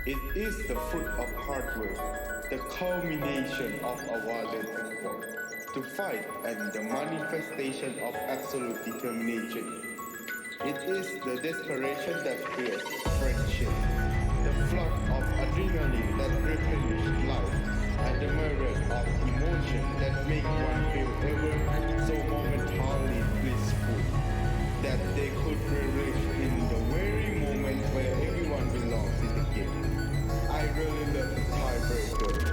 It is the fruit of hard work, the culmination of a valiant effort to fight, and the manifestation of absolute determination. It is the desperation that creates friendship, the flood of adrenaline that replenishes life, and the myriad of emotion that make one feel ever so momentarily blissful that they could relive in the very moment where everyone belongs in the game. I really love the tiebreaker.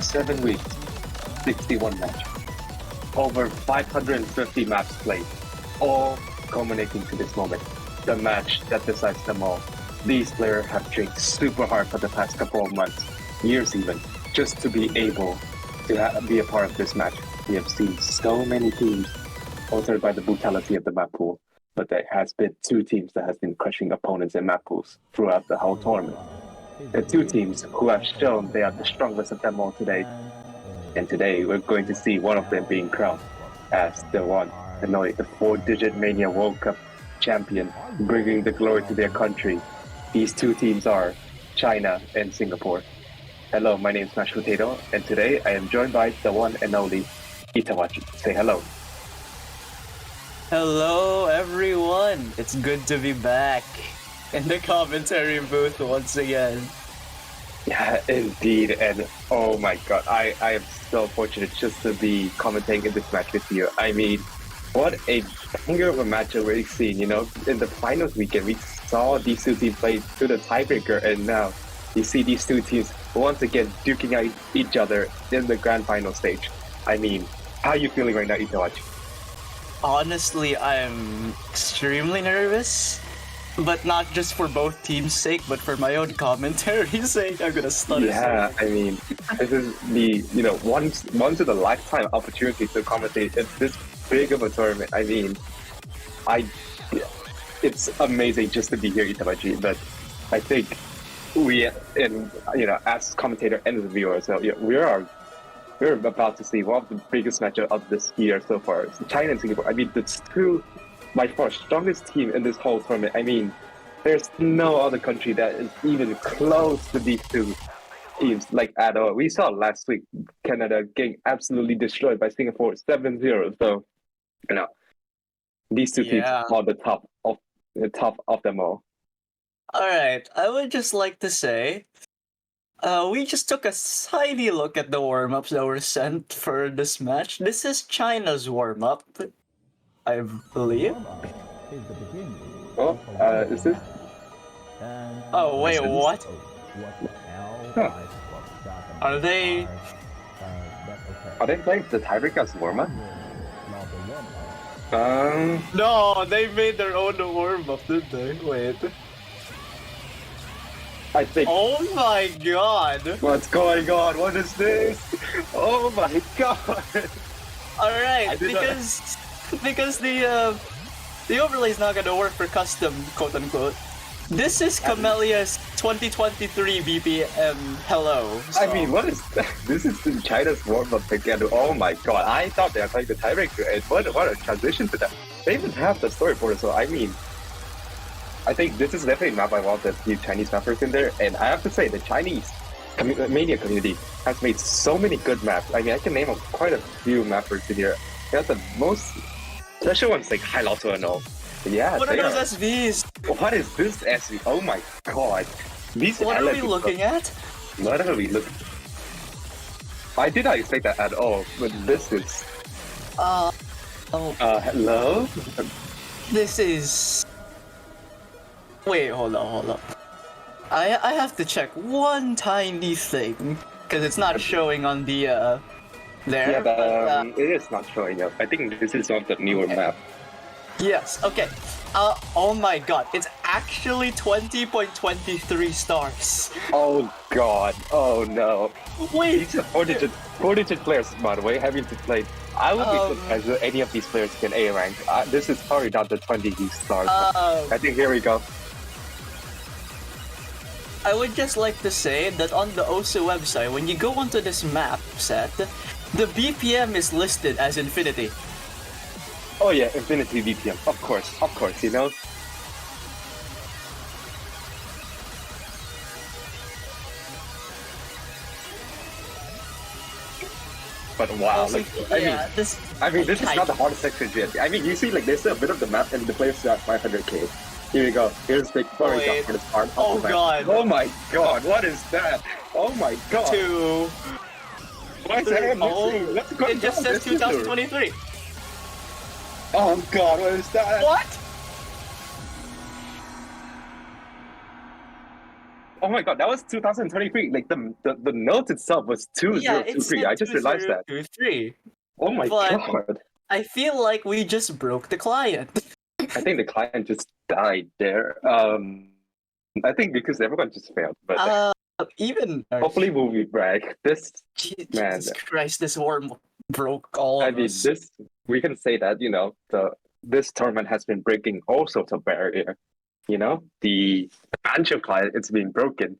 Seven weeks, 61 matches, over 550 maps played, all culminating to this moment, the match that decides them all. These players have trained super hard for the past couple of months, years even, just to be able to be a part of this match. We have seen so many teams altered by the brutality of the map pool, but there has been two teams that has been crushing opponents in map pools throughout the whole tournament. The two teams who have shown they are the strongest of them all today. And today we're going to see one of them being crowned as the one and only the four-digit Mania World Cup champion, bringing the glory to their country. These two teams are China and Singapore. Hello, my name is Mashed Potato, and today I am joined by the one and only Itawachi. Say hello. Hello, everyone. It's good to be back in the commentary booth once again. Yeah, indeed, and oh my god, I am so fortunate just to be commentating in this match with you. I mean, what a banger of a match we've already seen, you know? In the finals weekend, we saw these two teams play to the tiebreaker, and now you see these two teams once again duking out each other in the grand final stage. I mean, how are you feeling right now, Itawachi? Honestly, I'm extremely nervous, but not just for both teams' sake, but for my own commentary's sake. I'm gonna stutter. Yeah, I mean, this is the once in a lifetime opportunity to commentate in this big of a tournament. I mean, it's amazing just to be here, Itabachi. But I think we, as commentator and the viewer, so yeah, we're about to see one of the biggest matchup of this year so far. It's China and Singapore. I mean, the two by far strongest team in this whole tournament. I mean, there's no other country that is even close to these two teams like at all. We saw last week Canada getting absolutely destroyed by Singapore 7-0. So, these two teams are the top of them all. All right, I would just like to say, we just took a tiny look at the warm-ups that were sent for this match. This is China's warm-up, I believe. Oh, is this? Oh wait, what? Huh. Are they playing the tiebreaker as warm-up? No, they made their own warm-up, didn't they? Wait. I think. Oh my god! What's going on? What is this? Oh my god! Alright, because the overlay is not gonna work for custom, quote unquote. This is Camelia's 2023 BPM hello. So. I mean, what is that? This is China's warm-up again. Oh my god! I thought they were playing the tiebreaker, and what a transition to that. They even have the storyboard, so I mean, I think this is definitely a map I want to see Chinese mappers in there, and I have to say the Chinese Mania community has made so many good maps. I mean, I can name quite a few mappers in here. They have the most special ones like Hai Lao and all. Yeah, what are those SVs? What is this SV? Oh my god! These what are we looking at? What are we looking? I did not expect that at all, but this is. Hello. This is. Wait, hold on. I have to check one tiny thing because it's not showing on the there. Yeah, but, it is not showing up. I think this is one of the newer map. Yes. Okay. Oh my god! It's actually 20.23 stars. Oh god! Oh no! Wait. These are 4-digit players, by the way, having to play. I would be surprised if any of these players can A rank. This is probably not the 20 stars. I think here we go. I would just like to say that on the OSU website, when you go onto this map set, the BPM is listed as infinity. Oh yeah, infinity BPM. Of course, you know. But wow, Also, this is not the hardest section yet. I mean, you see, like, there's a bit of the map and the players are 500k. Here we go. Here's the hardest part. Oh god. Oh my god, what is that? Oh my god. Why is that missing? Let's go. It just says 2023. Oh god, what is that? What? Oh my god, that was 2023. Like the note itself was 2023. I just realized that. 2023. Oh my god. I feel like we just broke the client. I think the client just died there. I think because everyone just failed. But hopefully we'll be back. Jesus Christ, this war broke all of us. This we can say that, you know, this tournament has been breaking all sorts of barrier. You know, the Banjo client, it's been broken.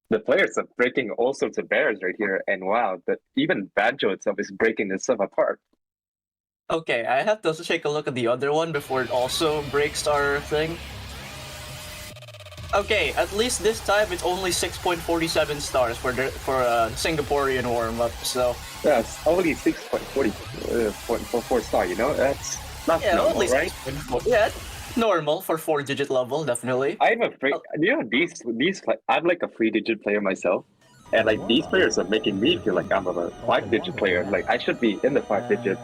The players are breaking all sorts of barriers right here, and wow, even Banjo itself is breaking itself apart. Okay, I have to also take a look at the other one before it also breaks our thing. Okay, at least this time it's only 6.47 stars for a Singaporean warm up. So That's only 6.44 star. You know, that's not yeah, normal, only right? 6.4. Yeah, normal for 4-digit level, definitely. I'm afraid. You know, I'm like a 3-digit player myself, and like these players are making me feel like I'm a 5-digit player. Like I should be in the 5-digit.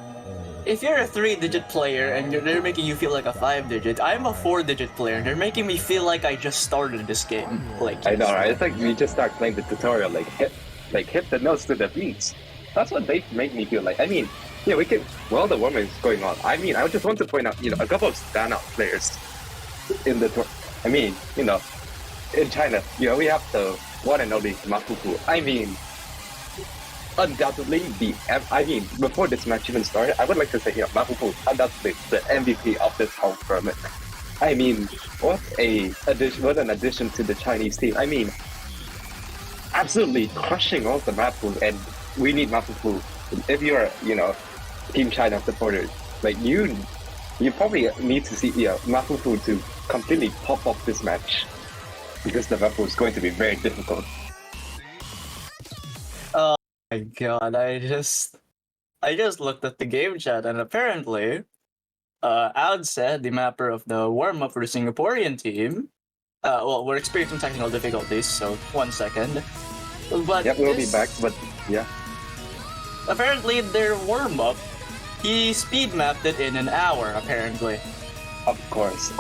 If you're a 3-digit player and they're making you feel like a 5-digit, I'm a 4-digit player. They're making me feel like I just started this game. Like I know, right? It's like we just start playing the tutorial, hit the notes to the beats. That's what they make me feel like. I mean, yeah, we can. While the warm is going on, I mean, I just want to point out, you know, a couple of standout players in the tour. I mean, you know, in China, you know, we have the one and only Ma Fufu. I mean, undoubtedly before this match even started, I would like to say, you know, Ma Fufu undoubtedly the MVP of this whole tournament. I mean, what an addition to the Chinese team. I mean, absolutely crushing all the Mafu, and we need Mafu. If you're, you know, Team China supporter, like you probably need to see, yeah, Mafu to completely pop off this match because the Mafu is going to be very difficult. oh my god, I just looked at the game chat and apparently, Ad said, the mapper of the warm up for the Singaporean team. Well, we're experiencing technical difficulties, so 1 second. But Yep, we'll be back, but yeah. Apparently, their warm up, he speed mapped it in an hour. Apparently. Of course.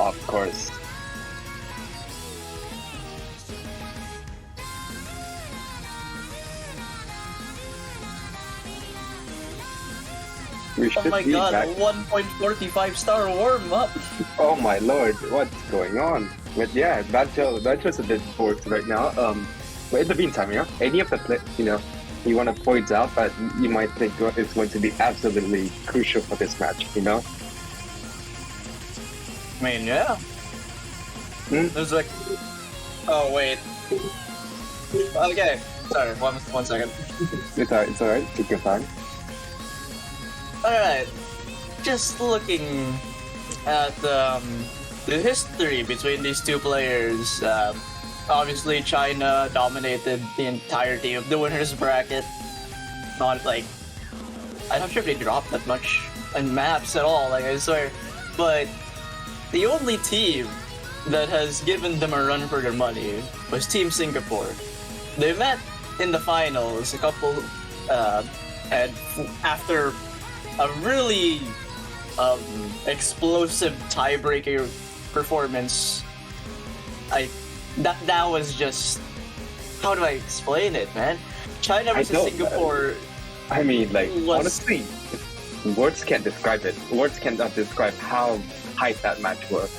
We should Oh my be god, back. 1.45 star warm up. Oh my lord, what's going on? But yeah, that just a bit bored right now. But in the meantime, you know, any of the you want to point out that you might think is going to be absolutely crucial for this match, you know? I mean, yeah. There's like, oh wait. Okay, sorry. 1 second. It's alright. Take your time. Alright, just looking at the history between these two players. Obviously, China dominated the entirety of the winners bracket. Not like, I'm not sure if they dropped that much in maps at all, like I swear. But the only team that has given them a run for their money was Team Singapore. They met in the finals a couple, and after a really explosive tiebreaker performance, that was just, how do I explain it, man? China versus Singapore. I mean, like honestly, words can't describe it. Words cannot describe how hype that match was.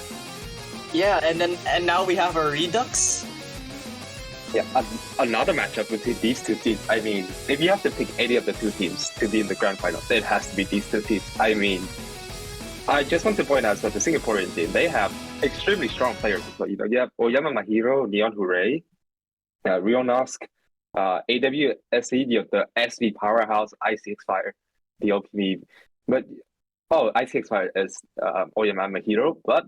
Yeah, and now we have a redux. Yeah, another matchup between these two teams. I mean, if you have to pick any of the two teams to be in the grand final, it has to be these two teams. I mean, I just want to point out that the Singaporean team, they have extremely strong players. So, you know, you have Oyama Mahiro, Neon Hooray, Rionosk, AWSE, you have the SV powerhouse, ICX Fire, the OPV. But, ICX Fire is Oyama Mahiro. But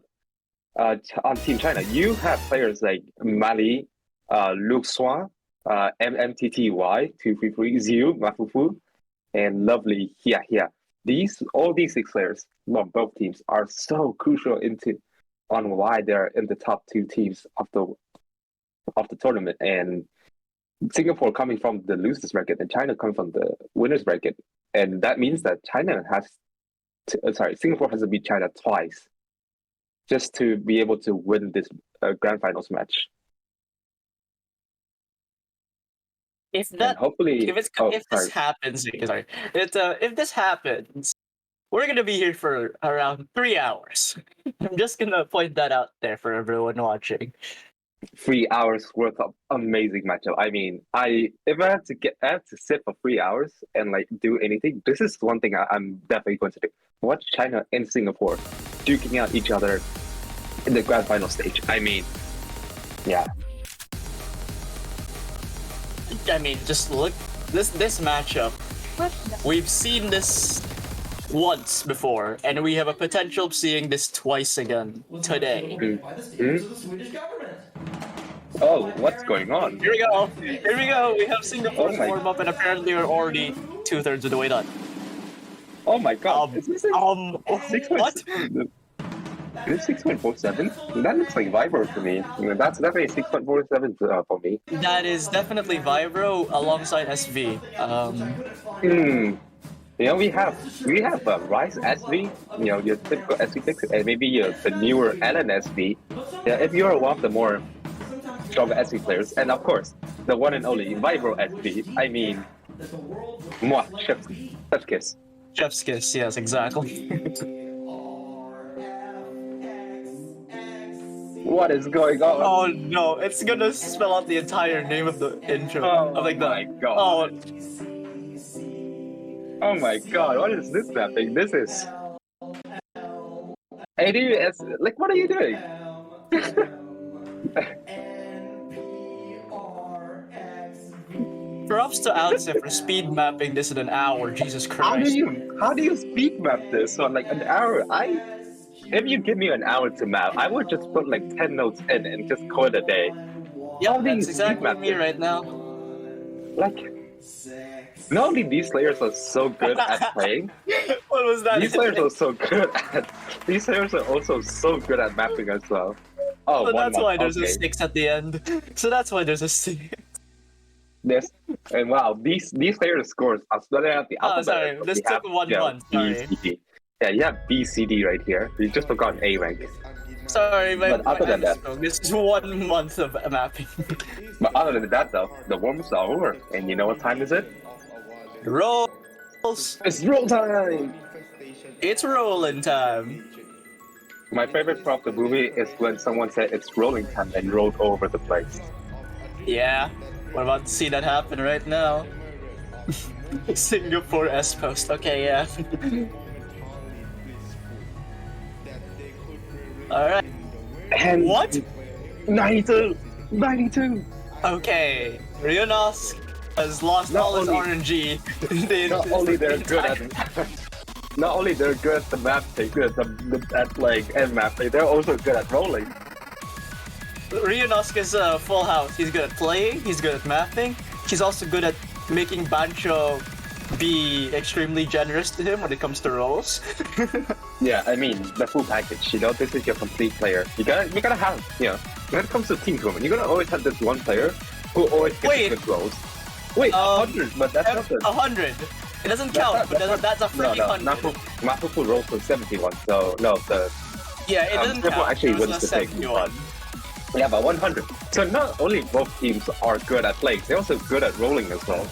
on Team China, you have players like Mali, Luke Swan, MMTTY, 233, Ziu, Mafufu, and Lovely Hia. All these 6 players on both teams are so crucial on why they're in the top 2 teams of the tournament. And Singapore coming from the losers bracket and China coming from the winners bracket, and that means that Singapore has to beat China twice just to be able to win this grand finals match. If this happens, we're gonna be here for around 3 hours. I'm just gonna point that out there for everyone watching. 3 hours worth of amazing matchup. I mean, if I have to sit for 3 hours and like do anything, this is one thing I'm definitely going to do. Watch China and Singapore duking out each other in the grand final stage. I mean, yeah. I mean, just look this matchup. We've seen this once before, and we have a potential of seeing this twice again today. By the standards of the Swedish government. Oh, what's going on? Here we go. Here we go. We have Singapore's Oh my- warm up, and apparently we're already 2/3 of the way done. Oh my god. Is this What? Is it 6.47? That looks like Vibro to me. That's definitely 6.47 for me. That is definitely Vibro alongside SV. You know, we have Rise SV, you know, your typical SV picks, and maybe the newer Allen SV. Yeah, if you're one of the more stronger SV players, and of course, the one and only Vibro SV. I mean, moi, chef's kiss. Chef's kiss. Yes, exactly. What is going on? Oh no! It's gonna spell out the entire name of the intro. Oh of like the. my god. Oh my god, what is this mapping? This is... ADS, like, what are you doing? Props to Alex for speed mapping this in an hour. Jesus Christ. How do you speed map this on like an hour? If you give me an hour to map, I would just put like 10 notes in and just call it a day. Yeah, How do you that's speed exactly map me this? right now. Like, not only these players are so good at playing, What was that? these players are so good at... These players are also so good at mapping as well. Oh, So one that's month, why there's okay. a 6 at the end. So that's why there's a 6. This and wow, these players' scores are spelled out the Oh, alphabet. sorry, We this have, took 1 you know, month, sorry. B, C, D. Yeah, you have B, C, D right here. You just forgot A rank. Sorry, But other than that- this is 1 month of mapping. But other than that, though, the warm-ups are over. And you know what time is it? Rolls! It's roll time. It's rolling time. My favorite part of the movie is when someone said it's rolling time and rolled over the place. Yeah, we're about to see that happen right now. Singapore S post. Okay, yeah. Alright. And What? 92, 92. Okay. Rionos has lost Not all his only- RNG. Not only they're good at, not only they're good at the map, they're good at like end mapping. They're also good at rolling. Rionoska's a full house. He's good at playing, he's good at mapping, he's also good at making Bancho be extremely generous to him when it comes to rolls. Yeah, I mean the full package. You know, this is your complete player. You gotta have, you know, when it comes to team tournament, you're gonna always have this one player who always gets Wait. good rolls. Wait, 100, but that's not the. 100. It doesn't count, but that's a freaking 100. Mafufu rolls for 71, so no, the Yeah, it doesn't Triple count. actually It was wins a the thing. 71. yeah, but 100. So not only both teams are good at playing, they're also good at rolling as well.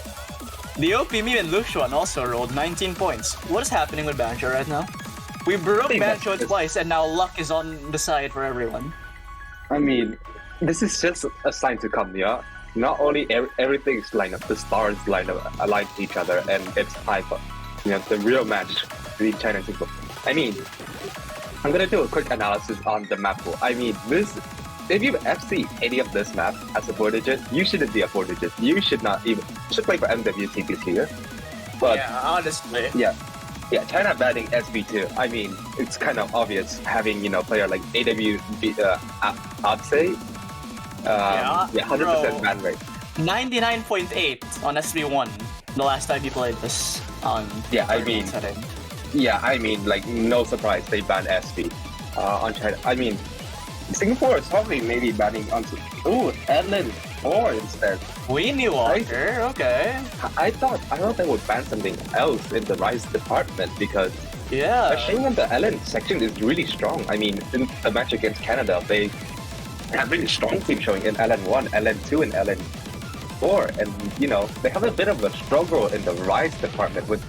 The OP meme and Luxuan also rolled 19 points. What is happening with Bancho right now? We broke think Bancho that's- twice, and now luck is on the side for everyone. I mean, this is just a sign to come, yeah. Not only everything is lined up, the stars line up, align to each other, and it's time for, you know, the real match between China and Singapore. I mean, I'm gonna do a quick analysis on the map pool. I mean, if you FC any of this map as a 4-digit, you shouldn't be a 4-digit. You should not even should play for MWC this year. But Yeah, honestly. yeah, China banning SB2. I mean, it's kind of obvious having, you know, player like AW, I'd say. Yeah, 100% bro. ban rate. 99.8 on SB1 the last time you played this on Yeah, I mean- setting. Yeah, I mean, like, no surprise they banned SB on China. I mean, Singapore is probably maybe banning on. Ooh, Edlin 4 instead. Weenie Walker, okay. I thought they would ban something else in the Rise department because Yeah. Shane the Ellen section is really strong. I mean, in the match against Canada, they have really strong team showing in LN1, LN2, and LN4, and you know they have a bit of a struggle in the Rise department with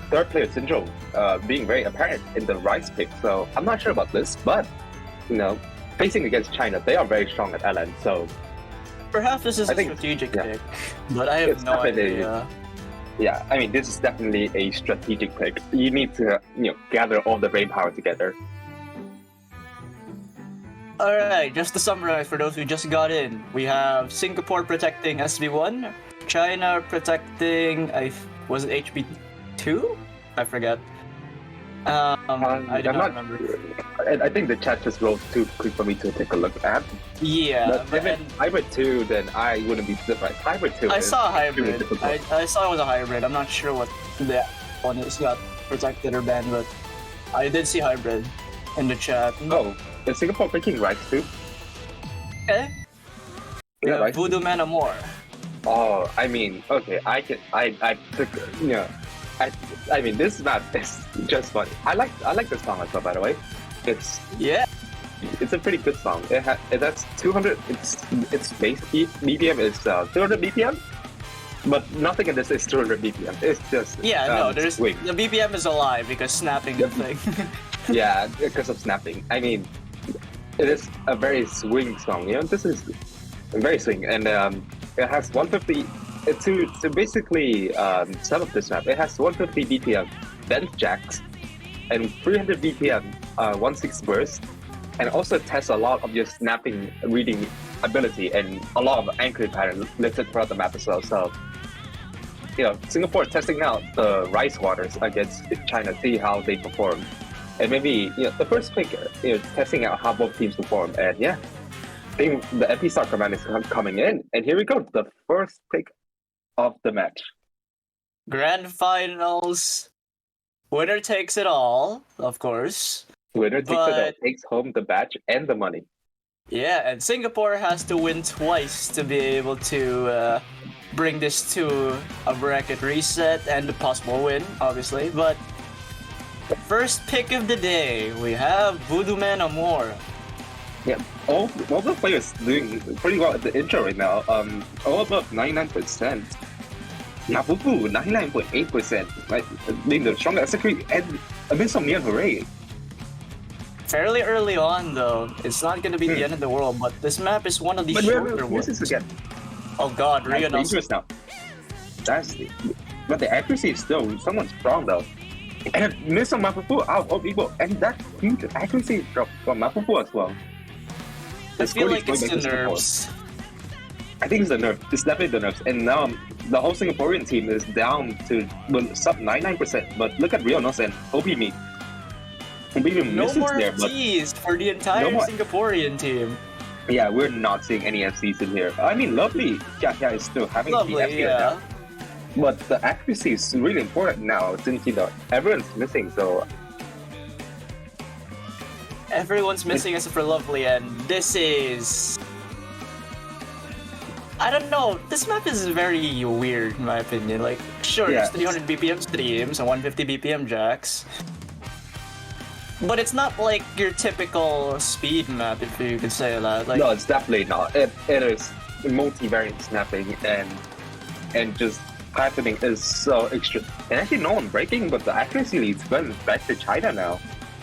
third player syndrome being very apparent in the Rise pick. So I'm not sure about this, but you know, facing against China, they are very strong at LN. So Perhaps this is I a think- strategic yeah. pick, but I have It's no definitely- idea. yeah, I mean, this is definitely a strategic pick. You need to, you know, gather all the brain power together. Alright, just to summarize for those who just got in, we have Singapore protecting SB1, China protecting, was it HB2? I forget. I do I'm not not. remember. I think the chat just rolled too quick for me to take a look at. Yeah, But if it's and hybrid 2, then I wouldn't be surprised. Hybrid 2 I is saw a extremely hybrid. difficult. I saw it was a hybrid. I'm not sure what the one is got protected or banned, but I did see hybrid in the chat. Oh, is Singapore picking rights too? Okay. We Yeah, have right. Voodoo Man Amor. Oh, I mean, okay, I took, I mean, this map is just funny. I like this song as well, by the way. Yeah. It's a pretty good song. It has 200. Its base BPM is 200 BPM, but nothing in this is 200 BPM. It's just There's swing. the BPM is a lie because snapping the thing. Yeah, because of snapping. I mean, it is a very swing song. This is very swing, and it has 150. To basically sum up this map, it has 150 BPM dense jacks and 300 BPM 1/6 burst, and also tests a lot of your snapping reading ability and a lot of anchoring pattern listed throughout the map as well. So, Singapore is testing out the rice waters against China, see how they perform. And maybe, the first pick, testing out how both teams perform. And yeah, I think the MP Star command is coming in. And here we go, the first pick of the match. Grand finals. Winner takes it all, of course. Winner takes home the badge and the money. Yeah, and Singapore has to win twice to be able to bring this to a bracket reset and a possible win, obviously. But first pick of the day, we have Voodoo Man Amor. Yeah, all the players doing pretty well at the intro right now. All above 99%. Mapupu 99.8%, right? Being the strongest execute and amidst some near hooray. Fairly early on, though. It's not going to be the end of the world, but this map is one of the shorter ones. Again. Oh god, That's Rio dangerous now. But the accuracy is still somewhat strong though. And miss on Mapupu out of equal, and that huge accuracy drop from Mapupu as well. I feel like it's the nerves. I think it's the nerves. It's definitely the nerves. And now the whole Singaporean team is down to sub 99%. But look at Rio Nos and OBMe. No more FCs for the entire Singaporean team. Yeah, we're not seeing any FCs in here. I mean, Lovely is still having the FC now. But the accuracy is really important now since everyone's missing. So everyone's missing except for Lovely, and this is. I don't know. This map is very weird in my opinion. Like, sure, it's 300 BPM streams and 150 BPM jacks. But it's not like your typical speed map, if you could say that. Like, no, it's definitely not. It is multi-variant snapping and just patterning is so extreme. And actually, no one breaking, but the accuracy leads went back to China now.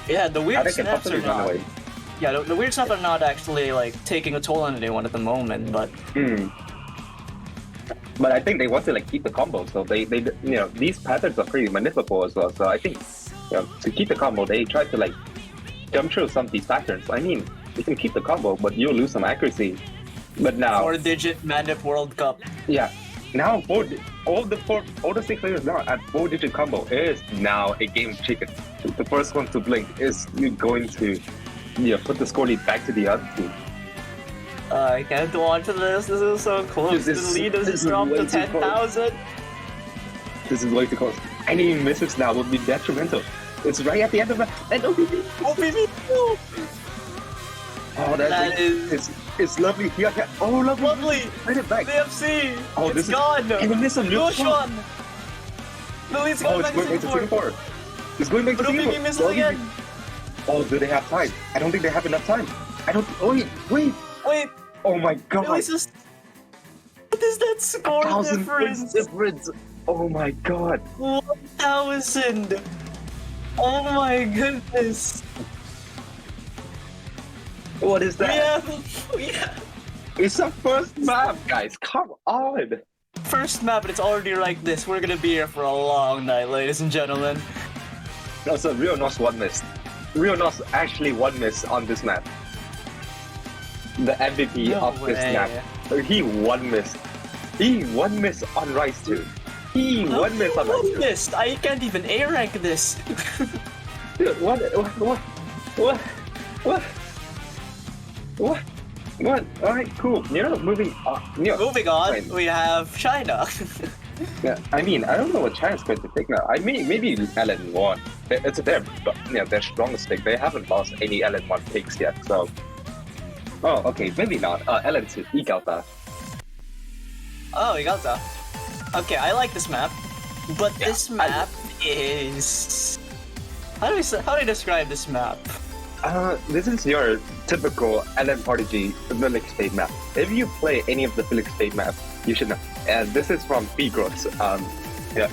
Yeah, the weird snaps are not. Away. Yeah, the weird snaps are not actually like taking a toll on anyone at the moment, but. But I think they want to like keep the combo, so they these patterns are pretty manipulable as well. So I think to keep the combo, they try to like jump through some of these patterns. I mean, you can keep the combo, but you'll lose some accuracy. But now 4-digit Mandip World Cup. Yeah, now all the 6 players now at 4-digit combo is now a game of chicken. The first one to blink is going to put the score lead back to the other team. I can't watch this. This is so close. The lead is dropped to 10,000. This is way too close. Any misses now would be detrimental. It's right at the end of the and OBB. Oh, that is it's lovely. Yeah. Oh, lovely. Bring it back. The FC. Oh, it's gone. And we miss a new one. The lead's going back to Singapore. It's going back to Singapore. He misses again. Oh, do they have time? I don't think they have enough time. I don't. Wait. Oh my god. What is that score difference? Oh my god. 1,000. Oh my goodness. What is that? Yeah. It's a first map, guys. Come on. First map, and it's already like this. We're gonna be here for a long night, ladies and gentlemen. No, so Rio Nos one miss. Rio Nos actually one miss on this map. The MVP of this map. He one miss. He one miss on Rise 2. He one miss on Rise 2. Missed. I can't even A rank this. Dude, what? What? Alright, cool. Moving on. Moving on, fine. we have China. Yeah, I mean, I don't know what China's going to pick now. Maybe LN1. It's their strongest pick. They haven't lost any LN1 picks yet, so. Oh, okay, maybe not. LN2, 一搞的. Oh, you got that. Okay, I like this map, but this map is. How do you describe this map? This is your typical LN Prodigy Felix Fate map. If you play any of the Felix Fate maps, you should know. And this is from Pigros.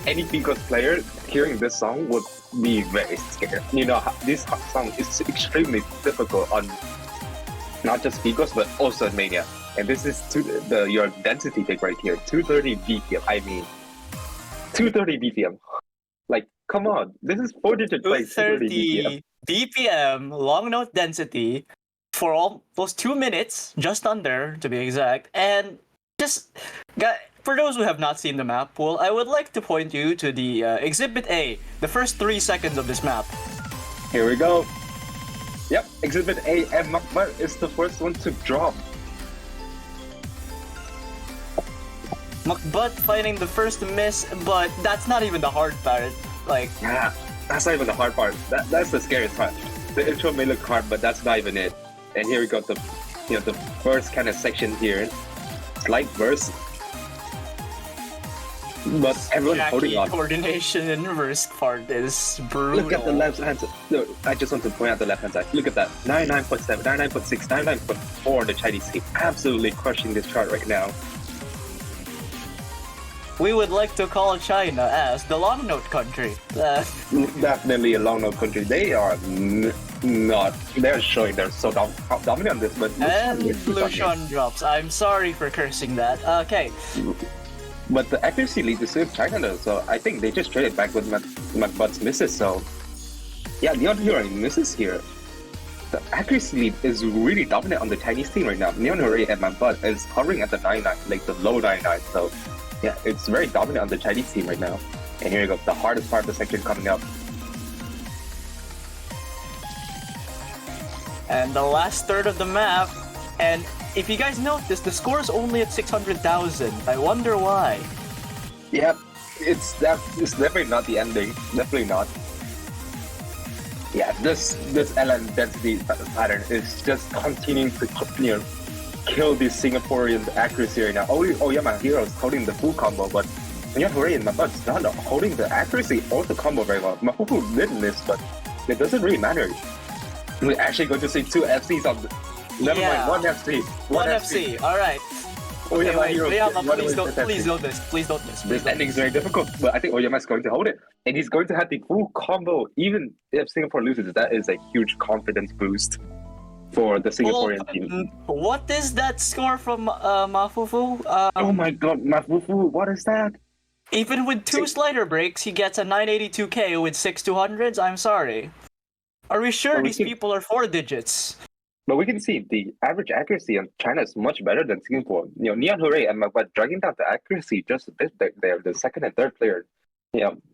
Any Pigros player hearing this song would be very scared. This song is extremely difficult on not just Pigros but also Mania. And this is your density pick right here, 230 BPM. I mean, 230 BPM. Like, come on, this is 4-digit plays. 230 BPM, long note density, for almost 2 minutes, just under to be exact. And just, for those who have not seen the map, well, I would like to point you to the Exhibit A, the first 3 seconds of this map. Here we go. Yep, Exhibit A, and Makbar is the first one to drop. Makbat finding the first miss, but that's not even the hard part. Like, Yeah, that's not even the hard part. That's the scariest part. The intro may look hard, but that's not even it. And here we got the first kind of section here. Slight verse. But everyone holding on. Coordination in reverse part is brutal. Look at the left hand side. No, I just want to point out the left hand side. Look at that. 99.7, 99.6, 99.4 on the Chinese team. Absolutely crushing this chart right now. We would like to call China as the long note country. Definitely a long note country. They are not. They're showing they're so dominant on this, but And Lucian drops. I'm sorry for cursing that. Okay. But the accuracy lead is still China though, so I think they just traded back with Makbut's misses. So yeah, Neon Hero misses here. The accuracy lead is really dominant on the Chinese team right now. Neon Hero and Makbut is hovering at the 99, like the low 99. So yeah, it's very dominant on the Chinese team right now. And here you go, the hardest part of the section coming up. And the last third of the map. And if you guys notice, the score is only at 600,000. I wonder why. Yep, it's definitely not the ending. Definitely not. Yeah, this LN density pattern is just continuing to kill this Singaporean accuracy right now. Oh yeah, my hero is holding the full combo, but Hooray and Makbut's not holding the accuracy or the combo very well. Mafufu did miss, but it doesn't really matter. We're actually going to see 2 FCs on the... Never mind, 1 FC. 1 FC, alright. Okay, wait, Oyama, please don't miss. Please don't miss. This ending is very difficult, but I think Oyama is going to hold it. And he's going to have the full combo, even if Singapore loses. That is a huge confidence boost for the Singaporean team. What is that score from Mafufu? Oh my god, Mafufu, what is that? Even with 2 slider breaks, he gets a 982k with 6 200s? I'm sorry. Are we sure these people are 4 digits? But we can see the average accuracy on China is much better than Singapore. Neon Hooray and Makbat dragging down the accuracy just a bit. They're the second and third player.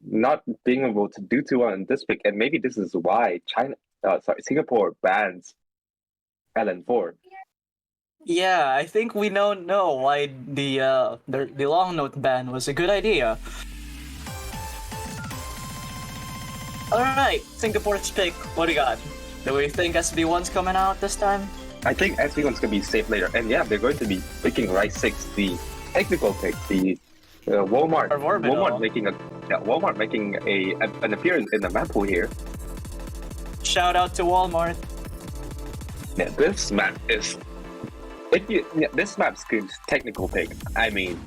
Not being able to do too well in this pick, and maybe this is why Singapore bans LN4. Yeah, I think we know why the long note ban was a good idea. Alright, Singapore's pick. What do you got? Do we think SB1's coming out this time? I think SB1's gonna be safe later, and yeah, they're going to be picking Rise 6, the technical pick, the Walmart making an appearance in the map pool here. Shout out to Walmart. Yeah, this map is this map screams technical pick. I mean,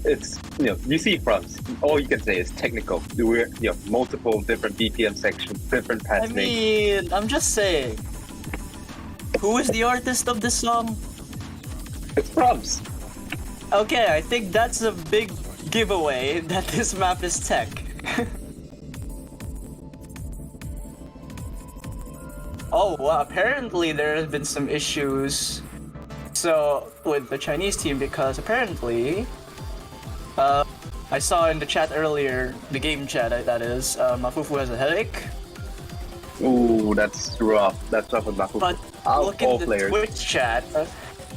it's you see fronts. All you can say is technical. We're multiple different BPM sections, different paths. I mean, I'm just saying. Who is the artist of this song? It's Probs. Okay, I think that's a big giveaway that this map is tech. Oh, well, apparently there have been some issues with the Chinese team, because apparently I saw in the chat earlier, the game chat that is, Mafufu has a headache. Ooh, that's rough. That's rough with Mafufu. But Out of look in all the players. Twitch chat.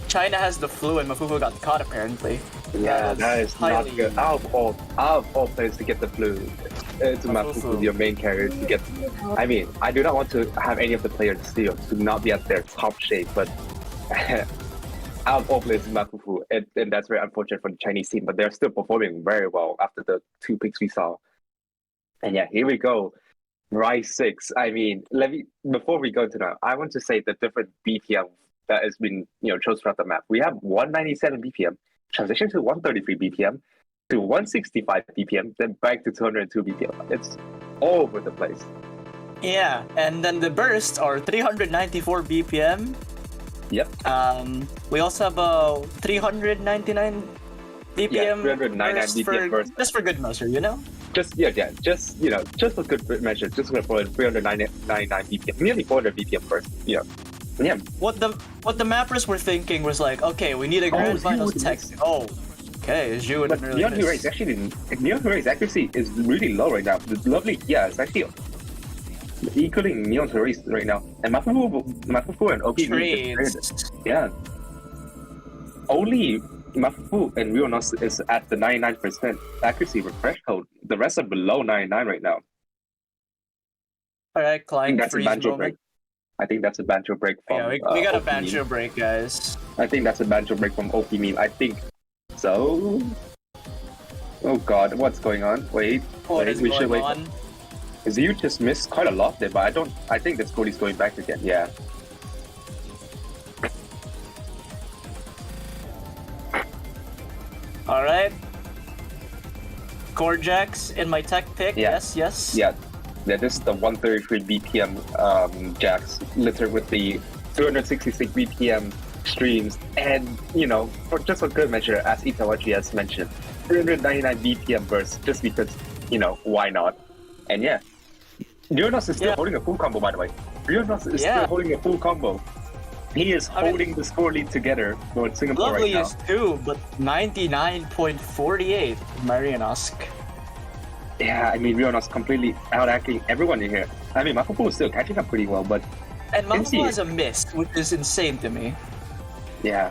China has the flu and Mafufu got caught apparently. Yeah, that is not highly- good. Out of all players to get the flu, it's Mafufu. Mafufu, your main carrier, to get. I mean, I do not want to have any of the players still to not be at their top shape, but out of all players, Mafufu, and that's very unfortunate for the Chinese team. But they're still performing very well after the 2 picks we saw. And yeah, here we go. Rise 6. I mean, before we go to that, I want to say the different BPM that has been chosen throughout the map. We have 197 BPM, transition to 133 BPM, to 165 BPM, then back to 202 BPM. It's all over the place. Yeah, and then the bursts are 394 BPM. Yep. We also have a 399 BPM. Yeah, 399 BPM burst. Just for good measure, you know? Just for good measure, just for 399 BPM, nearly 400 BPM first. Yeah. What the mappers were thinking was like, okay, we need a grand finals tech. Oh, okay, Zhu But didn't really Neon miss. Huray's accuracy is really low right now. It's lovely, yeah, it's actually equaling Neon Huray's right now. And Mafufu and OP Trades. yeah. Only Mafufu and Rionos is at the 99% accuracy threshold. The rest are below 99 right now. All right, I think Klein, that's a freeze banjo moment. break. I think that's a banjo break from. Yeah, we got a OP banjo meme. break, guys. I think that's a banjo break from OP meme. I think so. Oh god, what's going on? Wait, What wait, is we should going wait. on? You just missed quite a lot there, but I think that Cody's going back again. Yeah. All right. Corjax in my tech pick. Yeah. Yes. Yeah. This is the 133 BPM jacks, littered with the 266 BPM streams, and for just a good measure, as Itawachi has mentioned, 399 BPM bursts, just because why not? And yeah, Rionos is still holding a full combo, by the way. Rionos is still holding a full combo. He is holding the score lead together for Singapore Lovely right now. is 2, but 99.48 Marianosk. Yeah, I mean, Rionos completely out-acting everyone in here. I mean, Mafufu is still catching up pretty well, but And MC Mafufu has a miss, which is insane to me. yeah,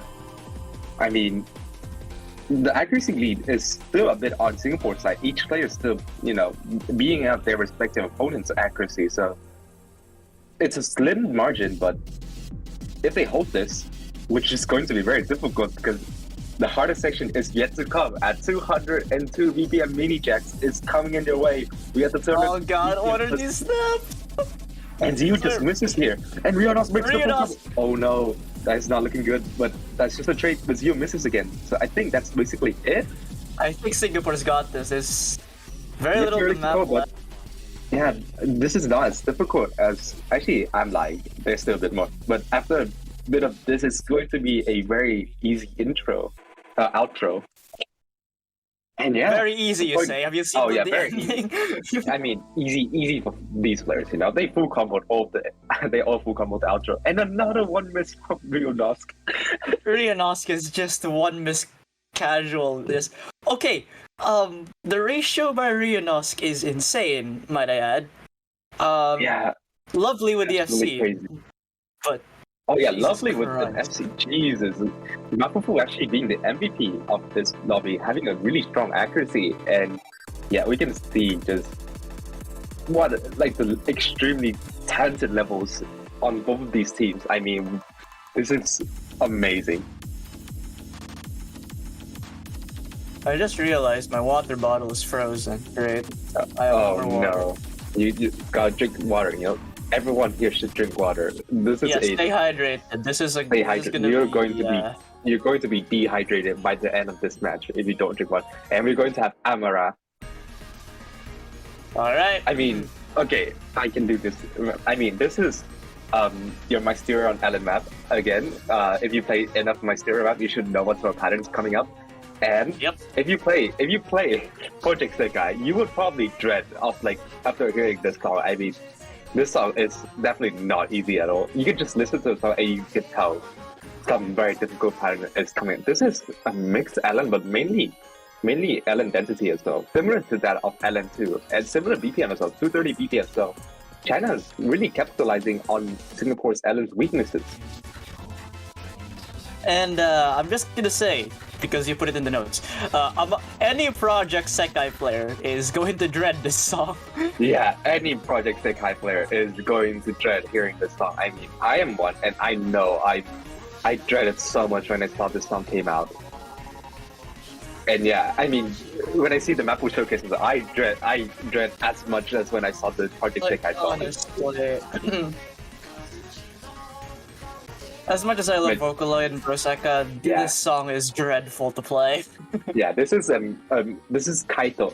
I mean, the accuracy lead is still a bit on Singapore's side. Each player is still, being out their respective opponent's accuracy. So it's a slim margin, but if they hold this, which is going to be very difficult because the hardest section is yet to come at 202 BPM mini jacks is coming in their way. We have the Oh god, what are these snaps? And Ziyu just misses here. And Rionos breaks the full Rionos. combo. Oh no, that's not looking good, but that's just a trade, but Ziyu misses again. So I think that's basically it. I think Singapore's got this. There's very little Very to map difficult, left. Yeah, this is not as difficult as... Actually, I'm lying. There's still a bit more. But after a bit of this, is going to be a very easy outro. And yeah. Very easy, you say. Have you seen the very ending? I mean, easy for these players, They full comboed they all full comboed the outro. And another one miss from Rionosk. Rionosk is just one miss casual. Okay, the ratio by Rionosk is insane, might I add. Yeah. Lovely with the That's FC, really crazy. but Oh yeah, Jesus lovely with the Christ. FC. Jesus. Mafufu actually being the MVP of this lobby, having a really strong accuracy, and yeah, we can see just the extremely talented levels on both of these teams. I mean, this is amazing. I just realized my water bottle is frozen. Right? I have Oh more water. no. You gotta drink water, Everyone here should drink water. This is Yeah, stay hydrated. This is Stay hydrated. You're going to be dehydrated by the end of this match if you don't drink water. And we're going to have Amara. All right. I mean, okay, I can do this. I mean, this is your Mysterio on Ellen map again. If you play enough Mysterio map, you should know what sort of patterns coming up. And if you play Project Sekai, you would probably dread after hearing this song. I mean, this song is definitely not easy at all. You can just listen to the song and you can tell some very difficult pattern is coming. This is a mixed Ellen, but mainly Ellen density as well. Similar to that of Ellen 2, and similar BPM as well, 230 BPM as well. China is really capitalizing on Singapore's Allen's weaknesses. And I'm just gonna say, because you put it in the notes, any Project Sekai player is going to dread this song. Yeah, any Project Sekai player is going to dread hearing this song. I mean, I am one, and I know I dreaded so much when I saw this song came out. And yeah, I mean, when I see the Mapu showcases, I dread as much as when I saw the Project Sekai song. Honestly, as much as I love Vocaloid and Proseka, Yeah. this song is dreadful to play. Yeah, this is Kaito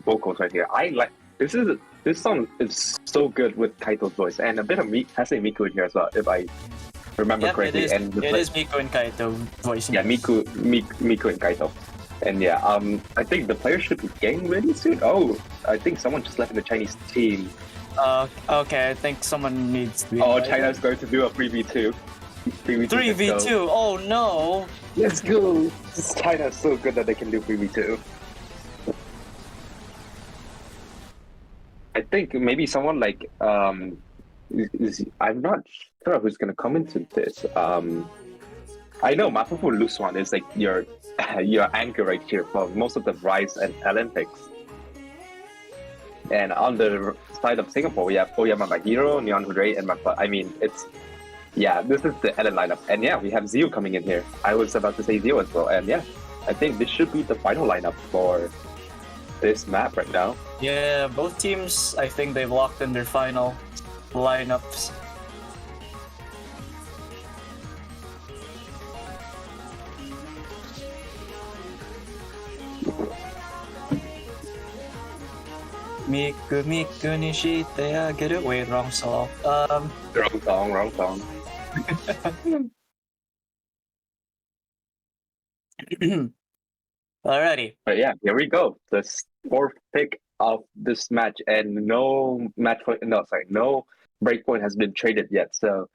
vocals right here. I like this song is so good with Kaito's voice and a bit of Hase Miku in here as well, if I remember Yep, correctly. it is Miku and Kaito voicing. Yeah, Miku and Kaito. And yeah, I think the players should be getting ready soon. Oh, I think someone just left in the Chinese team. Okay, I think someone needs to be. Oh, invited. China's going to do a 3v2. 3v2. Oh no! Let's go. China is so good that they can do 3v2. I think maybe someone like I'm not sure who's gonna come into this. I know Mafufu Luswan is like your anchor right here for most of the Rise and Olympics. And on the side of Singapore, we have Oyama Mahiro, Neon Hudrey, and Mapa. I mean, this is the Ellen lineup. And yeah, we have Zio coming in here. I was about to say Zio as well. And yeah, I think this should be the final lineup for this map right now. Yeah, both teams, I think they've locked in their final lineups. Miku Miku Nishite Ageru. Wait, wrong song. Wrong song. Alrighty. But yeah, here we go. The fourth pick of this match, and no breakpoint has been traded yet. So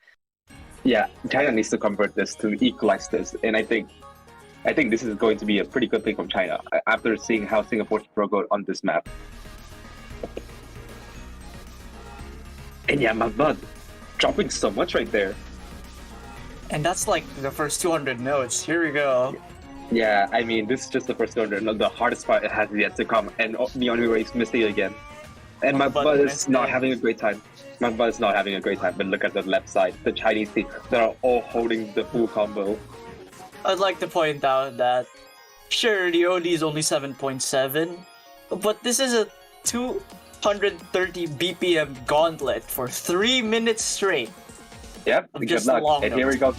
yeah, China needs to convert this to equalize this, and I think this is going to be a pretty good thing from China after seeing how Singapore struggled on this map. And yeah, my bud dropping so much right there. And that's like the first 200 notes. Here we go. Yeah, I mean, this is just the first order. The hardest part has yet to come, and Neon Hero is missing again. And my bud is not having a great time. My bud is not having a great time, but look at the left side. The Chinese team, they're all holding the full combo. I'd like to point out that, sure, the OD is only 7.7, but this is a 230 BPM gauntlet for 3 minutes straight. Yep, Of good just luck. long And here we go.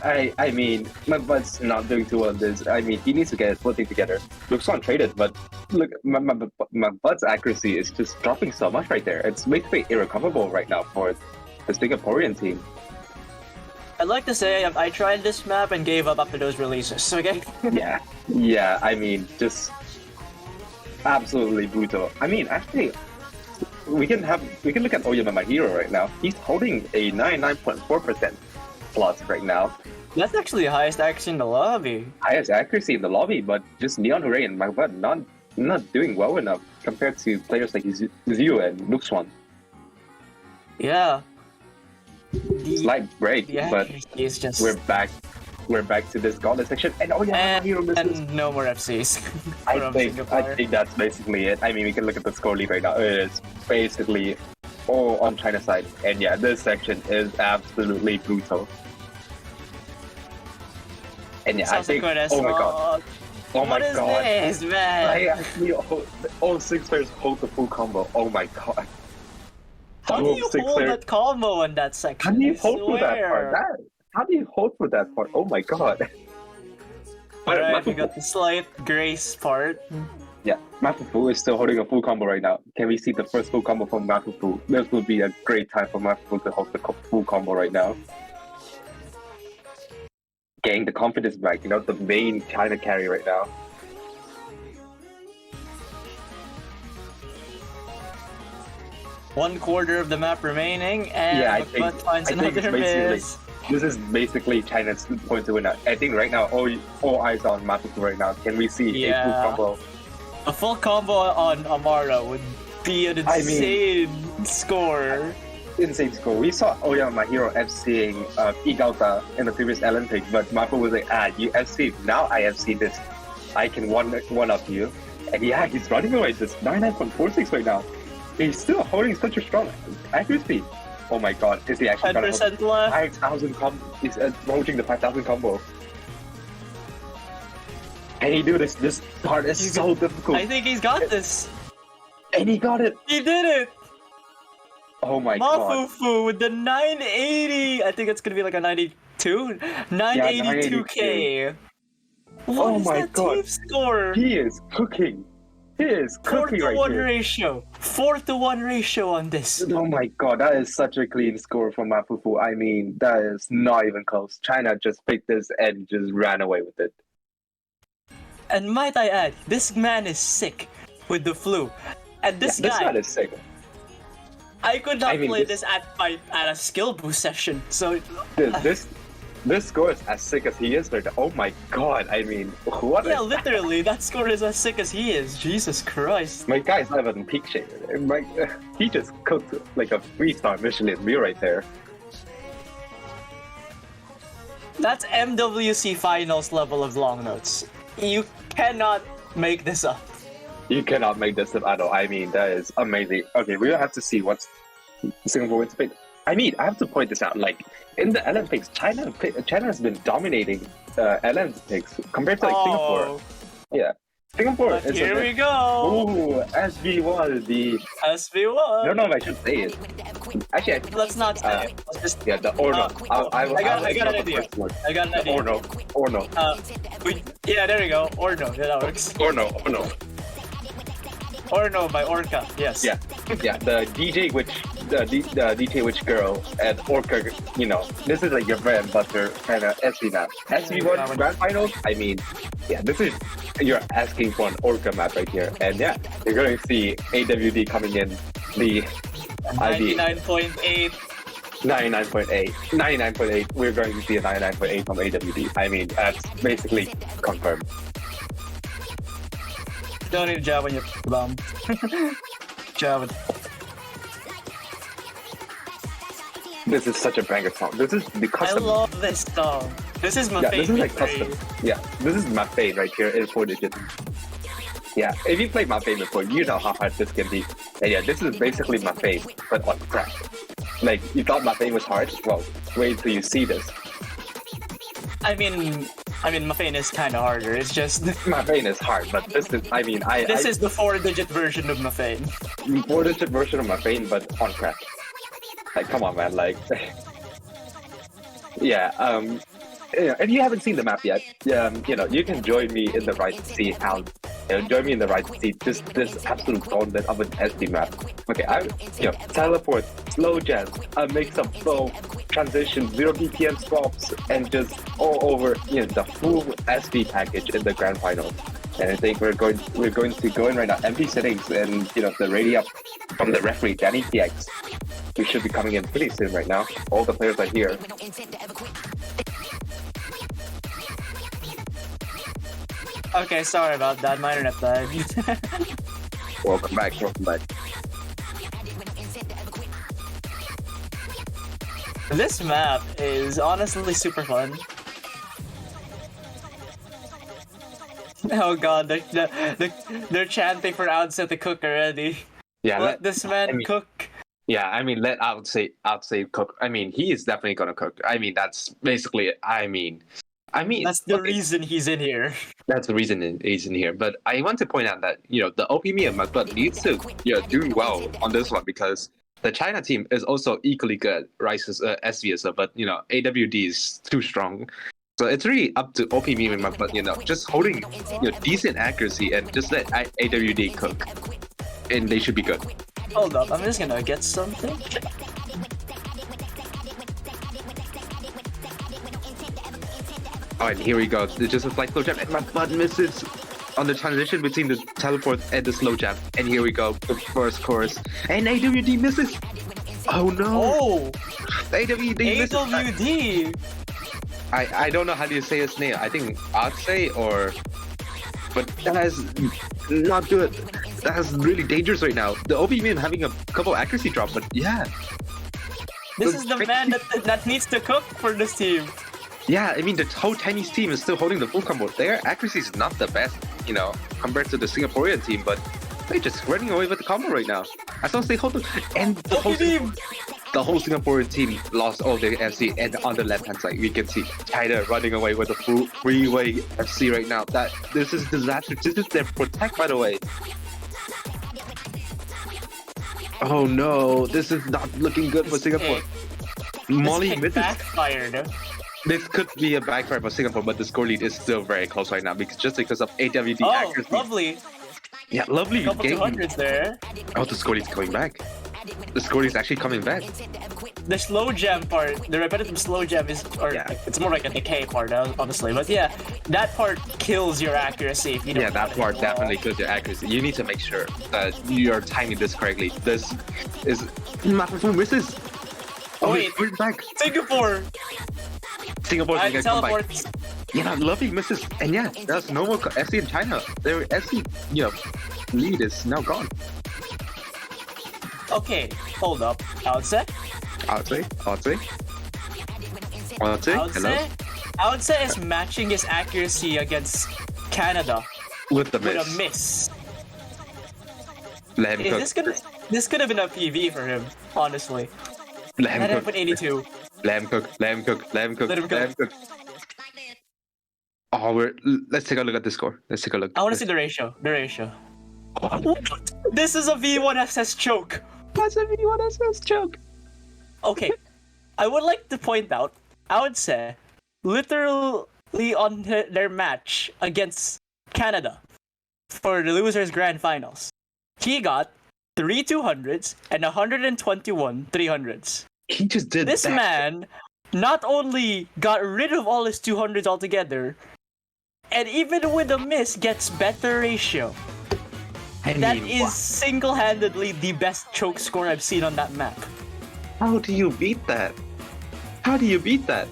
I mean, my bud's not doing too well on this. I mean, he needs to get his footing together. Looks untraded, but look, my bud's accuracy is just dropping so much right there. It's basically irrecoverable right now for the Singaporean team. I'd like to say I tried this map and gave up after those releases, okay? Yeah, I mean, just absolutely brutal. I mean, actually, we can look at Oyama Mahiro right now. He's holding a 99.4% plus right now. That's actually the highest accuracy in the lobby. Highest accuracy in the lobby, but just Neon Hooray and my bud not doing well enough compared to players like Zio and Luxwan. Yeah. Slight break, but is just... we're back to this gauntlet section, and Mahiro misses. And no more FCs. I think that's basically it. I mean, we can look at the score lead right now. It's basically all on China's side, and yeah, this section is absolutely brutal. And yeah, I think, oh my god. What is this, man? I actually, all 6 players hold the full combo. Oh my god. How do you hold that combo in that section? How do you hold for that part? How do you hold for that part? Oh my god. Alright, we got the slight grace part. Yeah, Mafufu is still holding a full combo right now. Can we see the first full combo from Mafufu? This would be a great time for Mafufu to hold the full combo right now. Getting the confidence back, the main China carry right now. One quarter of the map remaining, and yeah, I think another miss. This is basically China's point to win. I think right now all eyes on Mafufu right now. Can we see a full combo? A full combo on Amara would be an I mean- insane score. Insane score. We saw Oya My Hero FCing Igauta in the previous Olympics, but Mapo was like, you FC, now I FC this. I can one up you. And yeah, he's running away just 99.46 right now. He's still holding such a strong accuracy. Oh my god, is he actually gonna 10% left. 5,000 combo? He's approaching the 5,000 combo. Can he do this? This part is so difficult. I think he's got this. And he got it! He did it! Oh my god. Mafufu with the 980. I think it's gonna be like a 92? 982k. What Oh is my that god. team score? He is cooking. He is 4 cooking to right 1 here. ratio. 4 to 1 ratio on this. Oh my god, that is such a clean score from Mafufu. I mean, that is not even close. China just picked this and just ran away with it. And might I add, this man is sick with the flu. And this This guy, guy is sick. I could not I mean, play this- this at a skill boost session. So This score is as sick as he is right now. Oh my god, I mean, what yeah, is literally, that score is as sick as he is. Jesus Christ. my guy's not even peak shape. He just cooked like a 3-star Michelin meal right there. That's MWC finals level of long notes. You cannot make this up. You cannot make this up at all. I mean, that is amazing. Okay, we will have to see what's Singapore wins big. I mean, I have to point this out. Like in the Olympics, China has been dominating Olympics compared to like Singapore. Yeah, Singapore But is here a we bit. go. Oh, SB1, the SB1. I don't know if I should say it. Actually, Let's not say it. Let's just. yeah, the Orno. I got an idea. I got an idea. Orno. Yeah, there we go. Orno. Yeah, that works. Orno. Orno by Orca. Yes. Yeah, the DJ Witch girl and Orca, you know, this is like your bread and butter kind of SV map. SV1 Grand Finals, I mean, yeah, this is, you're asking for an Orca map right here. And yeah, you're going to see AWD coming in the ID 99.8. 99.8. We're going to see a 99.8 from AWD. I mean, that's basically confirmed. Don't need to jab on your bum. Jab it. This is such a banger song. This is the I custom. love this song. This is my Yeah, this is favorite. like custom. Yeah, this is my fave right here in 4 digits. Yeah, if you played my fave before, you know how hard this can be. And yeah, this is basically my fave, but on crack. Like, you thought my fave was hard? Well, wait till you see this. I mean, Mafane is kind of harder. It's just My fave is hard, but this is, I mean, this is the 4-digit version of Mafane. 4-digit version of my fave, but on crack. Like, come on, man, like... yeah, if you haven't seen the map yet, you know, you can join me in the right to see how, join me in the right to see this absolute gauntlet of an SD map. Okay, teleport, slow jam, a mix of flow, transition, 0 BPM swaps, and just all over, you know, the full SD package in the grand final. And I think we're going to go in right now, empty settings, and you know, the radio up from the referee, Danny TX. We should be coming in pretty soon right now. All the players are here. Okay, sorry about that. My internet died. Welcome back. This map is honestly super fun. Oh god, they're chanting for Outset to cook already. Yeah, Let this man cook. Yeah, I mean, let Outsay cook. I mean, he is definitely gonna cook. I mean, that's basically it. I mean, That's the look, reason he's in here. that's the reason he's in here. But I want to point out that, you know, the OPME and McButt needs to, you know, do well on this one, because the China team is also equally good, Rice's SVS, but you know, AWD is too strong. So it's really up to OPME and McButt, you know, just holding, you know, decent accuracy and just let AWD cook, and they should be good. Hold up, I'm just gonna get something. Oh, and here we go. It's just a slight slow jab, and my butt misses on the transition between the teleport and the slow jab. And here we go, the first chorus. And AWD misses! Oh no! Oh! AWD misses! AWD! I don't know how do you say his name. I think Atsay or but that is not good. That is really dangerous right now. The OP Min having a couple accuracy drop, but yeah. This is the man that needs to cook for this team. Yeah, I mean, the whole Chinese team is still holding the full combo. Their accuracy is not the best, you know, compared to the Singaporean team, but they're just running away with the combo right now. As long as they hold the... And the whole Singaporean team lost all their FC, and on the left-hand side, we can see China running away with the full freeway FC right now. This is disaster. This is their protect, by the way. Oh no, this is not looking good for Singapore. Molly misses. Backfired. This could be a backfire for Singapore, but the score lead is still very close right now because of AWD Oh, accuracy. lovely. Yeah, lovely Couple game. 200s there. Oh, the score lead's coming back. The score lead's actually coming back. The slow jam part, the repetitive slow jam is, or Yeah. it's more like a decay part, honestly. But yeah, that part kills your accuracy if you don't. Yeah, that part definitely kills your accuracy. You need to make sure that you're timing this correctly. This is Mafufu misses. Oh, Wait. we're back. Singapore. Singapore's I gonna come back. teleport. Yeah, lovely misses. And yeah, that's no more FC in China. Their FC, lead is now gone. Okay, hold up. I would say. I would say is matching his accuracy against Canada With the with miss. a miss. Let him cook. This could have been a PV for him, honestly. Let him Let him cook. put 82. Let him cook. Let him cook. Let him cook. Let him Let him cook. Oh, let's take a look at the score. Let's take a look. I want to see the ratio. The ratio. What? This is a V1SS choke. What's a V1SS choke? Okay, I would like to point out, I would say, literally on their match against Canada for the losers grand finals, he got 3 200s and 121 300s. He just did This that. man not only got rid of all his 200s altogether, and even with a miss gets better ratio. That is single-handedly the best choke score I've seen on that map. How do you beat that? How do you beat that?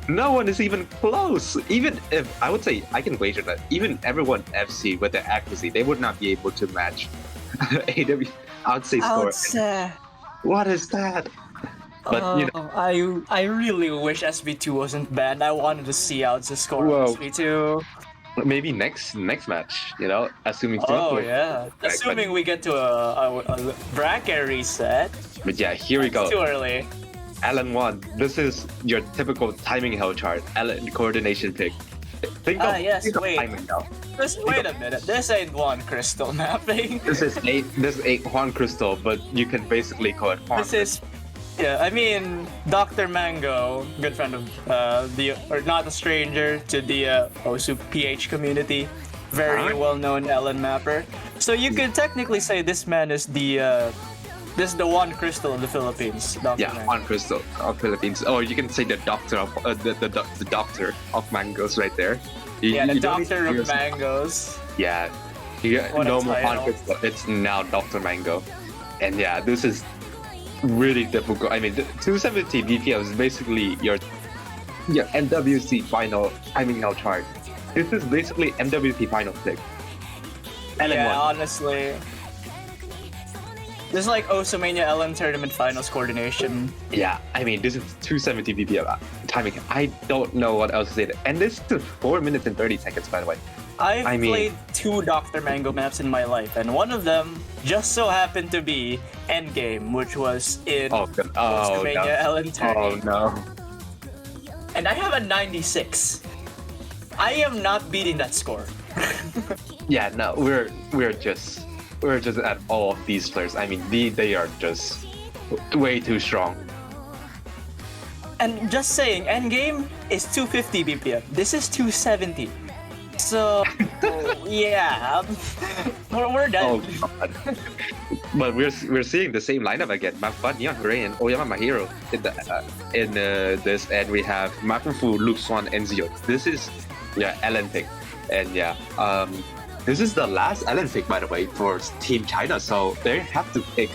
No one is even close. Even if I would say I can wager that even everyone FC with their accuracy, they would not be able to match AW. I would say score. What is that? But I really wish SB2 wasn't banned. I wanted to see out the score Whoa. on SB2. maybe next match, assuming. Oh Singapore- yeah, assuming we get to a bracket reset. But yeah, here we go. Too early. Alan 1. This is your typical timing hell chart. Alan coordination pick. Think of wait. timing now. Wait a minute. This ain't one crystal mapping. This is a Juan Crystal, but you can basically call it Juan. This is. Yeah, I mean, Dr. Mango, good friend of not a stranger to the OSU PH community, very well-known Ellen mapper. So you could technically say this man is the one crystal of the Philippines. Dr. Yeah, Mango. Juan Crystal of Philippines. Or you can say the doctor of the doctor of mangoes right there. Yeah, the you don't need doctor to of use- mangoes. Yeah, What a no more Juan title. Crystal. It's now Dr. Mango, and yeah, this is really difficult. I mean, the 270 DPL is basically your MWC final timing hell chart. This is basically MWC final pick. Yeah, LN1. honestly. This is like Osumania LM tournament finals coordination. Yeah, I mean, this is 270 BPM timing. I don't know what else to say. And this took 4 minutes and 30 seconds, by the way. I've I mean- played 2 Dr. Mango maps in my life, and one of them just so happened to be Endgame, which was in Oh, God. Oh, Osumania no. LM Oh, tournament. no. And I have a 96. I am not beating that score. Yeah, no, we're just at all of these players. I mean, they are just way too strong. And just saying, Endgame is 250 BPM. This is 270. So, yeah, we're Oh, done. God. But we're seeing the same lineup again. Mafan, Neon Hooray, and Oyama Mahiro in this, and we have Mafufu, Luke Swan, and Zio. This is Ellen pick, and this is the last Ellen pick, by the way, for Team China. So they have to pick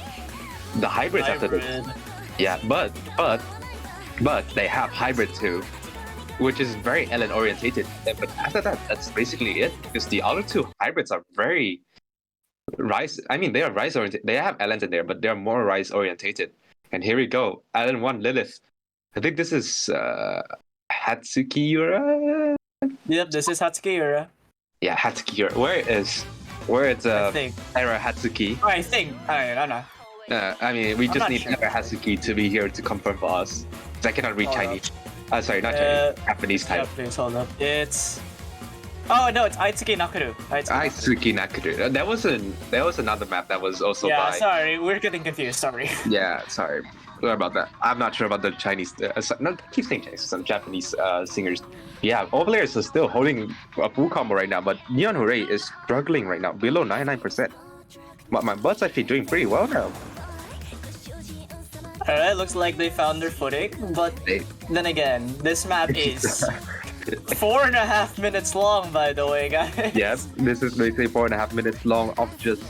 the hybrids after this. Hybrid. Yeah, but they have hybrid too. which is very Ellen orientated. But after that, that's basically it because the other two hybrids are very Rise. I mean, they are Rise oriented. They have Ellens in there, but they're more Rise orientated. And here we go, Ellen 1 Lilith. I think this is Hatsuki Yura. Yep, this is Hatsuki. Yeah, Hatsuki Yura. Where it's I think. Era Hatsuki. I think. I don't know. I mean, we I'm just not need sure. Era Hatsuki to be here to confirm for us. 'Cause I cannot read Hold Chinese. Sorry, not Chinese. Japanese Yeah, type. please hold up. It's. Oh no, it's Aitsuki Nakuru. Aitsuki Nakuru. There was another map that was also Yeah, by. sorry, we're getting confused. Sorry. Yeah, sorry. Sorry about that. I'm not sure about the Chinese. No, keep saying Chinese. Some Japanese singers. Yeah, all players are still holding a full combo right now, but Neon Hooray is struggling right now, below 99%. But my butt's actually doing pretty well now. Alright, looks like they found their footing, but They, then again, this map is 4.5 minutes long, by the way, guys. yes, this is basically 4.5 minutes long of just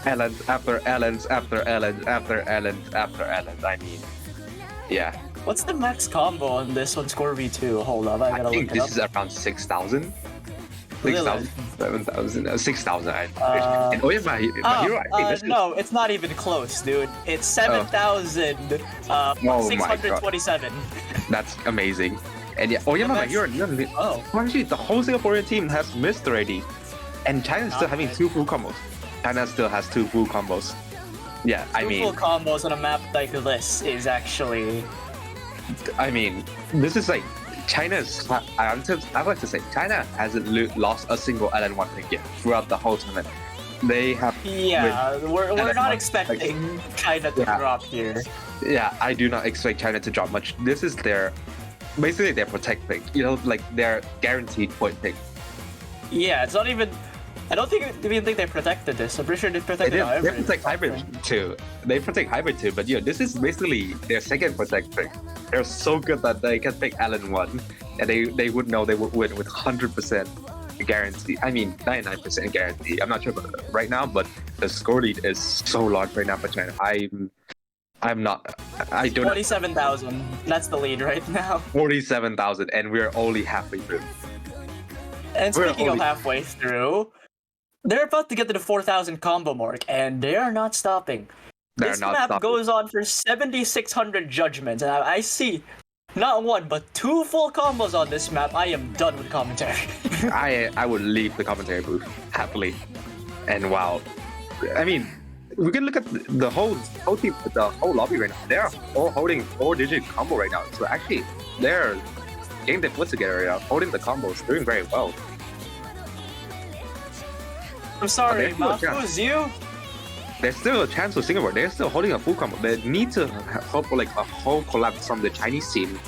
Ellens after Ellens after Ellens after Ellens after Ellens. I mean, yeah. What's the max combo on this one? Score V2. Hold up, I I gotta think look it up. this is around 6,000. Really? 7,000, 6,000. Uh, And my hero, I think this is. no, it's not even close, dude. It's 7,000. Oh my 627. That's amazing. And yeah, my That's- hero. Oh. Actually, the whole Singaporean team has missed already, and China's still having Okay. 2 full combos. China still has 2 full combos. Yeah, I Two mean, full combos on a map like this is actually. this is like China's. I'd like to say China hasn't lost a single LN1 pick yet throughout the whole tournament. They have. Yeah, we're that's not not- expecting China to Yeah. drop here. Yeah, I do not expect China to drop much. This is basically their protect pick. You know, like their guaranteed point pick. Yeah, it's not even. I don't even think they protected this. I'm pretty sure they They, protected they hybrid. protect hybrid too. They protect hybrid too, but this is basically their second protect pick. They're so good that they can pick Allen 1, and they would know they would win with 100% guarantee. I mean, 99% guarantee. I'm not sure about right now, but the score lead is so large right now for China. I'm not. I don't. 47,000. That's the lead right now. 47,000, and we're only halfway through. And We're speaking of only- halfway through, they're about to get to the 4,000 combo mark, and they are not stopping. They're This not map stopping. goes on for 7,600 judgments, and I see not one but 2 full combos on this map. I am done with commentary. I would leave the commentary booth happily. And wow, I mean, we can look at the whole team, the whole lobby right now. They're all holding 4-digit combo right now. So actually, they're getting their foot together right now, holding the combos, doing very well. I'm sorry, Okay, cool, yeah. Mafu's you? There's still a chance for Singapore. They're still holding a full combo. They need to hope for like a whole collapse from the Chinese team.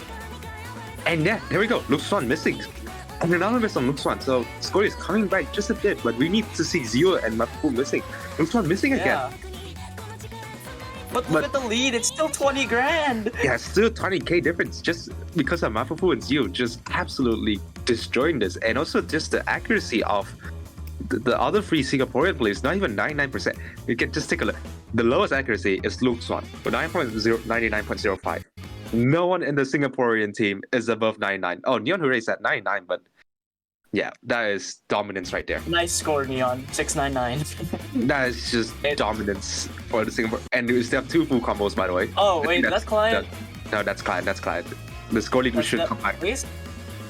And yeah, here we go. Luke Swan missing. And another miss on Luke Swan. So score is coming back just a bit, but we need to see Zio and Mafu missing. Luke Swan missing again. Yeah. But look But- at the lead, it's still 20 grand. Yeah, still 20k difference just because of Mafufu and Zio just absolutely destroying this. And also just the accuracy of the other 3 Singaporean players, not even 99%. You can just take a look. The lowest accuracy is Luke Swan with 99.05. No one in the Singaporean team is above 99. Oh, Neon Hooray is at 99, but yeah, that is dominance right there. Nice score, Neon. 699. That is just dominance for the Singapore. And we still have 2 full combos, by the way. Oh, I wait, think that's client. No, that's client. That's client. The score lead we should come back. Please?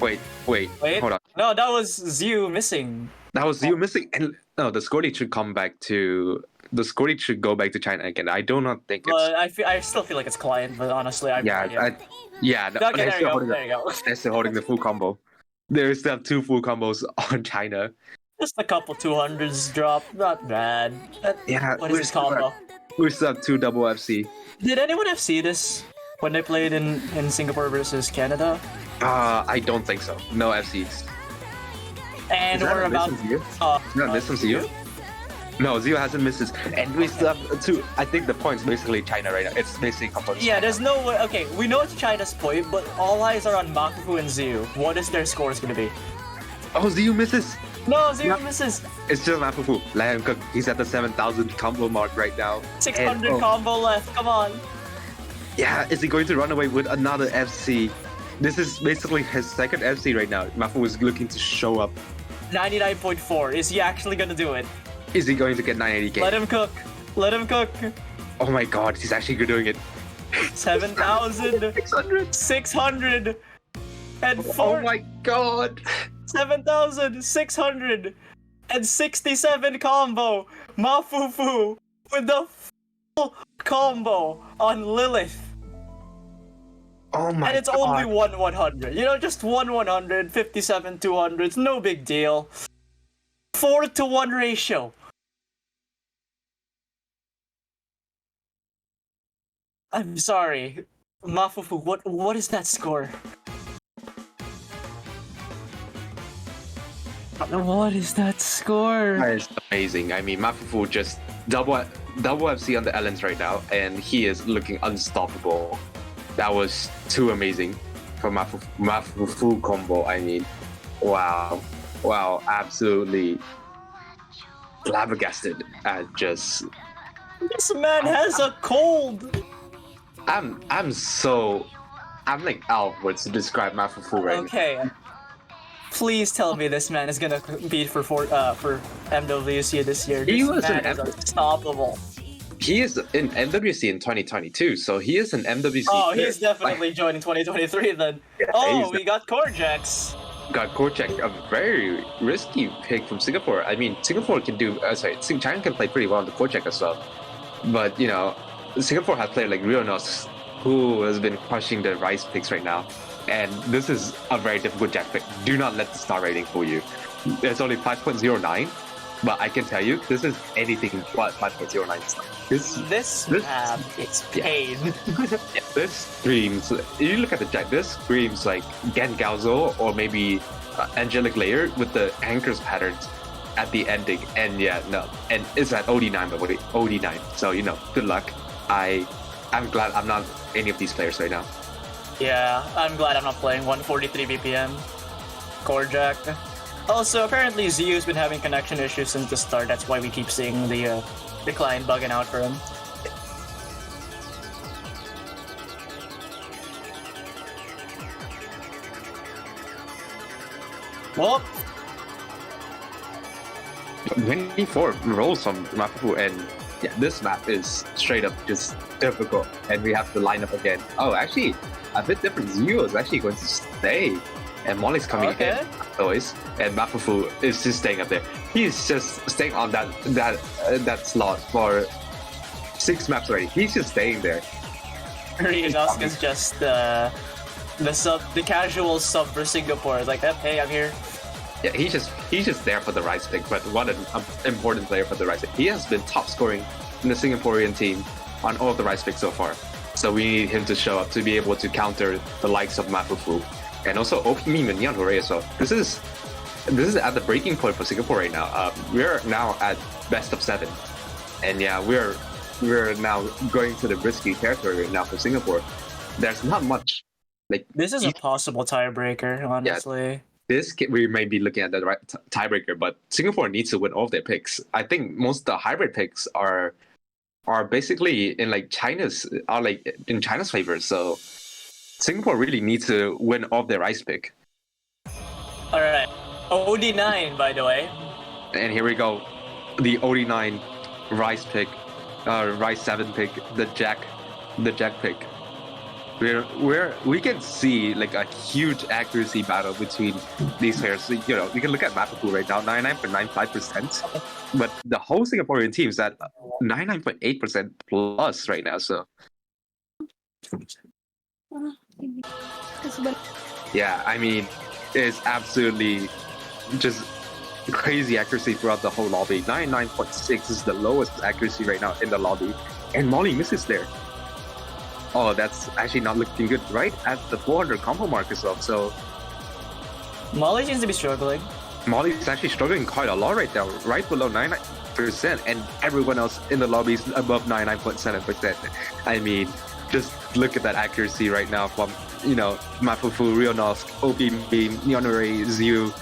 Wait, Wait. hold on. No, that was Ziu missing. That was you missing. And no, the score lead should come back to. The score lead should go back to China again. I do not think it's. But I still feel like it's client, but honestly, I Yeah, no, Okay, there you go. There you go. They're still holding the full combo. They still have 2 full combos on China. Just a couple 200s drop. Not bad. Yeah, What is this combo? We still have 2 double FC. Did anyone FC this when they played in Singapore versus Canada? I don't think so. No FCs. And Is that we're a about. miss from Zio? Uh, No, this from Zio? No, Zio hasn't missed this. And we still have 2. I think the point's basically China right now. It's basically composed. Yeah, there's no way. Okay, we know it's China's point, but all eyes are on Makufu and Ziu. What is their scores gonna be? Oh, Zio misses. No, Ziu Yeah. misses. It's just Mafufu. Let him cook. He's at the 7,000 combo mark right now. 600 And, oh, combo left. Come on. yeah, is he going to run away with another FC? This is basically his second MC right now. Mafu is looking to show up. 99.4. Is he actually gonna do it? Is he going to get 980k? Let him cook. Let him cook. Oh my god, he's actually doing it. 7,000. 600. 600. And Oh 4. my god. 7,667 combo. Mafufu with the full combo on Lilith. Oh my god. And it's only 1/100. You know, just 1/100, 57 200s, no big deal. 4-to-1 ratio. I'm sorry. Mafufu, what is that score? What is that score? That is amazing. I mean, Mafufu just double FC on the Ellens right now, and he is looking unstoppable. That was too amazing for Mafufu combo. I mean, wow, absolutely flabbergasted at just. This man has a cold. I'm like outwards to describe Mafufu right now. Okay. Please tell me this man is gonna beat for MWC this year. He This was man an is unstoppable. He is in MWC in 2022, so he is an MWC. Oh, player. he's definitely joining 2023 then. Yeah, Oh, he's we got Korjax. got Korchak, a very risky pick from Singapore. I mean, Singapore can do. China can play pretty well on the Korchak as well, but you know, Singapore has played like Rionos, who has been crushing the Rice picks right now, and this is a very difficult Jack pick. Do not let the star rating fool you. It's only 5.09, but I can tell you, this is anything but 5.09 star. This map, it's pain. This screams. If you look at the Jack, this screams like Gen Galzo or maybe Angelic Layer with the anchors patterns at the ending. And yeah, no, and it's at OD9, but OD9. So you know, good luck. I'm glad I'm not any of these players right now. Yeah, I'm glad I'm not playing 143 BPM. Korjak. Also, apparently Zio's been having connection issues since the start. That's why we keep seeing the client bugging out for him. Well, 24 rolls from Mafufu, and yeah, this map is straight up just difficult, and we have to line up again. Oh, actually, a bit different. Zio is actually going to stay, and Molly's coming Okay. in, always, and Mafufu is just staying up there. He's just staying on that slot for 6 maps already. He's just staying there. Ryunosk is just the casual sub for Singapore. Like, hey, I'm here. Yeah, he's just there for the Rice pick, but what an important player for the Rice pick. He has been top scoring in the Singaporean team on all of the Rice picks so far. So we need him to show up to be able to counter the likes of Mafufu. And also Okimi and Neon Hooray as well. This is at the breaking point for Singapore right now. We're now at best of 7. And yeah, we're now going to the risky territory right now for Singapore. There's not much. Like This is a possible tiebreaker, honestly. we may be looking at the right tiebreaker, but Singapore needs to win all of their picks. I think most of the hybrid picks are basically in China's favor. So Singapore really needs to win all of their Rice pick. All right, OD9, by the way. And here we go, the OD9 Rice pick, Rice 7 pick, the Jack pick. We can see like a huge accuracy battle between these players. So, you know, we can look at Mafufu right now, 99.95%, but the whole Singaporean team is at 99.8% plus right now. So yeah, I mean, it's absolutely just crazy accuracy throughout the whole lobby. 99.6 is the lowest accuracy right now in the lobby, and Molly misses there. Oh, that's actually not looking good, right at the 400 combo mark as well. So Molly seems to be struggling. Molly's actually struggling quite a lot right now, right below 99%, and everyone else in the lobby is above 99.7%. I mean, just look at that accuracy right now from, you know, Mafufu, Rionosk, OPB, Neonore, Ziu.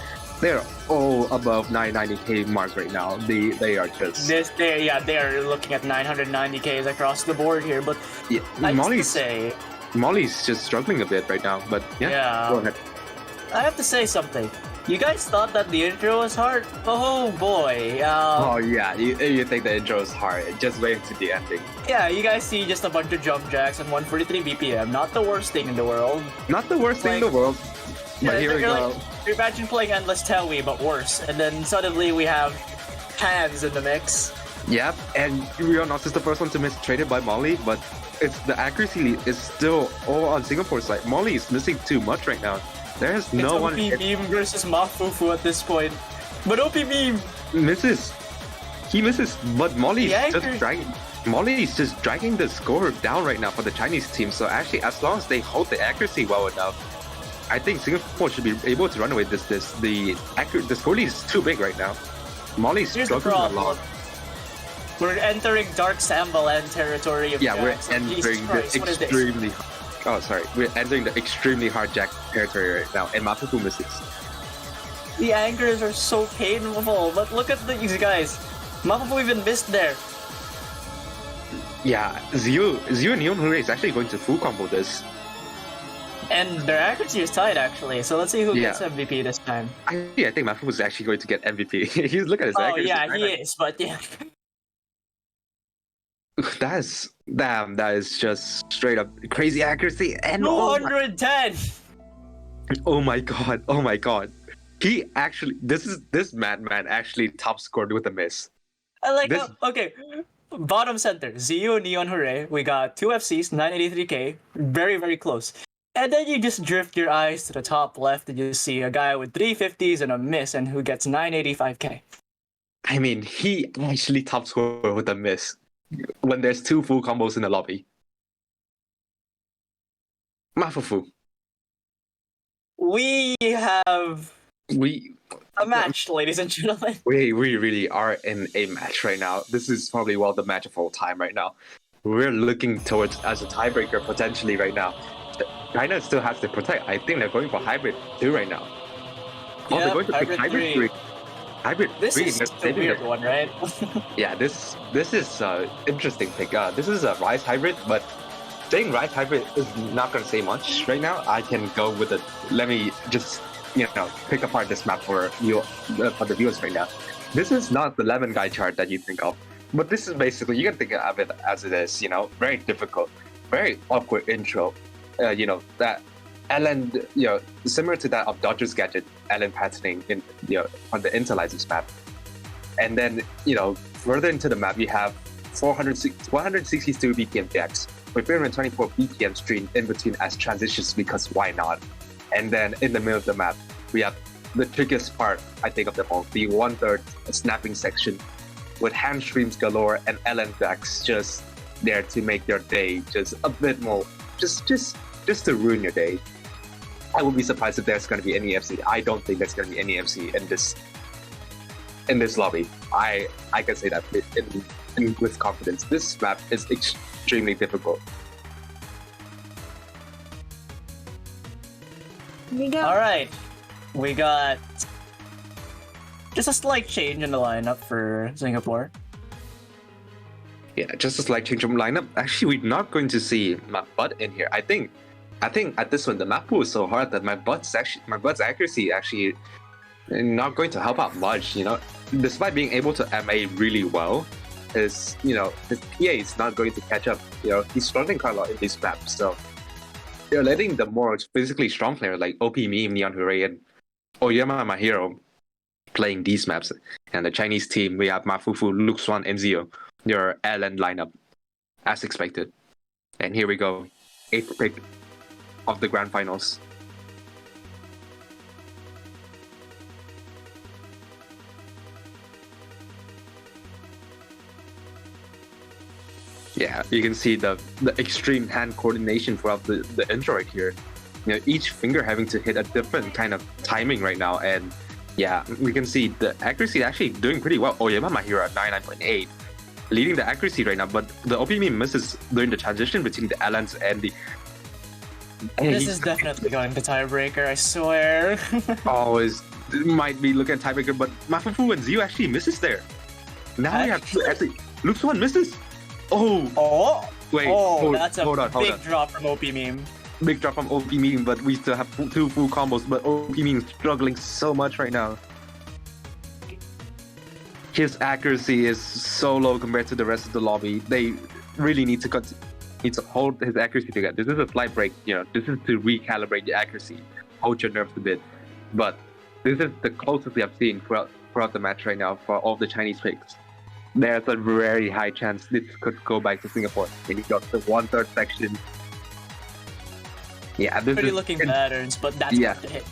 They're all above 990k mark right now. They are just They are looking at 990Ks across the board here. But yeah. I used to Molly's say Molly's just struggling a bit right now, but yeah. Go ahead. I have to say something. You guys thought that the intro was hard? Oh boy. Oh yeah, you think the intro is hard. Just wait to the ending. Yeah, you guys see just a bunch of jump jacks and 143 BPM. Not the worst thing in the world. Not the worst thing in the world. But Yeah, here we go. Imagine playing Endless Tailway, but worse. And then suddenly we have hands in the mix. Yep, and we are not just the first one to miss traded by Molly, but it's the accuracy is still all on Singapore's side. Molly is missing too much right now. There's no It's one OP Beam versus Mafufu at this point. But OP Beam! misses. He misses, but Molly's Yeah, just dragging. Molly's just dragging the score down right now for the Chinese team. So actually, as long as they hold the accuracy well enough, I think Singapore should be able to run away with this. The score lead is too big right now. Molly's Here's the struggling a problem. lot. We're entering Dark Sambaland territory of Yeah, we're jacks. Jesus entering the Christ, what is this? extremely. Oh, sorry. We're entering the extremely hard jack territory right now, and Mafufu misses. The angers are so painful, but look at these guys. Mafufu even missed there. Yeah, Zio and Neon Hure is actually going to full combo this. And their accuracy is tied actually, so let's see who Yeah. gets MVP this time. I think Mafufu is actually going to get MVP. He's look at his Oh accuracy. yeah, he is, but yeah. That is just straight up crazy accuracy and oh 210! my god. He actually this madman actually top scored with a miss. I like This- okay. Bottom center, Zio, Neon Hooray. We got 2 FCs, 983k, very, very close. And then you just drift your eyes to the top left and you see a guy with 350s and a miss and who gets 985k. I mean, he actually top scored with a miss when there's 2 full combos in the lobby. Mafufu. We have We a match, ladies and gentlemen. we really are in a match right now. This is probably the match of all time right now. We're looking towards as a tiebreaker potentially right now. China still has to protect. I think they're going for hybrid 2 right now. Oh, they're Yep, going to pick hybrid hybrid 3. three. Hybrid This 3. is They're the saving weird the- one, right? Yeah, this is interesting pick. This is a Rise hybrid, but saying Rise hybrid is not going to say much right now. I can go with it. Let me just pick apart this map for you for the viewers right now. This is not the lemon guy chart that you think of, but this is basically you can think of it as it is. Very difficult, very awkward intro. That Ellen, similar to that of Dodger's Gadget, Ellen patterning in on the Interlizers map. And then, further into the map, you have 162 BPM jacks with 324 BPM stream in between as transitions because why not? And then in the middle of the map, we have the trickiest part, I think, of them all, the 1/3 snapping section with hand streams galore and Ellen jacks just there to make your day just a bit more, just to ruin your day. I would be surprised if there's going to be any FC. I don't think there's going to be any FC in this lobby. I can say that with confidence. This map is extremely difficult. All right, we got just a slight change in the lineup for Singapore. Yeah, just a slight change of lineup. Actually, we're not going to see my butt in here. I think at this one the map pool is so hard that my butt's accuracy actually not going to help out much. Despite being able to MA really well, his PA is not going to catch up. He's struggling quite a lot in these maps. So you're letting the more physically strong player like OP Meme, Neon Hooray, and Oyama Mahiro playing these maps. And the Chinese team, we have Mafufu, Luke Swan, and Zio. Your LN lineup, as expected. And here we go, 8th pick of the grand finals. Yeah, you can see the extreme hand coordination throughout the intro right here. Each finger having to hit a different kind of timing right now, and yeah, we can see the accuracy actually doing pretty well. Oyama Mahiro at 99.8, leading the accuracy right now, but the OP Meme misses during the transition between the LNs and the. This is definitely going to tiebreaker, I swear. Always might be looking at tiebreaker, but Mafufu and Zio actually misses there. Now we have actually Luke Swan misses. Oh, Wait, Oh, that's a hold on. big drop from OP meme. Big drop from OP meme, but we still have two full combos. But OP meme is struggling so much right now. His accuracy is so low compared to the rest of the lobby. They really need to hold his accuracy together. This is a slight break, This is to recalibrate the accuracy, hold your nerves a bit. But this is the closest we have seen throughout the match right now for all the Chinese picks. There's a very high chance this could go back to Singapore. And he got the 1/3 section. Yeah, this Pretty is looking patterns, but that's Yeah. hard to hit.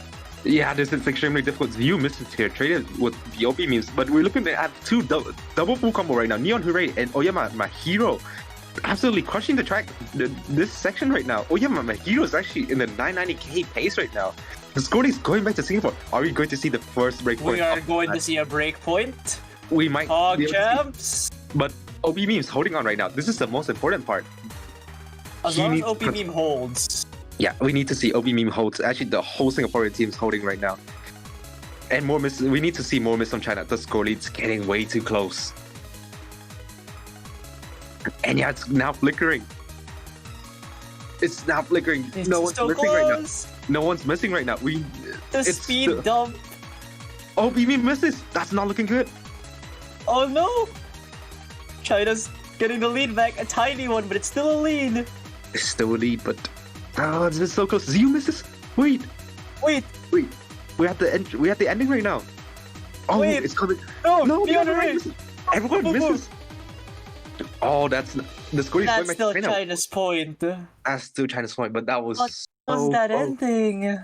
Yeah, this is extremely difficult. Yu misses here, traded with the OP memes, but we're looking at two double full combo right now. Neon Hooray and Oyama Mahiro absolutely crushing the track, this section right now. Oyama Mahiro is actually in the 990k pace right now. The score is going back to Singapore. Are we going to see the first breakpoint? We are going to see a break point. We might. Hog be able to see- champs. But OP memes holding on right now. This is the most important part. As He long as needs OP to- meme holds. Yeah, we need to see OP meme holds. Actually, the whole Singaporean team is holding right now. And more miss. We need to see more miss from China. The score lead's getting way too close. And yeah, it's now flickering. It's now flickering. It's No one's so missing right now. close. No one's missing right now. The it's speed the- dump. OP meme misses. That's not looking good. Oh no! China's getting the lead back. A tiny one, but it's still a lead. It's still a lead, but it's just so close. Ziyu misses. Wait. Wait, We're at the end. We're at the ending right now. Oh, Wait. it's coming. no, No, the other way. misses. Everyone misses. Oh, that's the score is going That's back still to China. China's point. That's still China's point, but that was What so Was that close. ending?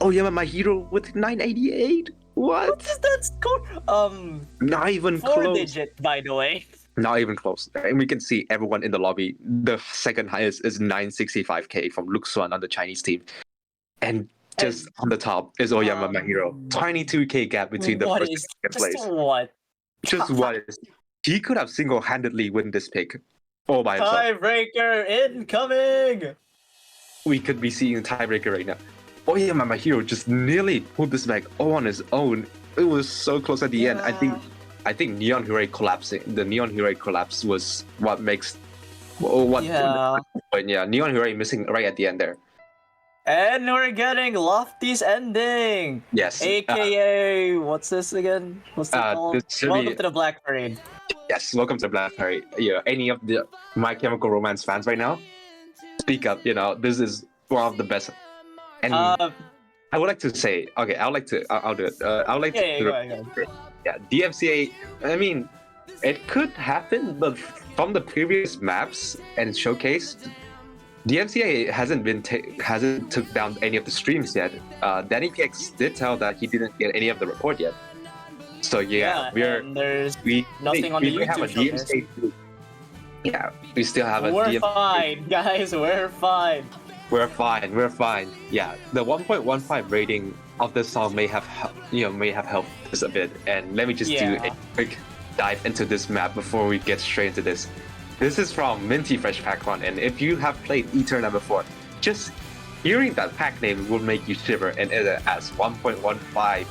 Oh yeah, my hero with 988. What What? is that score? Not even 4 close. digit, by the way. Not even close. And we can see everyone in the lobby. The second highest is 965k from Luxuan on the Chinese team, and just on the top is Oyama Mahiro. 22k gap between the What first is and second place. just what? Just what is? He could have single-handedly win this pick all by himself. Tiebreaker incoming! We could be seeing a tiebreaker right now. Oyama Mahiro just nearly pulled this back all on his own. It was so close at the end. I think Neon Hooray collapsing. The Neon Hooray collapse was what makes. Yeah. But yeah, Neon Hooray missing right at the end there. And we're getting Lofty's ending! Yes. AKA, what's this again? What's it called? this should Welcome be- to the Black Parade. Yes. Welcome to Black Parade. Yeah. Any of the My Chemical Romance fans right now, speak up. This is one of the best. And I would like to say, okay, I would like to. I'll do it. I would like Yeah, to. go ahead. Yeah, DMCA. I mean, it could happen, but from the previous maps and showcase, DMCA hasn't took down any of the streams yet. Danny PX did tell that he didn't get any of the report yet. So yeah, and there's we nothing on we the may have a YouTube showcase. DMCA. too. Yeah, we still have a We're DMCA. fine, guys, we're fine. We're fine. We're fine. Yeah, the 1.15 rating of this song may have helped us a bit. And let me just do Yeah. a quick dive into this map before we get straight into this. This is from Minty Fresh Pack 1, and if you have played Eterna before, just hearing that pack name will make you shiver. And it has 1.15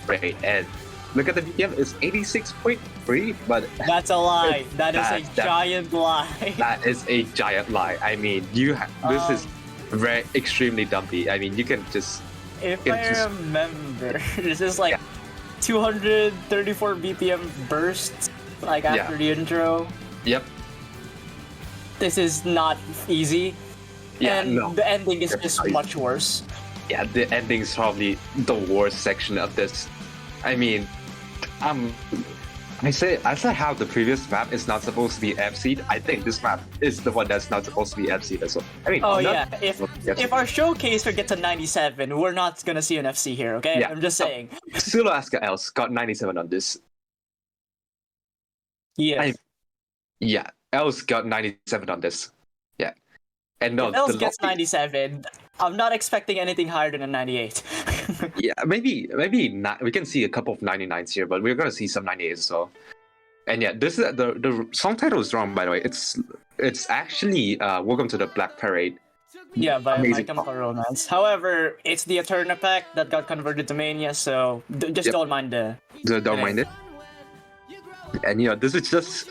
rate, and look at the BPM, it's 86.3, but That's a lie. That is a That- giant lie. that is a giant lie. I mean, this is very extremely dumpy. I mean, you can just If it's I just- remember, this is like Yeah. 234 BPM bursts, like Yeah. after the intro. yep. This is not easy. Yeah, and no. the ending is Definitely just not easy. much worse. Yeah, the ending is probably the worst section of this. I mean, I say how the previous map is not supposed to be FC. I think this map is the one that's not supposed to be FC as well. I mean, Oh not- yeah, if our showcase would get to 97, we're not gonna see an FC here, okay? Yeah. I'm just saying. Sulu Aska Els got 97 on this. Yes. Yeah, Els got 97 on this. Yeah, and no, If Els the gets lobby- 97, I'm not expecting anything higher than a 98. Yeah, maybe not. We can see a couple of 99s here, but we're gonna see some 98s as well. And yeah, this is the song title is wrong, by the way. It's actually Welcome to the Black Parade. Yeah, by My Amazing. Chemical Romance. However, it's the Eterna pack that got converted to Mania, so just Yep. don't mind the. Don't mind it. And this is just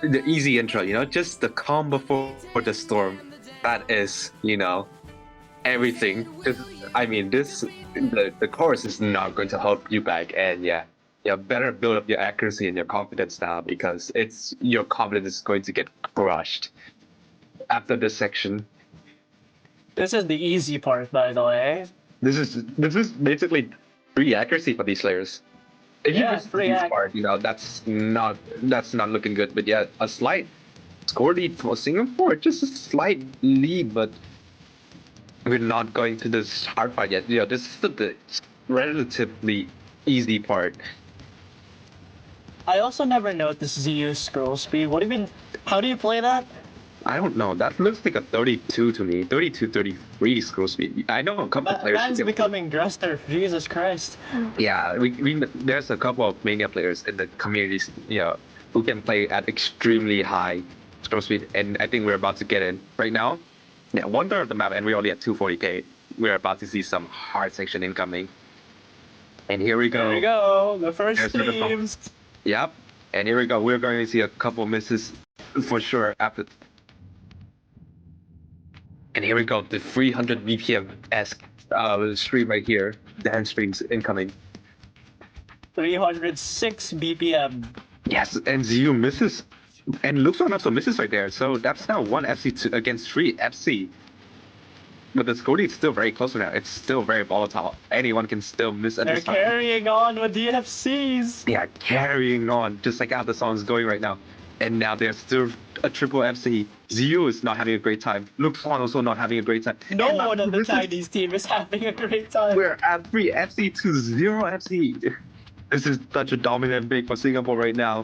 the easy intro, just the calm before the storm. That is, everything. The chorus is not going to hold you back, and better build up your accuracy and your confidence now because your confidence is going to get crushed after this section. This is the easy part, by the way. This is basically free accuracy for these players. If you miss free this part, that's not looking good. But yeah, a slight score lead for Singapore, just a slight lead, but we're not going to this hard part yet. This is the relatively easy part. I also never noticed ZU scroll speed. What do you mean? How do you play that? I don't know. That looks like a 32 to me. 32, 33 scroll speed. I know a couple players. Man's becoming Druster. Jesus Christ. Yeah, there's a couple of Mania players in the communities, who can play at extremely high scroll speed, and I think we're about to get in right now. Yeah, 1/3 of the map, and we're only at 240k. We're about to see some hard section incoming. And here we go. Here we go. The first There's the teams. Yep. And here we go. We're going to see a couple misses for sure after. And here we go. The 300 BPM-esque stream right here. The hand streams incoming. 306 BPM. Yes, and ZU misses. And Luxon also misses right there. So that's now 1 FC against 3 FC. But the score is still very close now. It's still very volatile. Anyone can still miss at They're this time. carrying on with the FCs. Yeah, carrying on, just like how the song's going right now. And now there's still a triple FC. ZU is not having a great time. Luxon also not having a great time. No And one on the this is- Chinese team is having a great time. We're at 3 FC to 0 FC. This is such a dominant pick for Singapore right now.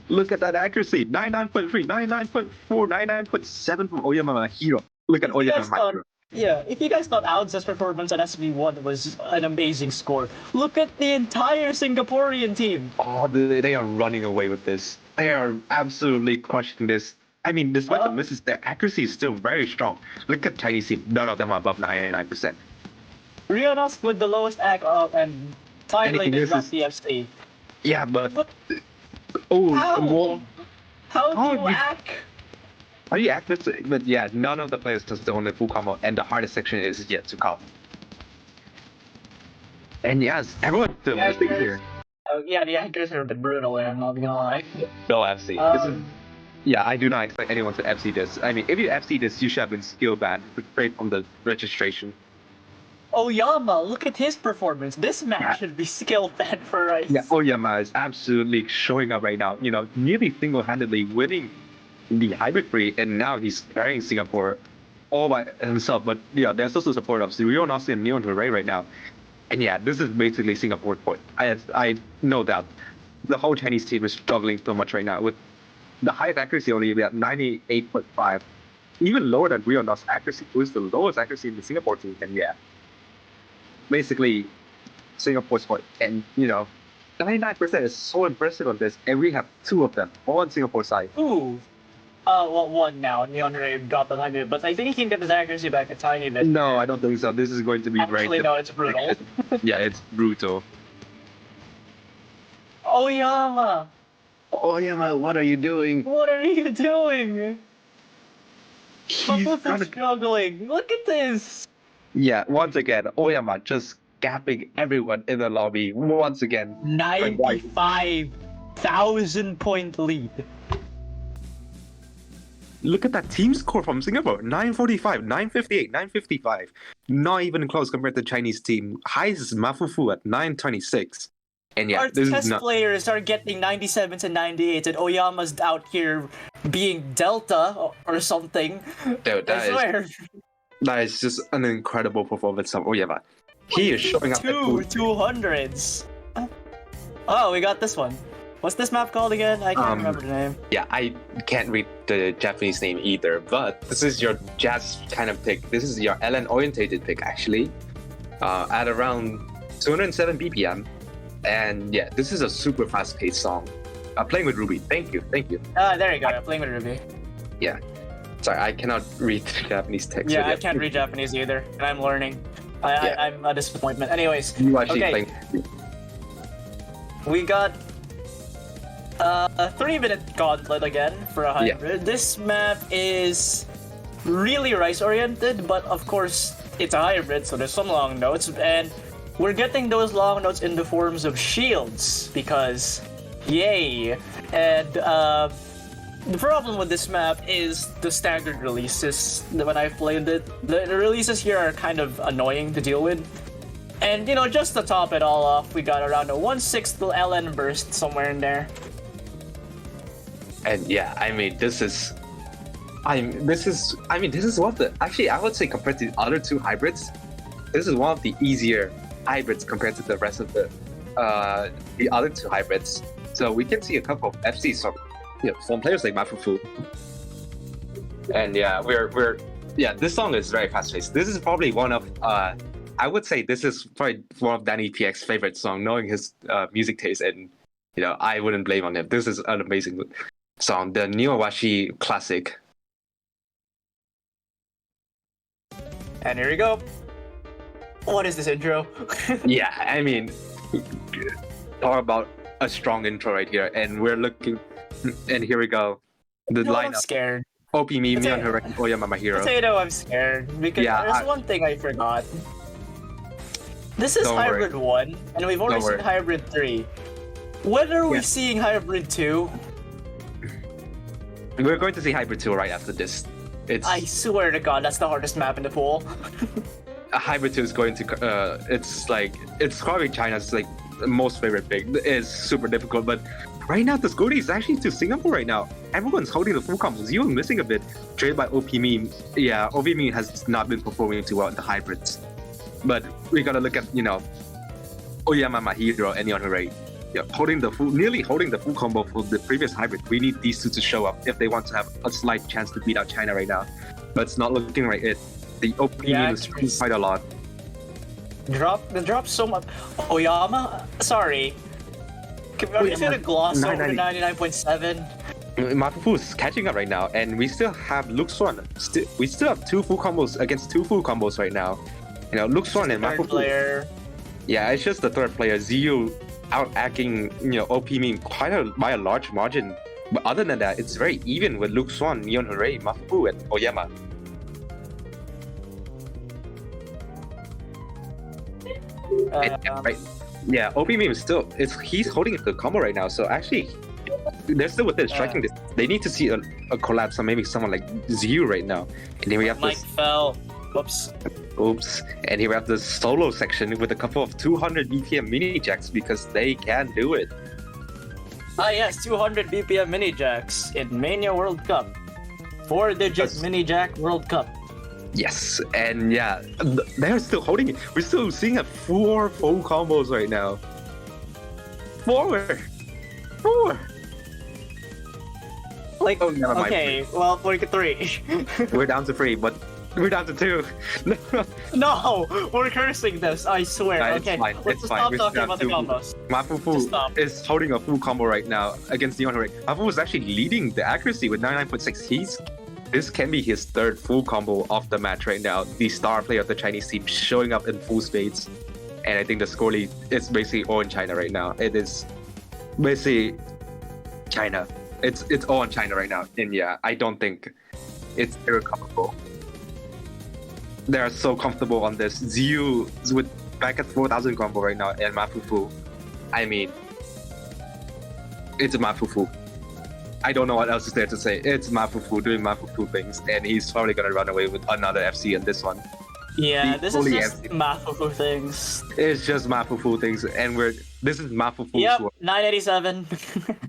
Look at that accuracy. 99.3, 99.4, 99.7 from Oyama Hero. Look at Oyama Yes, Hero. Yeah, if you guys thought Ouds's performance on SV1 was an amazing score, look at the entire Singaporean team. Oh, they are running away with this. They are absolutely crushing this. I mean, despite the misses, their accuracy is still very strong. Look at Chinese team. None of them are above 99%. Rionos with the lowest act and time Anything later else dropped is- the FC. Yeah, but... But Oh, how? well, How Oh, do you you- act? how do you act this? But yeah, none of the players does the only full combo, and the hardest section is yet to come. And yes, everyone's still missing here. Yeah, the anchors are a bit brutal, I'm not gonna lie. No FC. This is... Yeah, I do not expect anyone to FC this. I mean, if you FC this, you should have been skill banned straight from the registration. Oyama, look at his performance. This match should be skill banned for us. Yeah, Oyama is absolutely showing up right now. Nearly single-handedly winning the hybrid free, and now he's carrying Singapore all by himself. But yeah, there's also support of Rionos and Neon Hooray right now. And yeah, this is basically Singapore's point. I know that the whole Chinese team is struggling so much right now with the highest accuracy only at 98.5, even lower than Rionos' accuracy, who is the lowest accuracy in the Singapore team. And yeah, basically Singapore's point. And 99% is so impressive on this, and we have 2 of them, all on Singapore side. Ooh. Well, one now. Neon Ray dropped a tiny bit, but I think he can get his accuracy back a tiny bit. No, I don't think so. This is going to be Actually, no, it's brutal. Yeah, it's brutal. Oyama! Oyama, what are you doing? What are you doing? He's Mafufu's trying to... struggling. Look at this! Yeah, once again, Oyama just gapping everyone in the lobby. Once again. 95,000 point lead. Look at that team score from Singapore. 945, 958, 955. Not even close compared to the Chinese team. Highest is Mafufu at 926. And yeah, Our this test is not... players are getting 97s and 98s, and Oyama's out here being Delta or something. Dude, I swear. that is just an incredible performance from Oyama. He is showing up at 200s. Oh, we got this one. What's this map called again? I can't remember the name. Yeah, I can't read the Japanese name either, but this is your jazz kind of pick. This is your LN-orientated pick, actually, at around 207 BPM. And yeah, this is a super fast-paced song. Playing with Ruby. Thank you. There you go. Playing with Ruby. Yeah. Sorry, I cannot read the Japanese text. Yeah, but I can't read Japanese either, and I'm learning. I'm a disappointment. Anyways, You actually okay. playing. We got A 3-minute gauntlet again for a hybrid. This map is really rice oriented, but of course it's a hybrid, so there's some long notes, and we're getting those long notes in the forms of shields because yay. And the problem with this map is the staggered releases. When I've played it, the releases here are kind of annoying to deal with. And just to top it all off, we got around a 1/6 LN burst somewhere in there. And yeah, I mean, this is one of the, actually, I would say compared to the other two hybrids, this is one of the easier hybrids compared to the rest of the other two hybrids. So we can see a couple of FCs from players like Mafufu. And yeah, this song is very fast-paced. This is probably one of, I would say this is probably one of Danny PX's favorite song, knowing his music taste, and I wouldn't blame on him. This is an amazing song, the Niwawashi classic. And here we go. What is this intro? Yeah, I mean, talk about a strong intro right here, and we're looking, and here we go. The I'm lineup: scared. OP Me, Mion Hooray, Oyama Mahiro. Potato, I'm scared because there's one thing I forgot. This is Don't Hybrid 1, and we've already seen Hybrid 3. When are we seeing Hybrid 2? We're going to see Hybrid 2 right after this. I swear to God, that's the hardest map in the pool. Hybrid 2 is going to, it's probably China's most favorite pick. It's super difficult, but right now the Scody is actually to Singapore right now. Everyone's holding the full combos. You're missing a bit. Traded by OP Meme. Yeah, OP Meme has not been performing too well in the hybrids. But we gotta look at, Oyama Mahiro and Mion Hooray. Yeah, nearly holding the full combo for the previous hybrid. We need these two to show up if they want to have a slight chance to beat out China right now. But it's not looking right. The OP Meme is struggling quite a lot. The drop so much. Oyama? Sorry. I'm just gonna gloss over the 99.7. Mafufu is catching up right now, and we still have Luxuan. We still have two full combos against two full combos right now. Luxuan and Mafufu. Player. Yeah, it's just the third player. Ziyu out-acting, OP Meme by a large margin. But other than that, it's very even with Luxuan, Mion Hooray, Mafufu, and Oyama. Yeah, OP Meme is he's holding the combo right now. So actually, they're still within striking distance. They need to see a collapse on maybe someone like Ziyu right now. And then we have Mike fell. Whoops. Oops. And here we have the solo section with a couple of 200 BPM mini jacks because they can do it. Ah yes, 200 BPM mini jacks in Mania World Cup. 4-digit mini jack World Cup. Yes, and yeah, they're still holding it. We're still seeing 4 full combos right now. 4. Okay, well, we're 3. We're down to 3, but we're down to 2. No, we're cursing this, I swear. Nah, okay, fine. let's stop talking about the combos. Mafufu is holding a full combo right now against Mion Hooray. Mafufu is actually leading the accuracy with 99.6. This can be his third full combo of the match right now. The star player of the Chinese team showing up in full spades. And I think the score lead is basically all in China right now. It is basically China. It's all in China right now. And yeah, I don't think it's irrecoverable. They're so comfortable on this. Ziyu is with back at 4,000 combo right now, and Mafufu. I mean, it's Mafufu. I don't know what else is there to say. It's Mafufu doing Mafufu things, and he's probably gonna run away with another FC in this one. Yeah, this is just Mafufu things. It's just Mafufu things, and this is Mafufu's world. 987.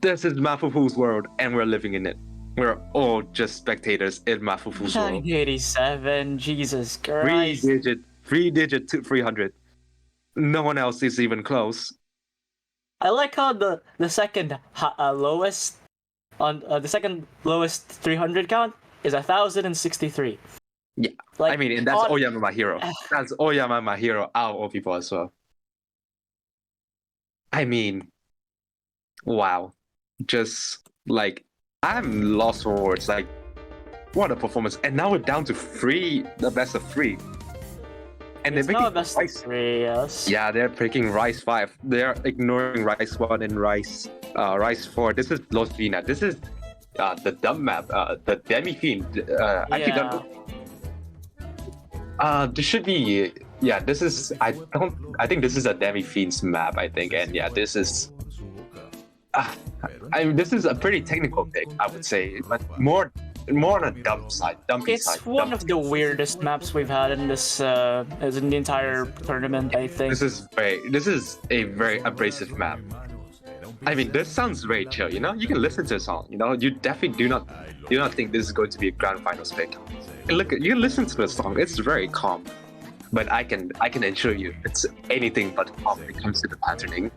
This is Mafufu's world, and we're living in it. We're all just spectators in Mafufu's world. 987, Jesus Christ. 3-digit to 300. No one else is even close. I like how the second lowest on the second lowest 300 count is 1,063. Yeah, I mean, and that's Oyama Mahiro. That's Oyama Mahiro out of people as well. I mean, wow. Just I'm lost for words. What a performance. And now we're down to 3, the best of 3. And It's they're not a picking best of Rice. 3, yes. Yeah, they're picking Rice 5. They're ignoring Rice 1 and Rice 4. This is Los Vina. This is the dumb map, the Demi Fiend. Actually, Yeah. this should be. Yeah, this is. I think this is a Demi Fiend's map. I think, and yeah, this is. I mean, this is a pretty technical pick, I would say, but more on a dumpy side. It's one of the weirdest maps we've had in this, as in the entire tournament, I think. This is a very abrasive map. I mean, this sounds very chill. You know, you can listen to a song. You know, you definitely do not think this is going to be a grand finals pick. And look, you can listen to the song. It's very calm, but I can assure you, it's anything but calm when it comes to the patterning.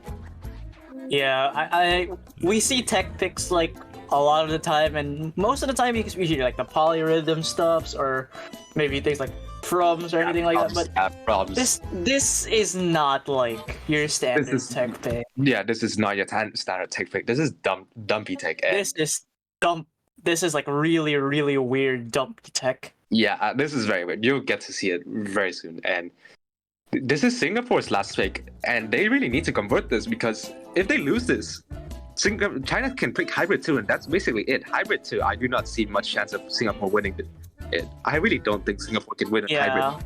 Yeah, we see tech picks like a lot of the time, and most of the time we hear like the polyrhythm stuffs or maybe things like Frums or anything like that. But Problems. this is not like your standard tech pick. Yeah, this is not your standard tech pick. This is dumpy tech. And This is dump. This is like really, really weird dumpy tech. yeah, this is very weird. You'll get to see it very soon. And this is Singapore's last pick, and they really need to convert this because if they lose this, China can pick Hybrid 2, and that's basically it. Hybrid 2, I do not see much chance of Singapore winning it. I really don't think Singapore can win a Hybrid.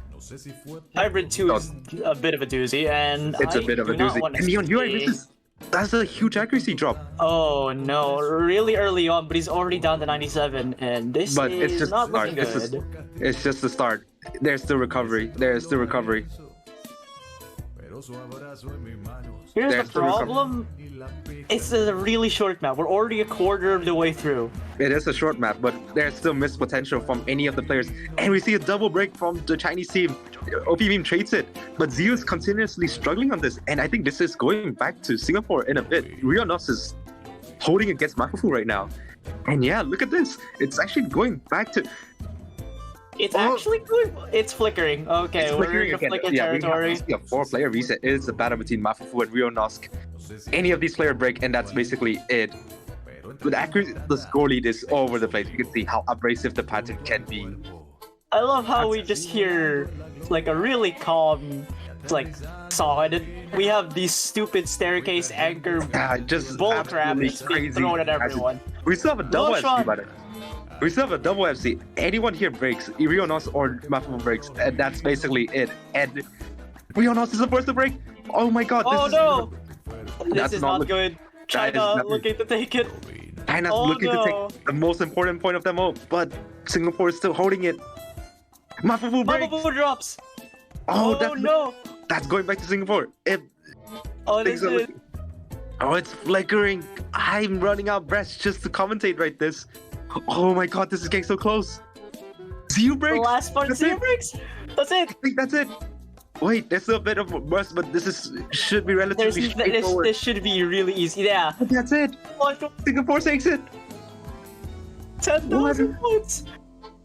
Hybrid 2 is a bit of a doozy, and It's a bit of a doozy. And Neon UI misses. That's a huge accuracy drop. Oh no, really early on, but he's already down to 97, and this But is it's just not the start. looking good. It's just the start. There's still recovery. Here's There's the the problem. It's a really short map. We're already a quarter of the way through. It is a short map, but there's still missed potential from any of the players. And we see a double break from the Chinese team. OP Beam trades it, but Zio is continuously struggling on this. And I think this is going back to Singapore in a bit. Rionos is holding against Mafufu right now. And yeah, look at this. It's actually going back to... It's actually good. It's flickering. Okay, It's we're flickering in the again. flicker Yeah, territory. we have a 4-player reset. It is the battle between Mafufu and Rionosk. Any of these player break, and that's basically it. With accuracy, the score lead is all over the place. You can see how abrasive the pattern can be. I love how we just hear like a really calm like song. And we have these stupid staircase anchor Just bull absolutely crap that's being crazy. thrown at everyone. We still have a double Loshan. FC, by the way. We still have a double FC. Anyone here breaks, Rionos or Mafufu breaks, and that's basically it. And Rionos is the first to break. Oh my god! Oh this no! Is, This is not good. China not- looking to take it. China's Oh, looking to no. take the most important point of them all, but Singapore is still holding it. Mafufu breaks. Mafufu drops. Oh, Oh no! that's going back to Singapore. If Oh, this things are is looking- Oh, it's flickering. I'm running out of breath just to commentate right this. Oh my god, this is getting so close. Zio the breaks. last part. That's Zero it. breaks. That's it. I think that's it. Wait, there's still a bit of burst, but this should be relatively straightforward. This should be really easy. Yeah. That's it. Singapore takes it. 10,000 points.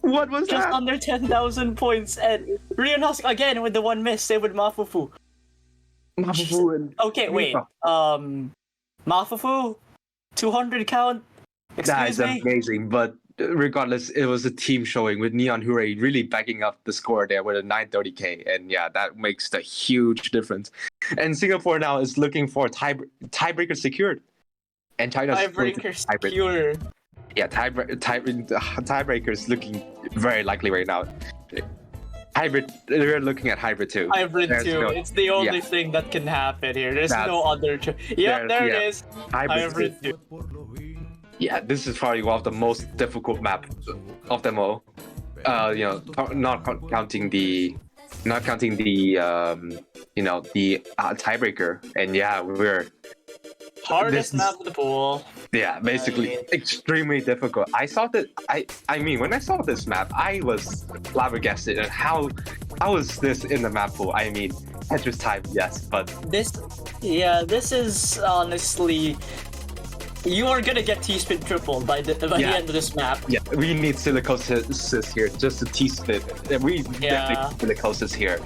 What was Just that? under 10,000 points, and Rionos again with the one miss. Same with Mafufu. Mafufu and Okay, wait. Mafufu, 200 count. that Excuse is me. amazing, but regardless, it was a team showing with Neon Hooray really backing up the score there with a 930k, and yeah, that makes the huge difference. And Singapore now is looking for tiebreaker secured, and China's going to Tiebreaker hybrid. secure. Yeah, tiebreaker is looking very likely right now. Hybrid, we're looking at hybrid 2. Hybrid There's 2. no- It's the only yeah. thing that can happen here. There's That's- no other. Yep, there it is. Hybrid 2. Hybrid 2. Yeah, this is probably one of the most difficult map of them all. Not counting the tiebreaker. And yeah, Hardest This is- map of the pool. basically extremely difficult. I saw that. I mean, when I saw this map, I was flabbergasted at how is this in the map pool? I mean, Tetris type, yes, but This is honestly. You are gonna get T-spin tripled by the Yeah. end of this map. yeah, we need silicosis here just to T-split. We Yeah. definitely need silicosis here.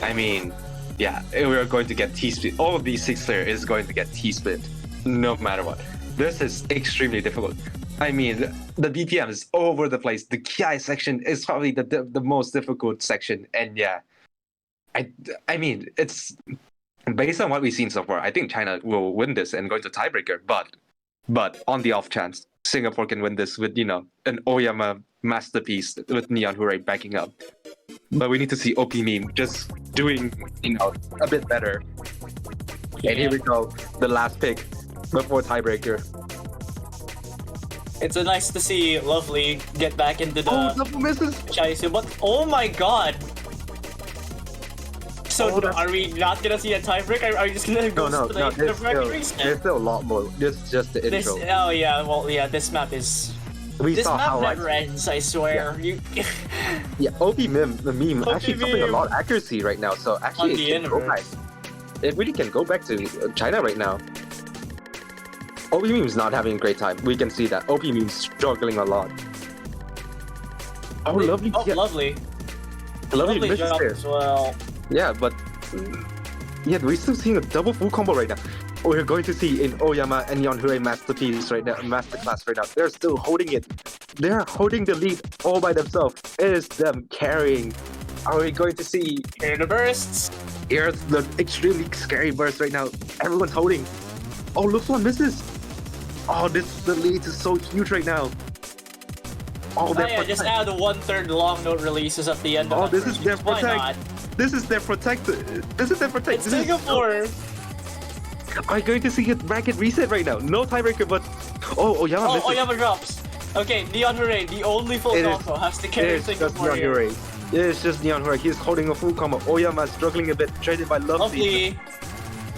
I mean, yeah, we're going to get T-split. All of these 6 players is going to get T-split, no matter what. This is extremely difficult. I mean, the BPM is all over the place. The KI section is probably the most difficult section, and yeah, I mean, it's based on what we've seen so far. I think China will win this and go into tiebreaker. But on the off chance, Singapore can win this with an Oyama masterpiece with Neon Hooray backing up. But we need to see OP Meme just doing a bit better. And here we go, the last pick before tiebreaker. It's nice to see Lovely get back into the Double misses. Chinese, but oh my god! So that's- are we not gonna see a tiebreaker? Are we just gonna go No. straight to the bracket There's reset? still a lot more. This is just the This, intro. oh yeah, well yeah, this map is. We This saw map how never ends, I swear. OP Meme, the meme, OP actually showing a Meme. lot of accuracy right now. So actually, On the it can go back. universe. It really can go back to China right now. OP Meme is not having a great time. We can see that. OP Meme is struggling a lot. Oh, lovely. Oh, Yeah, lovely. lovely Lovely misses job there. as well. Yeah, but yeah, we're still seeing a double full combo right now. We're going to see in Oyama and Neon Hooray masterpiece right now, masterclass right now. They're still holding it. They're holding the lead all by themselves. It is them carrying. Are we going to see Here are the bursts. here's the extremely scary burst right now? Everyone's holding. Oh, Lufwan misses. Oh, the lead is so huge right now. Oh, Oh they're yeah, just protect- add the 1/3 long note releases at the end of Oh, that this first is their piece. Why protect. not? This is their protect. This is their protect. It's This is- Singapore. Are you going to see a bracket reset right now? No tiebreaker, but Oyama Oh, misses. Oyama drops. Okay, Neon Hooray, the only full It is- combo, has to carry It's just Singapore Neon here. Hooray. It's just Neon Hooray. He's holding a full combo. Oyama struggling a bit, traded by Lovely. Lovely.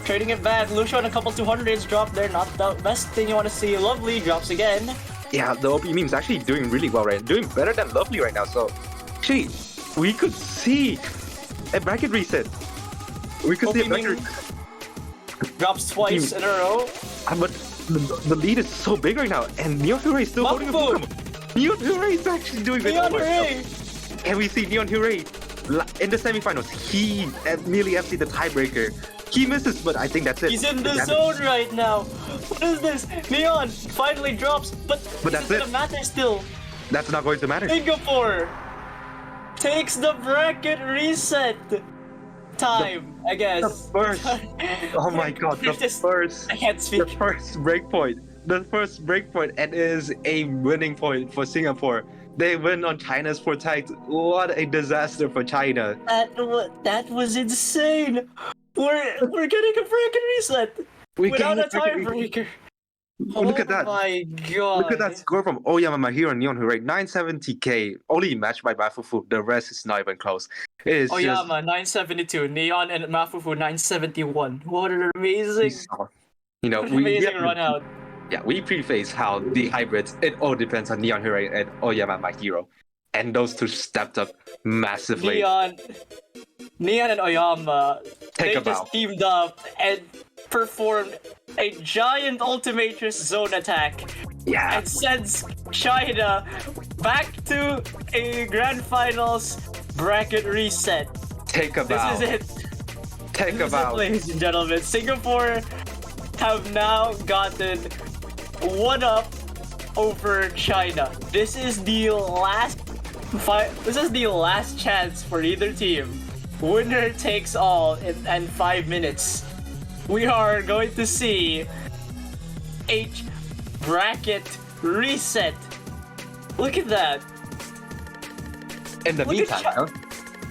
Trading it back. Lucio and a couple 200s drop there. Not the best thing you want to see. Lovely drops again. Yeah, the OP meme's actually doing really well right now. Doing better than Lovely right now. So, actually, we could see a bracket reset. We could see a OP bracket meme. reset. Drops twice in a row. But the lead is so big right now. And Neon Hooray is still holding a full Mafu. combo. Neon Hooray is actually doing it. Neon Oh my God. Hooray. And we see Neon Hooray in the semifinals. He nearly emptied the tiebreaker. He misses, but I think that's it. He's in the That's- zone right now. What is this? Neon finally drops, but that's this is it. gonna matter still. That's not going to matter. Singapore takes the bracket reset time, I guess. The first. Oh my God! The Just- first. I can't The speak. first breakpoint. The first breakpoint, and it is a winning point for Singapore. They win on China's protect. What a disaster for China. That was insane. We're getting a bracket reset We without a gained bracket reset. tiebreaker. Look at that. Oh my god. Look at that score from Oyama Mahiro and Neon Hooray. 970k. Only matched by Mafufu. The rest is not even close. It is Oyama 972, Neon and Mafufu 971. What an amazing, just. You know, amazing run out. Yeah, we preface how the hybrids, it all depends on Neon Hooray and Oyama Mahiro. And those two stepped up massively. Neon and Oyama, Take they a bow. just teamed up and performed a giant Ultimatrix zone attack Yeah, and sends China back to a grand finals bracket reset. take a This bow. is it. Take a This is it, bow. ladies and gentlemen. Singapore have now gotten one up over China. This is the last This is the last chance for either team. Winner takes all in 5 minutes. We are going to see H bracket reset. Look at that. In the Look at meantime, though,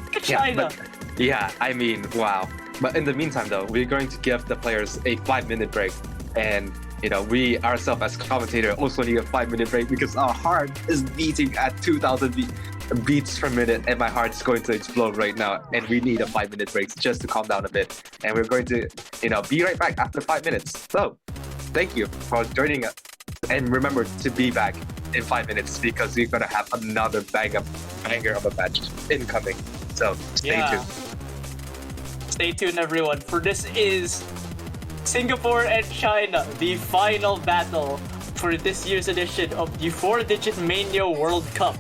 Look at Yeah, China. yeah, I mean, wow. But in the meantime, though, we're going to give the players a 5-minute break. And, you know, we ourselves as commentator also need a 5-minute break because our heart is beating at 2,000 beats per minute and my heart's going to explode right now. And we need a 5-minute break just to calm down a bit. And we're going to, you know, be right back after 5 minutes. So, thank you for joining us. And remember to be back in 5 minutes because we're going to have another banger of a match incoming. So, stay tuned. Stay tuned, everyone, for this is Singapore and China, the final battle for this year's edition of the 4-digit Mania World Cup.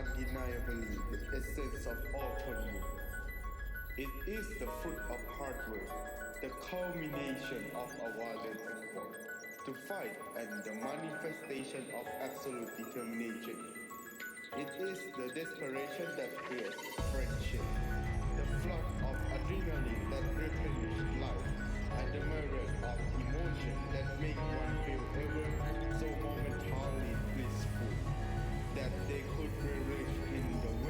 undeniably the essence of all tournament. It is the fruit of hard work, the culmination of a violent effort to fight and the manifestation of absolute determination. It is the desperation that creates friendship, the flood of adrenaline that replenishes life, and the myriad of emotion that make one feel ever so momentarily blissful, that they could relish in the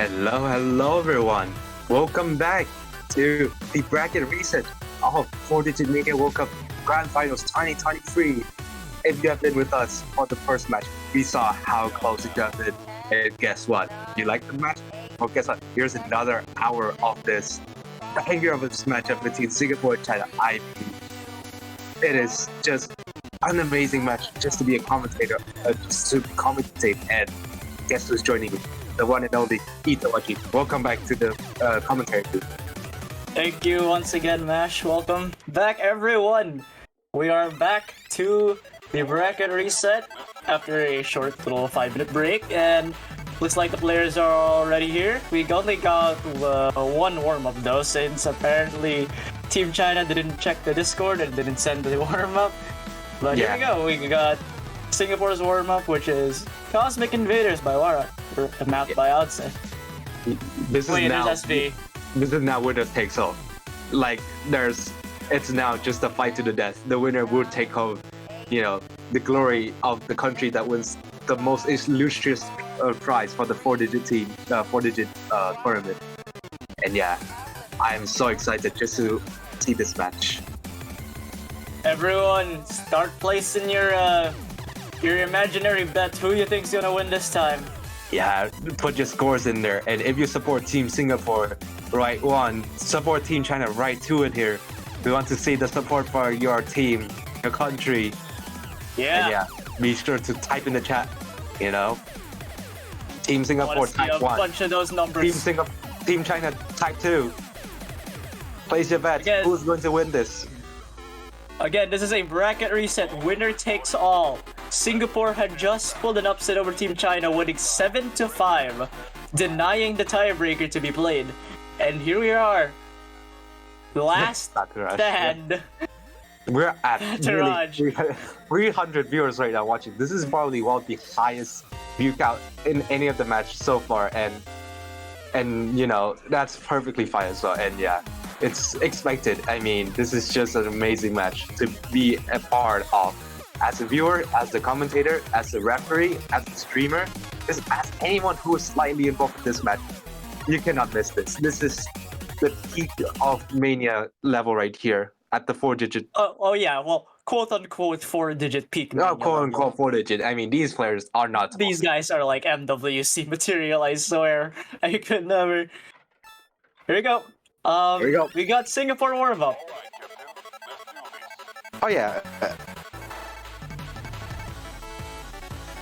Hello everyone. Welcome back to the bracket reset of 4-Digit Mania World Cup Grand Finals 2023. If you have been with us for the first match, we saw how close it got been. And guess what? You like the match? Well, guess what? Here's another hour of this banger of this matchup between Singapore and China. It is just an amazing match just to be a commentator, just to commentate. And guess who's joining me? The one and only Itawachi. Welcome back to the commentary booth. Thank you once again, Mash. Welcome back, everyone. We are back to the bracket reset after a short little 5-minute break, and looks like the players are already here. We only got one warm-up though, since apparently Team China didn't check the Discord and didn't send the warm-up. But Yeah. here we go. We got Singapore's warm-up, which is Cosmic Invaders by Wara, or mapped by Outset. This is Wait, now there's SB. this is now winner takes all. Like it's now just a fight to the death. The winner will take home, the glory of the country that wins the most illustrious prize for the 4-digit team, 4-digit tournament. And yeah, I'm so excited just to see this match. Everyone, start placing your imaginary bet. Who you think's gonna win this time? Yeah, put your scores in there. And if you support Team Singapore, right 1, support Team China, right 2 in here. We want to see the support for your team, your country. Yeah. And yeah, be sure to type in the chat, Team I Singapore, want to see a type 1. bunch of those numbers. Team China, type 2. Place your bet. Again. Who's going to win this? Again, this is a bracket reset. Winner takes all. Singapore had just pulled an upset over Team China, winning 7-5, denying the tiebreaker to be played. And here we are. Last Sakuraj. stand. We're at Taraj. nearly 300 viewers right now watching. This is probably one of the highest view count in any of the match so far, and that's perfectly fine as well. And yeah, it's expected. I mean, this is just an amazing match to be a part of. As a viewer, as the commentator, as a referee, as a streamer, as anyone who is slightly involved in this match, you cannot miss this. This is the peak of Mania level right here at the 4-digit. Oh yeah, well, quote unquote 4-digit peak. No, Mania quote unquote level. 4-digit. I mean, these players are not. These guys are like MWC material, I swear. I could never. Here we go. Here we go. We got Singapore warm up. Oh yeah.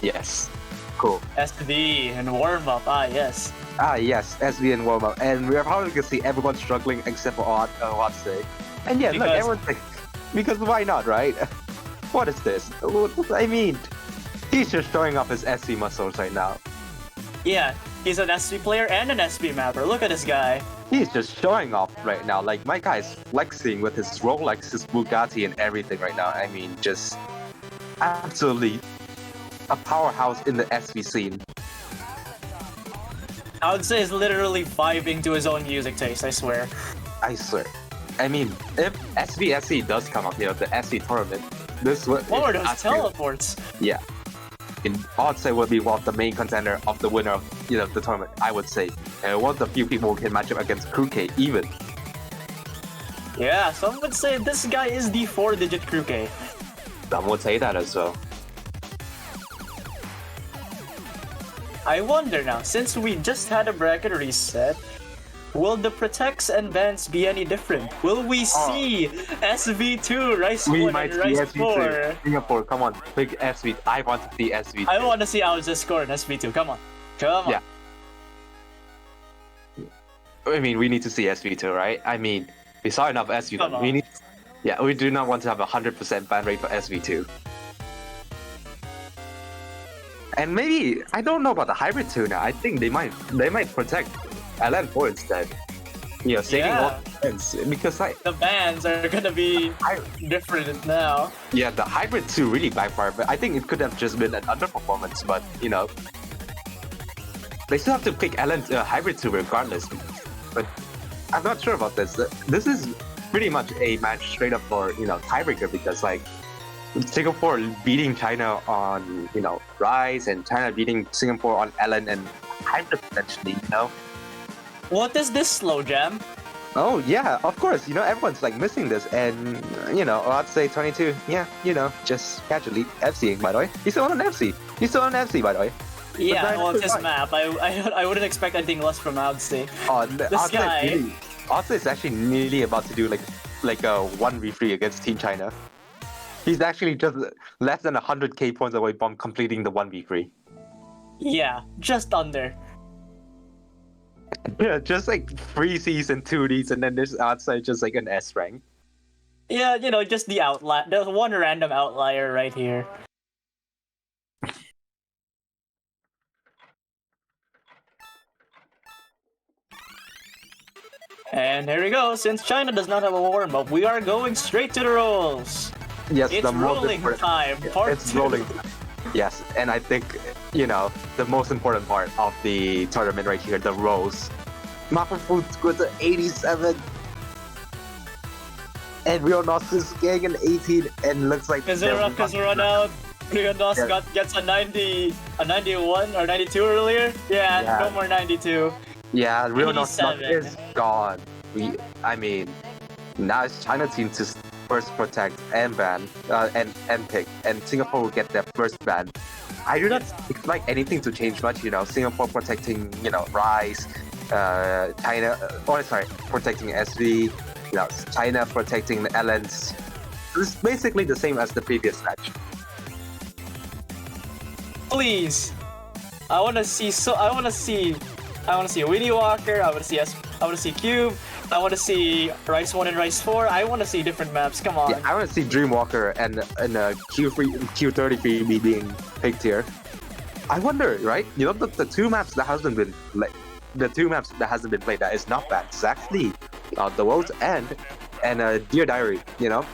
Yes. Cool. SV and warm up. Ah yes. Yes, SB and warm up, and we're probably gonna see everyone struggling except for Odyssey. And yeah, look, Because- everyone's like, because why not, right? What is this? I mean, he's just showing off his SB muscles right now. Yeah, he's an SV player and an SV mapper. Look at this guy. He's just showing off right now. Like, my guy's flexing with his Rolex, his Bugatti, and everything right now. I mean, just absolutely a powerhouse in the SV scene. I would say he's literally vibing to his own music taste, I swear. I swear. I mean, if SVSC does come up, the SC tournament, this would. What were those teleports? Yeah. I'd say would be one of the main contender of the winner of the tournament, I would say. And one of the few people who can match up against Kruke even. Yeah, some would say this guy is the 4-digit Kruke. Some would say that as well. I wonder now, since we just had a bracket reset, will the protects and bans be any different? Will we see SV2, Rice 1 We and might see Rice 4? SV2. Singapore, come on, big SV. I want to see SV2. I want to see Alza score in SV2, come on. Come on. Yeah. I mean, we need to see SV2, right? I mean, we saw enough Come SV1. on. We need. Yeah, we do not want to have 100% ban rate for SV2. And maybe I don't know about the hybrid 2 now. I think they might protect LN4 instead. Saving Yeah. all defense because The bans are gonna be different now. yeah, the hybrid 2 really backfired. But I think it could have just been an underperformance. But they still have to pick LN hybrid 2 regardless. But I'm not sure about this. This is pretty much a match straight up for tiebreaker because Singapore beating China on Rise and China beating Singapore on LN and hybrid potentially. What is this slow jam? Oh yeah, of course. You know, everyone's like missing this, and you know, I'd say 22. Yeah, you know, just casually FCing. By the way, he's still on an FC. He's still on an FC. By the way. Yeah, then well, it's this fine. map, I wouldn't expect anything less from Odyssey. Oh, This guy. Arthur is actually nearly about to do like a 1v3 against Team China. He's actually just less than 100k points away from completing the 1v3. Yeah, just under. Yeah, just like 3 Cs and 2 Ds, and then this outside just like an S rank. Yeah, you know, just the outlier. There's one random outlier right here. And here we go. Since China does not have a warm-up, we are going straight to the rolls. Yes, It's the most rolling important- time. Part It's two. rolling. Yes, and I think, you know, the most important part of the tournament right here, the rolls. Mapafu scored to 87. And Rionos is getting an 18, and looks like Kazuras run out. Rionos Yeah. gets a 91 or 92 earlier. Yeah, Yeah. no more 92. Yeah, Rionos 87. is gone. I mean, now it's China team to first protect and ban, and pick, and Singapore will get their first ban. I do not expect anything to change much, you know, Singapore protecting, you know, Rise, China, protecting SV, you know, China protecting the LNs. It's basically the same as the previous match. Please, I want to see Winnie Walker. I want to see Cube. I want to see Rice 1 and Rice 4. I want to see different maps. Come on. Yeah, I want to see Dreamwalker and Q33 being picked here. I wonder, right? You know, the two maps that hasn't been played that is not bad. It's actually the World's End and Dear Diary. You know.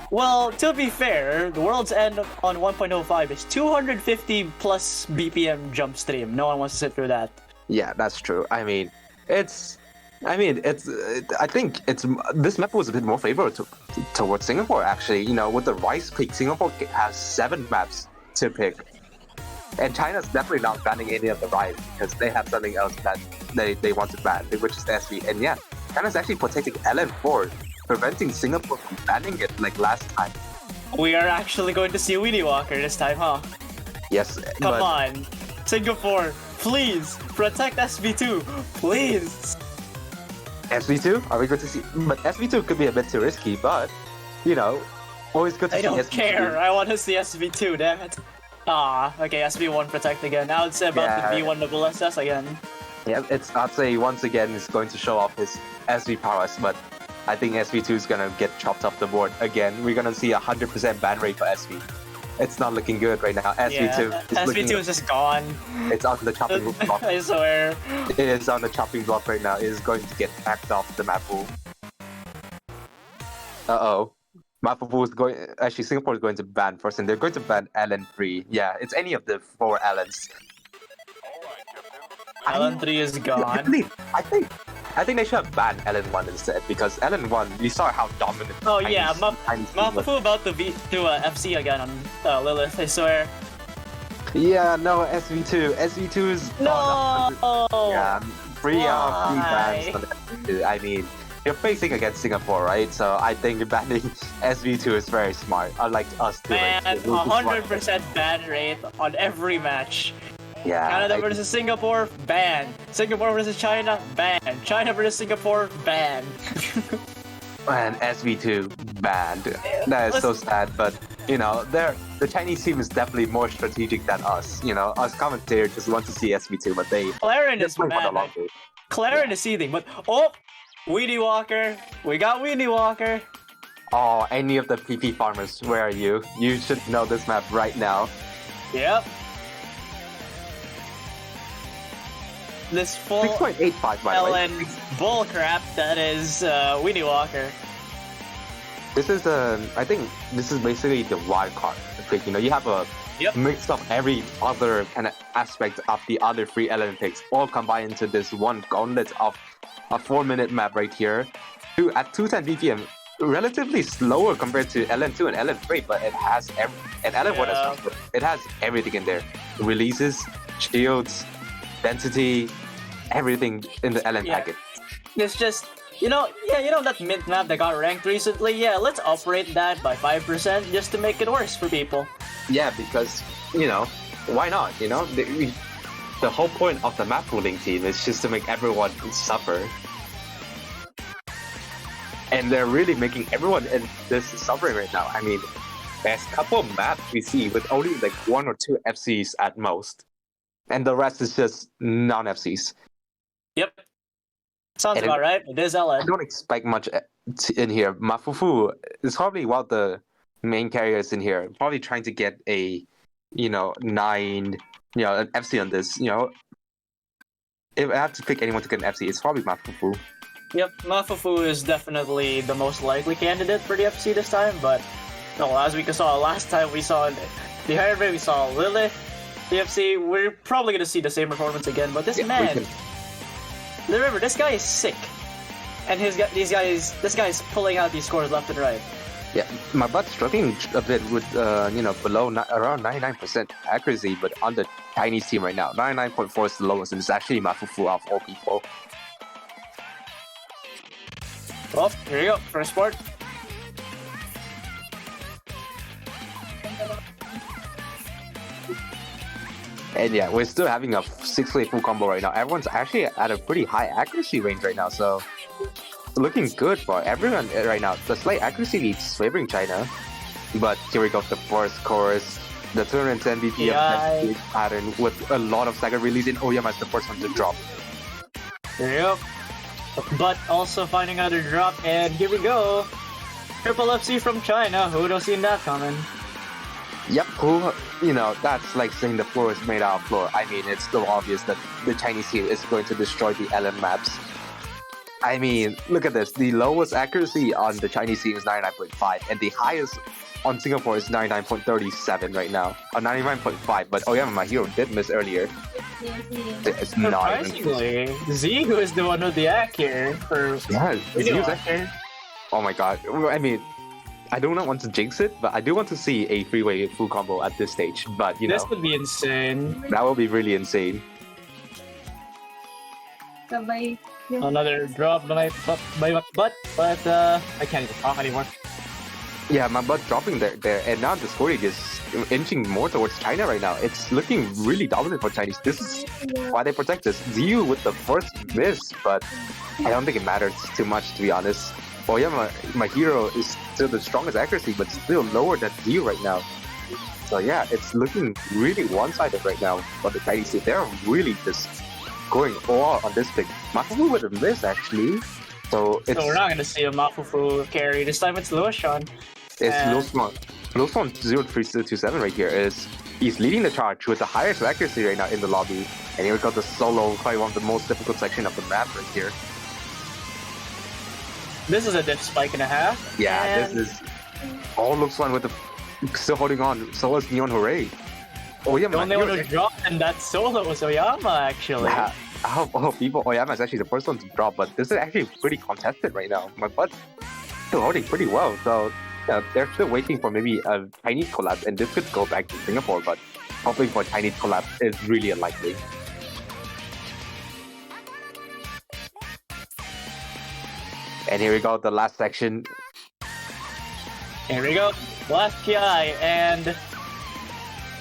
Well, to be fair, the World's End on 1.05 is 250 plus BPM jump stream. No one wants to sit through that. Yeah, that's true. I think this map was a bit more favorable towards Singapore, actually. You know, with the Rice pick, Singapore has 7 maps to pick. And China's definitely not banning any of the Rice because they have something else that they want to ban, which is SV. And yeah, China's actually protecting LN4, preventing Singapore from banning it like last time. We are actually going to see Winnie Walker this time, huh? Yes, Come on. Singapore, please protect SV2. Please. SV2? Are we going to see? But SV2 could be a bit too risky, but, you know, always good to I see don't SV2. care. I want to see SV2, damn it. Ah, okay, SV1 protect again. Now it's about Yeah. the V1 double SS again. Yeah, I'd say once again is going to show off his SV prowess, but I think SV2 is gonna get chopped off the board again. We're gonna see 100% ban rate for SV. It's not looking good right now. SV2 Yeah, is SV2 is just gone. it's on the chopping block. I swear. It is on the chopping block right now. It is going to get packed off the map pool. Uh-oh. Map pool is going... Actually, Singapore is going to ban first, and they're going to ban LN3. Yeah, it's any of the 4 LNs. LN3 is gone. I think they should have banned LN1 instead, because LN1, we saw how dominant Oh yeah, Chinese team was. Mapafu about to do a FC again on Lilith, I swear. Yeah, no, SV2. SV2 is... No! Yeah, 3 out of 3 Why? bans for the SV2. I mean, you're facing against Singapore, right? So I think banning SV2 is very smart, unlike us two. Man, right? We'll just run- 100% ban rate on every match. Yeah, Canada versus Singapore, ban. Singapore versus China, ban. China versus Singapore, ban. and SV2 banned. That is so sad, but you know, the Chinese team is definitely more strategic than us. You know, us commentators just want to see SV2, but they Claren is play for the mad. long game. Claren is seething, but oh, Weenie Walker. We got Weenie Walker. Oh, any of the PP farmers, where are you? You should know this map right now. Yep. This full 6.85 by the way. LN bull crap that is Weenie Walker. This is I think this is basically the wild card pick. You know, you have a Yep. mix of every other kind of aspect of the other 3 LN picks, all combined into this one gauntlet of a 4-minute map right here. At 210 BPM, relatively slower compared to LN2 and LN3, but it has and LN1 Yeah. as well. It has everything in there: releases, shields, density, everything in the LN Yeah. packet. It's just, that mint map that got ranked recently? Yeah, let's operate that by 5% just to make it worse for people. Yeah, because, why not? The whole point of the map pooling team is just to make everyone suffer. And they're really making everyone in this suffering right now. I mean, there's a couple of maps we see with only like 1 or 2 FCs at most. And the rest is just non-FCs. Yep. Sounds And about right. It is I LN. don't expect much in here. Mafufu is probably one of the main carriers in here. Probably trying to get a, 9, an FC on this. If I have to pick anyone to get an FC, it's probably Mafufu. Yep, Mafufu is definitely the most likely candidate for the FC this time, but as we saw last time, we saw the Iron Man, we saw Lilith, the FC. We're probably gonna see the same performance again, but this man, remember, this guy is sick, and this guy is pulling out these scores left and right. Yeah, my butt's struggling a bit with below around 99% accuracy, but on the Chinese team right now, 99.4 is the lowest, and it's actually Mafufu of all people. Well, here you go, first sport. And yeah, we're still having a 6-way full combo right now. Everyone's actually at a pretty high accuracy range right now, so looking good for everyone right now. The slight accuracy leads favoring China, but here we go, the first chorus, the 210 BPM pattern with a lot of staggered release in Oyama is the first one to drop. Yep. But also finding another drop, and here we go. Triple FC from China. Who'd have seen that coming? Yep, that's like saying the floor is made out of floor. I mean, it's still obvious that the Chinese team is going to destroy the LM maps. I mean, look at this. The lowest accuracy on the Chinese team is 99.5, and the highest on Singapore is 99.37 right now. 99.5, but Oyama, my hero, did miss earlier. It's not even close. Surprisingly, Zigu is the one with the act here. Yeah, Zigu's actually. Oh my god. I mean, I do not want to jinx it, but I do want to see a 3-way full combo at this stage. But, This would be insane. that will be really insane. Another drop by my butt, but I can't even talk anymore. Yeah, my butt dropping there, and now the scoring is inching more towards China right now. It's looking really dominant for Chinese. This is why they protect this. Ziyu with the first miss, but I don't think it matters too much, to be honest. Oyama, my hero, is still the strongest accuracy, but still lower than Ziyu right now. So yeah, it's looking really one-sided right now for the Chinese team. They're really just going all on this pick. Mafufu with a miss, actually. So we're not going to see a Mafufu carry. This time it's Luoshan. It's Luoshan 03227 right here. He's leading the charge with the highest accuracy right now in the lobby. And here we got the solo, probably one of the most difficult section of the map right here. This is a diff spike and a half. Yeah, and this is all Luoshan with the still holding on. So is Neon Hooray. Oh yeah, the only one who dropped in that solo was Oyama, actually. Yeah. People, Oyama is actually the first one to drop, but this is actually pretty contested right now. My butt's still holding pretty well, so they're still waiting for maybe a Chinese collapse, and this could go back to Singapore, but hoping for a Chinese collapse is really unlikely. And here we go, the last section. Here we go, last PI, and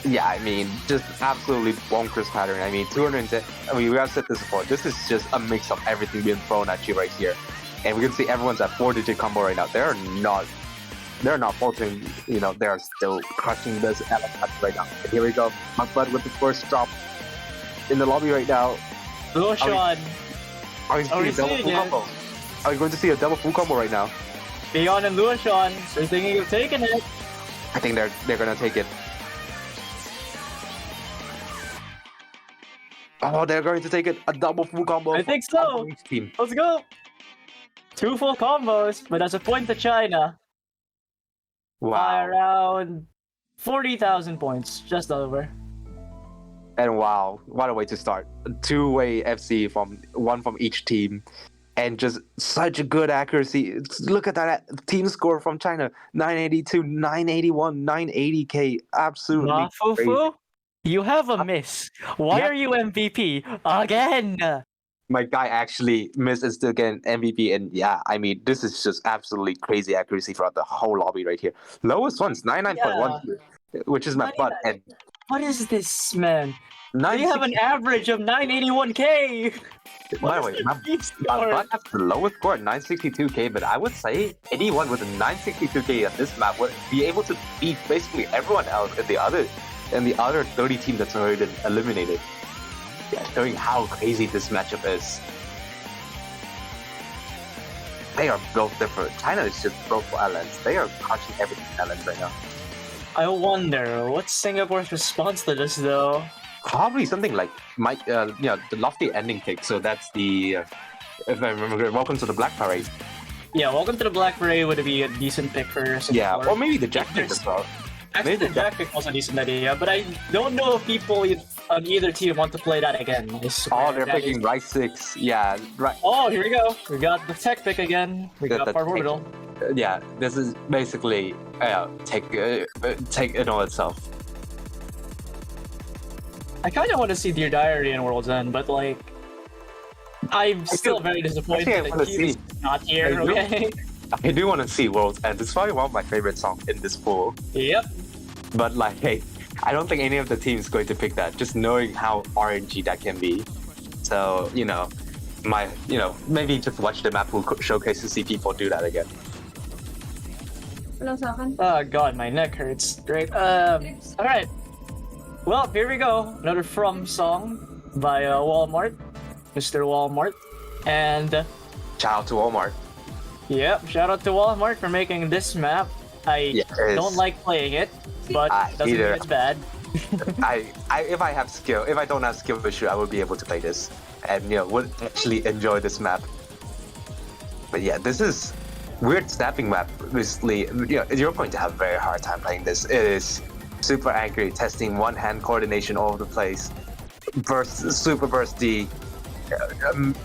yeah, I mean, just absolutely bonkers pattern. I mean, 210. I mean, we have said this before. This is just a mix of everything being thrown at you right here, and we can see everyone's at 4-digit combo right now. They're not faltering. They're still crushing this LM right now. And here we go, Mudblood with the first drop in the lobby right now. Luoshan. Are we going to see a double full combo right now? Beyond and Luoshan, they're thinking of taking it. I think they're gonna take it. Oh, they're going to take it. A double full combo. I think so. Each team. Let's go. 2 full combos, but that's a point to China. By Wow. around 40,000 points, just over. And wow, what a way to start. A 2-way FC from one from each team. And just such a good accuracy. Look at that team score from China. 982, 981, 980k. Absolutely crazy. Mafufu, you have a miss. Why Yeah. are you MVP again? my guy actually missed and still get an MVP. And yeah, I mean, this is just absolutely crazy accuracy throughout the whole lobby right here. Lowest one's 99.1, which is my butt. And What is this, man? They have an 960 average of 981k. by the way, my butt has the lowest score at 962k, but I would say anyone with a 962k at this map would be able to beat basically everyone else in the other 30 teams that's already been eliminated. Yeah, showing how crazy this matchup is. They are both different. China is just broke for LNs. They are crushing everything in LNs right now. I wonder what's Singapore's response to this, though. Probably something like the lofty ending pick. So that's the, if I remember correctly, welcome to the Black Parade. Yeah, welcome to the Black Parade would be a decent pick for Singapore. Yeah, or maybe the Jack pick as well. Actually, the Jack pick was a decent idea, but I don't know if people on either team want to play that again. Oh, they're picking right 6. Yeah, right. Oh, here we go. We got the tech pick again. We got Parv Orbital. Yeah, this is basically take in all itself. I kind of want to see Dear Diary in World's End, but like, I'm still very disappointed that he's not here. Okay. I do want to see World's End. It's probably one of my favorite songs in this pool. Yep. But like, hey, I don't think any of the teams is going to pick that. Just knowing how RNG that can be. So maybe just watch the map pool showcase to see people do that again. Oh god, my neck hurts. Great. Alright. Well, here we go. Another From song by Walmart. Mr. Walmart. And Shout out to Walmart. yep, shout out to Walmart for making this map. I don't like playing it, but doesn't mean it's bad. If I don't have skill issue, I would be able to play this and would actually enjoy this map. But yeah, this is weird snapping map. Basically, you're going to have a very hard time playing this. It is super angry, testing one-hand coordination all over the place. Super burst D.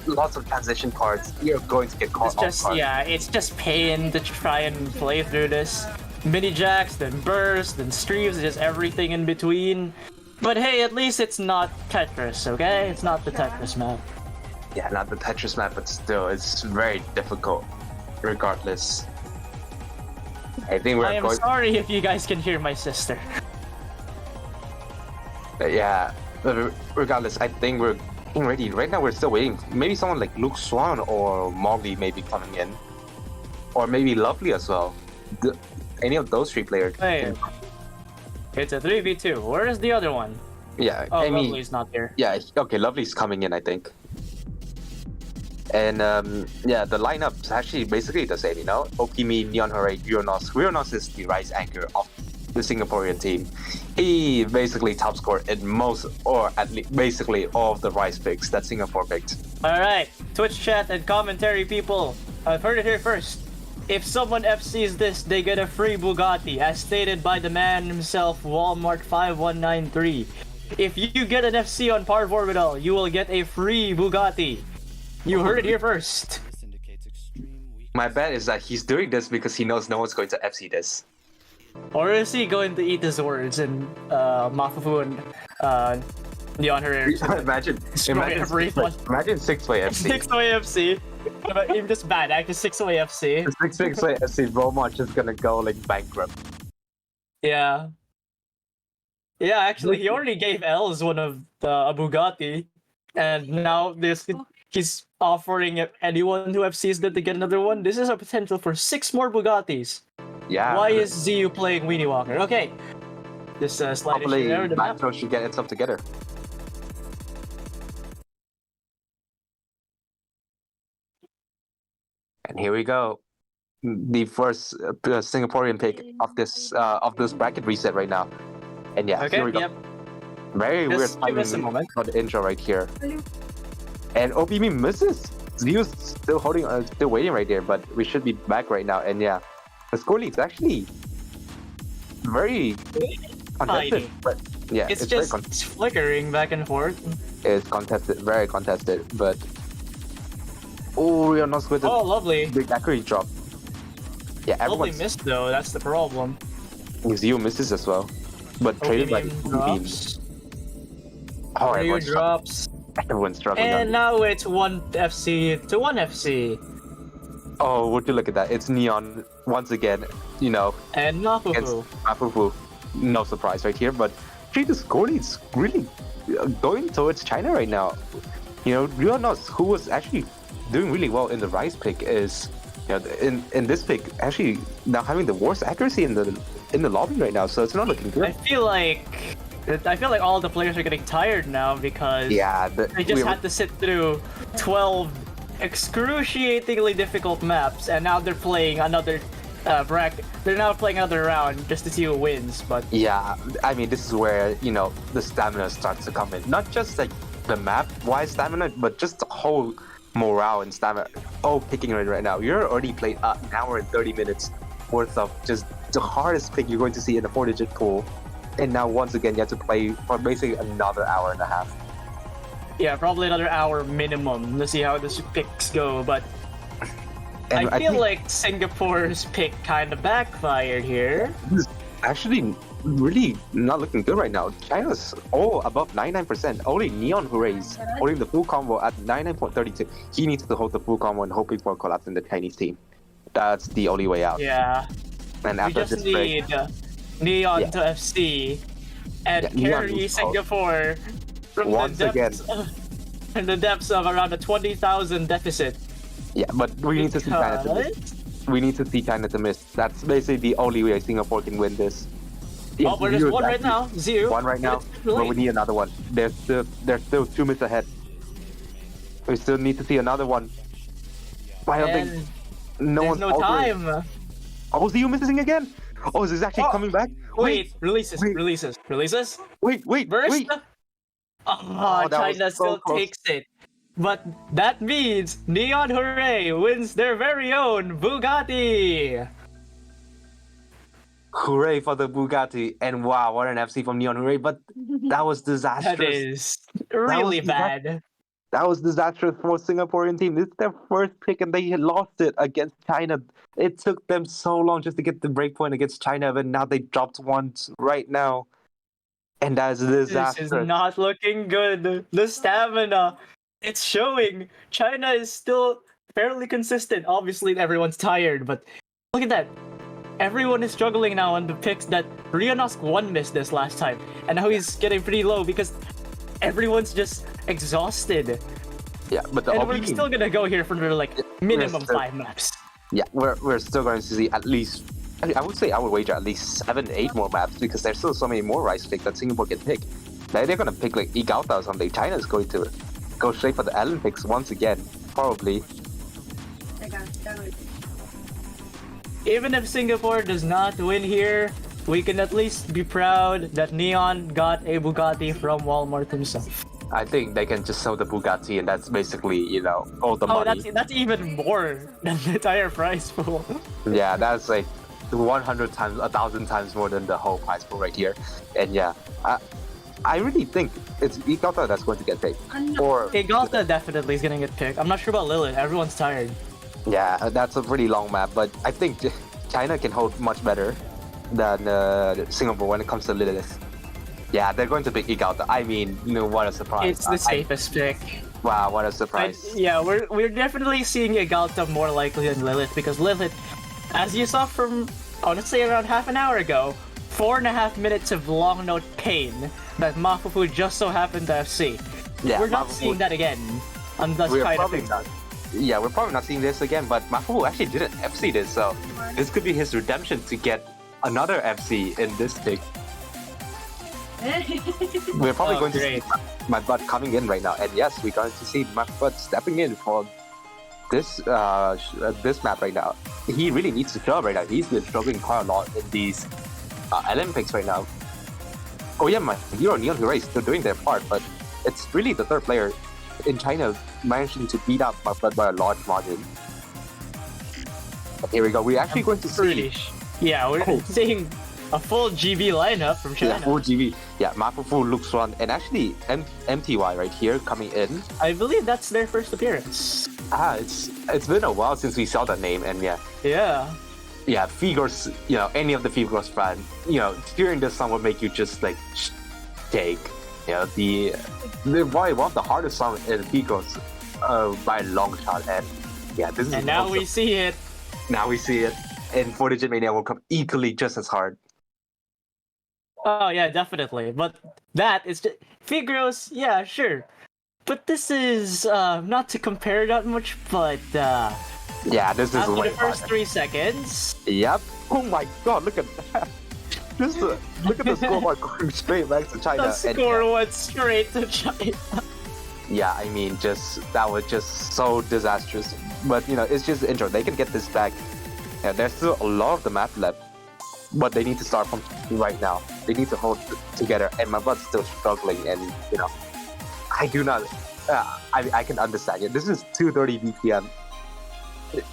Lots of transition cards. You're going to get caught off guard. Yeah, it's just pain to try and play through this. Mini jacks, then burst, then streams, just everything in between. But hey, at least it's not Tetris, okay? It's not the Tetris map. Yeah, not the Tetris map, but still, it's very difficult, regardless. I think I am sorry if you guys can hear my sister. Yeah, regardless, I think we're getting ready. Right now, we're still waiting. Maybe someone like Luke Swan or Mogli may be coming in. Or maybe Lovely as well. Any of those 3 players. Hey, it's a 3v2. Where is the other one? Yeah, oh, I mean, Lovely's not here. Yeah, okay, Lovely's coming in, I think. And yeah, the lineup's actually basically the same, Okimi, Neon Hooray, Uranos. Uranos is the Rise anchor of the Singaporean team. He basically top scored in most, or at least basically all of the Rise picks that Singapore picked. Alright, Twitch chat and commentary people. I've heard it here first. If someone FCs this, they get a free Bugatti, as stated by the man himself, Walmart5193. If you get an FC on Parv Orbital, you will get a free Bugatti. You heard it here first. My bet is that he's doing this because he knows no one's going to FC this. Or is he going to eat his words and Mafufu and Neon Herrera? Imagine 6-way FC. 6-way FC. Even just bad, actually 6-way FC. 6-way FC, Walmart just gonna go like bankrupt. Yeah. Yeah, actually, he already gave Els one of a Bugatti, and now he's offering anyone who FCs that to get another one. This is a potential for 6 more Bugattis. Yeah. Why is ZU playing Weenie Walker? Okay. This slide Hopefully, Macro should get itself together. And here we go. The first Singaporean pick of this bracket reset right now. And yeah, here we go. Yep. Very weird timing for the intro right here. And OBM misses. Zeus still holding, still waiting right there, but we should be back right now. And yeah, the score lead's actually very contested. But yeah, it's just flickering back and forth. It's contested, very contested. But we are not with Lovely. Big accuracy drop. Yeah, Lovely missed though. That's the problem. Zio misses as well, but traded by drops. Oh, drops. Everyone's struggling. And on now it's 1FC to 1FC. Oh, would you look at that? It's Neon once again, you know, And against Mafufu. Mafufu. No surprise right here, but China's scoring is really going towards China right now. You know, Rionos, who was actually doing really well in the Rise pick, is in this pick actually now having the worst accuracy in the lobby right now. So it's not looking I good. feel like all the players are getting tired now because Yeah, they just had to sit through 12 excruciatingly difficult maps, and now they're playing another bracket. They're now playing another round just to see who wins. But Yeah, I mean, this is where, the stamina starts to come in. Not just like the map-wise stamina, but just the whole morale and stamina. Oh, picking right now. You're already played an hour and 30 minutes worth of just the hardest pick you're going to see in a 4-digit pool. And now, once again, you have to play for basically another hour and a half. yeah, probably another hour minimum to see how the picks go. But And I feel think like Singapore's pick kind of backfired here. this is actually really not looking good right now. China's all above 99%. Only Neon Hoorays holding the full combo at 99.32. He needs to hold the full combo and hoping for a collapse in the Chinese team. That's the only way out. Yeah, And we after just this break, need Neon Yeah. to FC and Yeah, Neon carry needs help. Singapore from Once the again. depths in the depths of around a 20,000 deficit. yeah, but we need to see China to miss. We need to see China to miss. That's basically the only way Singapore can win this. Oh, but there's one right now, zero. One right now, It's too but we late. need another one. There's still 2 minutes ahead. We still need to see another one. I don't And think no there's one's no altering. time. Oh, is he missing again? Oh, is this actually Oh, coming back? Wait, releases. wait. Wait, Burst. wait. Oh, that was China so still close. takes it. But that means Neon Hooray wins their very own Bugatti. Hooray for the Bugatti. And wow, what an FC from Neon Hooray. But that was disastrous. That is really bad. That was disastrous for Singaporean team. This is their first pick and they lost it against China. It took them so long just to get the breakpoint against China, but now they dropped one right now. And that is a This disaster. is not looking good. The stamina, it's showing. China is still fairly consistent. Obviously, everyone's tired, but look at that. Everyone is struggling now on the picks that Rionosk 1 missed this last time. And now he's getting pretty low because everyone's just exhausted. Yeah, but the And we're OB still gonna go here for like minimum still- 5 maps. Yeah, we're still going to see at least. I would say I would wager at least 7, 8 more maps because there's still so many more Rise picks that Singapore can pick. Like, they're gonna pick like Igauta or something. China's going to go straight for the Allen picks once again, probably. Even if Singapore does not win here, we can at least be proud that Neon got a Bugatti from Walmart himself. I think they can just sell the Bugatti, and that's basically all the Oh, money. that's even more than the entire prize pool. Yeah, that's like 100 times, 1,000 times more than the whole prize pool right here. And yeah, I really think it's Igauta that's going to get picked. Or Igauta definitely is gonna get picked. I'm not sure about Lilith. Everyone's tired. yeah, that's a pretty long map, but I think China can hold much better than Singapore when it comes to Lilith. Yeah, they're going to pick Igauta. I mean, what a surprise. It's the safest pick. Wow, what a But surprise. yeah, we're definitely seeing Igauta more likely than Lilith because Lilith, as you saw from, let's say around half an hour ago, 4.5 minutes of long note pain that Mafufu just so happened to FC. Yeah, We're not Mafufu- seeing that again unless We're China probably picks not. Yeah, we're probably not seeing this again, but Mafufu actually didn't FC this, so this could be his redemption to get another FC in this pick. We're probably Oh, going to great. see my butt coming in right now, and yes, we're going to see my butt stepping in for this this map right now. He really needs to show up right now. He's been struggling quite a lot in these Olympics right now. Oh yeah, my hero Neon Hooray is still doing their part, but it's really the third player in China managing to beat up my butt by a large margin. Here we go. We're actually going to see Yeah, we're Oh. seeing a full GB lineup from China. yeah, full GB. Yeah, Mafufu looks run, and actually MTY right here coming in. I believe that's their first appearance. It's been a while since we saw that name, and yeah, Figos, any of the Figos fan, hearing this song would make you just like shake. Yeah, the probably one of the hardest songs in Picos by a long shot, and yeah, this is And now also- we see it. now we see it in 4-Digit Mania World Cup equally just as hard. Oh yeah, definitely. But that is just Figueros, yeah, sure. But this is not to compare that much, but Yeah, this is after way the first harder. 3 seconds, Yep. Oh my god, look at that. Look at the scoreboard going straight back to China. the and score went straight to China. yeah, I mean, that was just so disastrous. But you know, it's just intro. They can get this back. Yeah, there's still a lot of the map left, but they need to start from right now. They need to hold together. And my butt's still struggling. And you know, I do not. I can understand. Yeah, this is 2:30 BPM.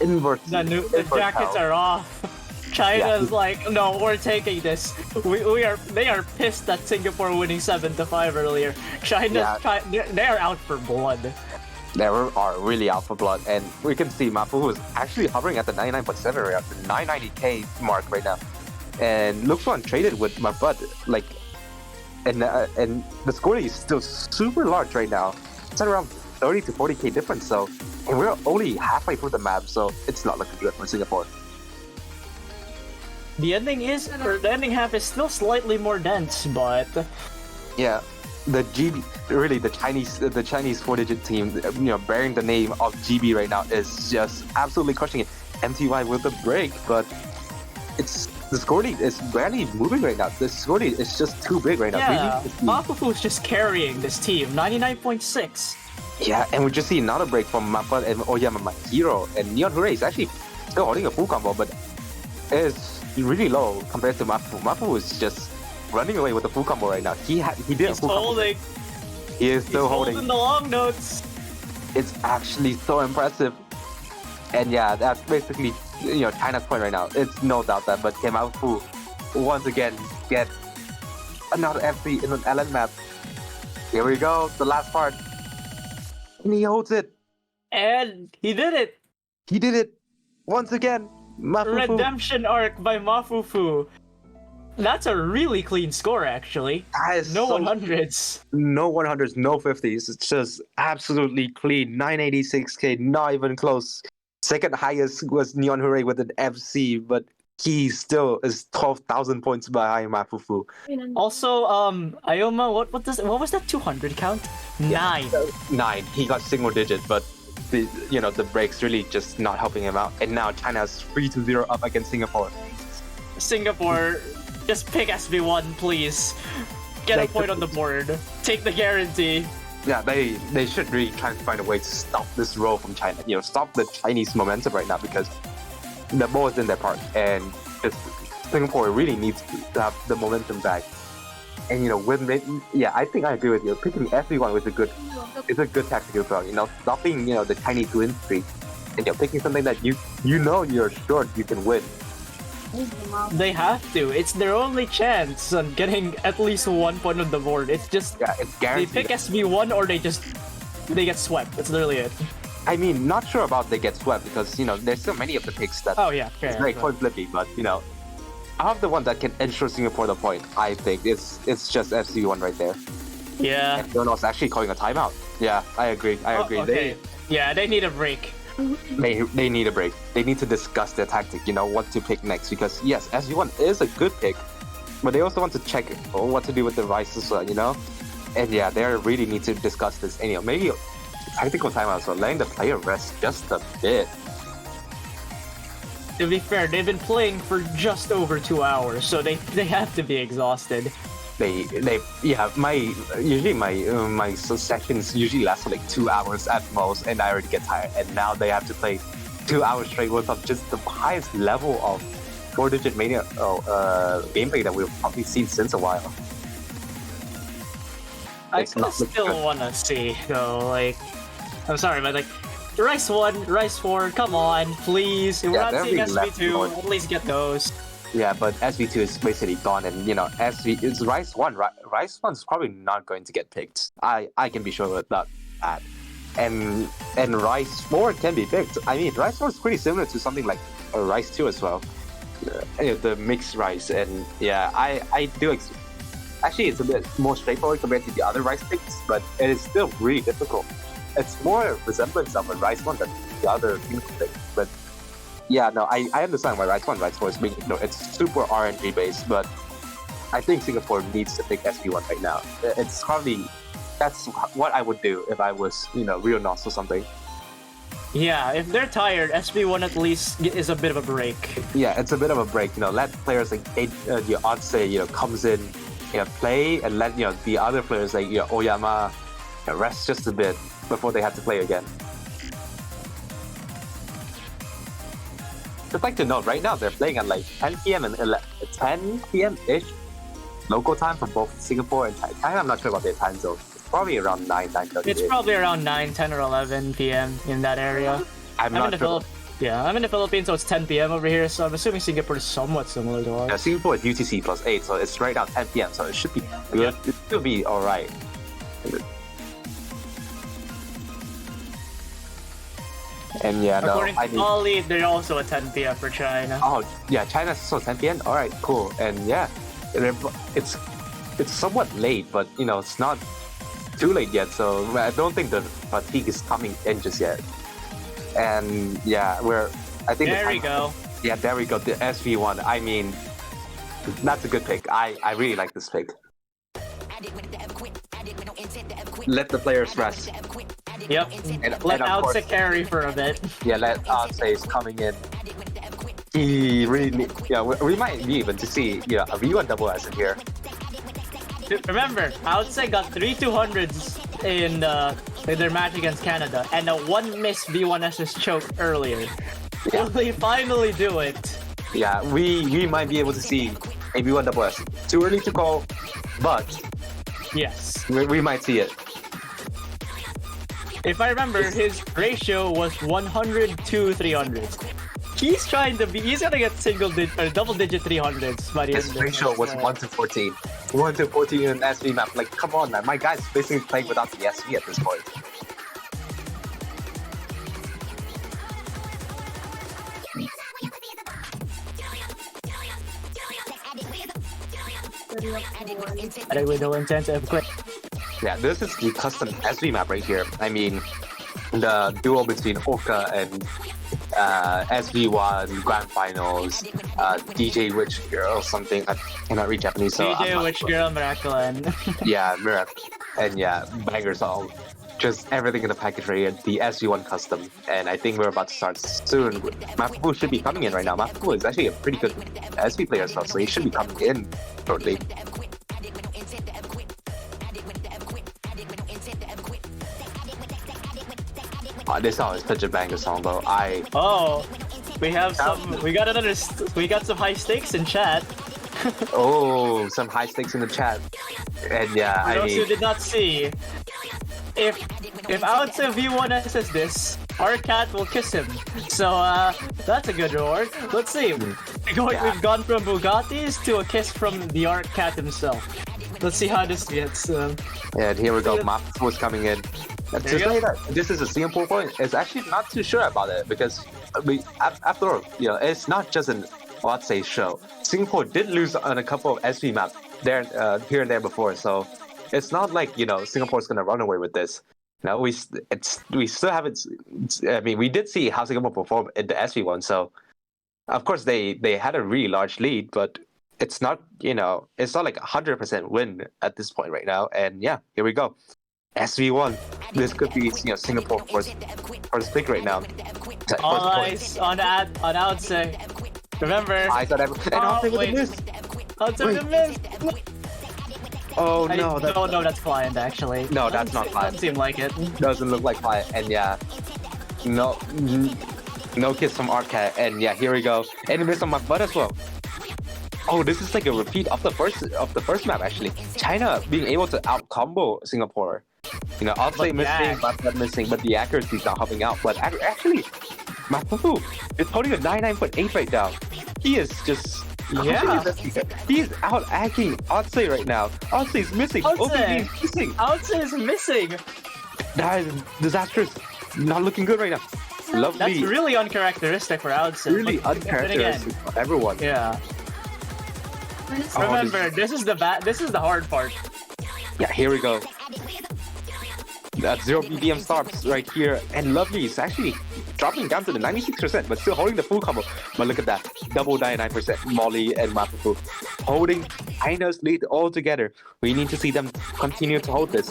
Invert. The invert jackets how. are off. China's like, no, we're taking this. They are pissed that Singapore winning 7-5 earlier. They are out for blood. They are really out for blood, and we can see Mafu is actually hovering at the 99.7 right now, the 990k mark right now, and Luxon traded with my butt like, and the score is still super large right now. It's at around 30 to 40k difference, so and we're only halfway through the map, so it's not looking good for Singapore. The ending half is still slightly more dense, but Yeah, the Chinese 4-digit team, you know, bearing the name of GB right now is just absolutely crushing it. MTY with the break, but the score lead is barely moving right now. The score lead is just too big right now. yeah, We need to see- Mapufu is just carrying this team, 99.6. yeah, and we just see another break from Mappa and Oyama My Hero, and Neon Hooray is actually still holding a full combo, but it's really low compared to Mafu. Mafu is just running away with the full combo right now. He did a He's full combo. holding. He is He's still holding the long notes. It's actually so impressive. And yeah, that's basically, you know, China's point right now. It's no doubt that, but Kemafu once again get another FC in an LN map. Here we go, the last part. And he holds it. And he did it. He did it once again. Mafufu. Redemption arc by Mafufu. That's a really clean score, actually. That is No so- 100s. No 100s, no 50s. It's just absolutely clean. 986k, not even close. Second highest was Neon Hooray with an FC, but he still is 12,000 points behind Mafufu. Also, Ioma, what was that 200 count? 9. 9. He got single digit, but the breaks really just not helping him out. And now China's 3-0 up against Singapore. Singapore, just pick SB1, please. Get a Like point on the board. Take the guarantee. Yeah, they should really try and find a way to stop this roll from China. You know, stop the Chinese momentum right now because the ball is in their park, and Singapore really needs to have the momentum back. And you know, I think I agree with you. Picking everyone was a good tactical call. You know, stopping the Chinese win streak, and picking something that you're sure you can win. They have to. It's their only chance on getting at least 1 point on the board. It's just Yeah, it's they guaranteed. pick SB1 or they get swept. That's literally it. I mean, not sure about they get swept because there's so many of the picks that Oh yeah, fair. it's very coin flippy, but I have the one that can ensure Singapore the point. I think it's just FC1 right there. Yeah. And Jonas actually calling a timeout. Yeah, I agree. I agree. Okay. Yeah, they need a break. They need a break. They need to discuss their tactic. What to pick next because yes, FC1 is a good pick, but they also want to check what to do with the Rice as well. And yeah, they really need to discuss this. And maybe tactical timeout, so letting the player rest just a bit. To be fair, they've been playing for just over 2 hours, so they have to be exhausted. My sessions usually last for like 2 hours at most, and I already get tired. And now they have to play 2 hours straight worth of just the highest level of 4-digit mania gameplay that we've probably seen since a while. I It's not looking still good. want to see, though. Like, I'm sorry, but like, Rice 1, Rice 4, come on, please. We're Yeah, not they're seeing being left SB2. behind. At least get those. Yeah, but SV2 is basically gone, and it's Rice 1. Rice 1 is probably not going to get picked. I can be sure about that. And Rice 4 can be picked. I mean, Rice 4 is pretty similar to something like Rice 2 as well. The mixed Rice, and yeah, I do Actually, it's a bit more straightforward compared to the other Rise picks, but it is still really difficult. It's more resemblance of a Rise 1 than the other Pinnacle pick. But yeah, no, I understand why Rise 1, Rise 4 is being ignored. It's super RNG based, but I think Singapore needs to pick SV1 right now. It's probably, that's what I would do if I was, Real Nos or something. Yeah, if they're tired, SB1 at least is a bit of a break. Yeah, it's a bit of a break. Let players like Odsay, comes in, play, and let the other players like Oyama rest just a bit before they have to play again. I'd like to note right now they're playing at like 10 p.m. and 10 p.m. ish local time for both Singapore and China. I'm not sure about their time zone. Probably around 9:30. It's probably around 9, 10, or 11 p.m. in that area. I'm not sure. I'm in the Philippines, so it's 10 p.m. over here, so I'm assuming Singapore is somewhat similar to ours. Yeah, Singapore is UTC plus 8, so it's right now 10 p.m., so it should be good. It should be alright. And yeah, according to Ollie, they're also at 10 p.m. for China. Oh, yeah, China's also 10 p.m.? Alright, cool. And yeah, it's somewhat late, but it's not too late yet, so I don't think the fatigue is coming in just yet. And yeah, I think there we go. Yeah, there we go. The SV1. I mean, that's a good pick. I really like this pick. Let the players rest. Yep. Let Outset carry for a bit. Yeah, let Outset is coming in. He really, we might be even to see a V1 double S in here. Remember, Outset got 3 200s in their match against Canada, and a 1 miss V1S's choke earlier. Yeah. Will they finally do it? Yeah, we might be able to see a V1 double S. Too early to call, but yes, we might see it. If I remember, his ratio was 100 to 300. He's gonna get double-digit 300s by the end. His ratio was 1 to 14. 1 to 14 in an SV map. Like, come on, man. My guy's basically playing without the SV at this point. I think we don't intend to have quick. Yeah, this is the custom SV map right here. I mean, the duel between Oka and SV1 Grand Finals, DJ Witch Girl something. I cannot read Japanese, so DJ Witch Girl Miraculan. Yeah, and yeah, bangers all. Just everything in the package right here. The SV1 custom, and I think we're about to start soon. Mafufu should be coming in right now. Mafufu is actually a pretty good SV player as well, so he should be coming in shortly. This song is such a banger song, though. We got some high stakes in chat. Oh, some high stakes in the chat, and yeah, For those who did not see, if Outset V1S says this, our cat will kiss him. So that's a good reward. Let's see. We've gone from Bugattis to a kiss from the Arc Cat himself. Let's see how this gets. Yeah, and here we go. Mafufu was coming in. To say that this is a Singapore point is actually not too sure about it, because after all, it's not just an Odsay show. Singapore did lose on a couple of SV maps there, here and there before, so it's not like Singapore's gonna run away with this. We still haven't. I mean, we did see how Singapore performed in the SV one, so of course they had a really large lead, but it's not it's not like 100% win at this point right now. And yeah, here we go. SV1. This could be Singapore first pick right now. All eyes on Outset. Remember. Eyes on everything. And Outset with a miss. Outset with a miss. Oh no! No, that's Pliant actually. No, that's not Pliant. Doesn't seem like it. Doesn't look like Pliant. And yeah, no kiss from Arcat. And yeah, here we go. And a miss on my butt as well. Oh, this is like a repeat of the first map actually. China being able to out combo Singapore. Outside missing, but missing, but the accuracy is not helping out. But actually, Mafufu is holding a 99.8 right now. He is just he's out acting Outside right now. Outside is missing. OPG is missing. Outside is missing. That is disastrous. Not looking good right now. Lovely. That's really uncharacteristic for Outside. Really uncharacteristic for everyone. Yeah. Remember, this is the hard part. Yeah, here we go. That 0 BDM starts right here, and Lovely is actually dropping down to the 96%, but still holding the full combo. But look at that, double 99%. Molly and Mapufu holding China's lead all together. We need to see them continue to hold this.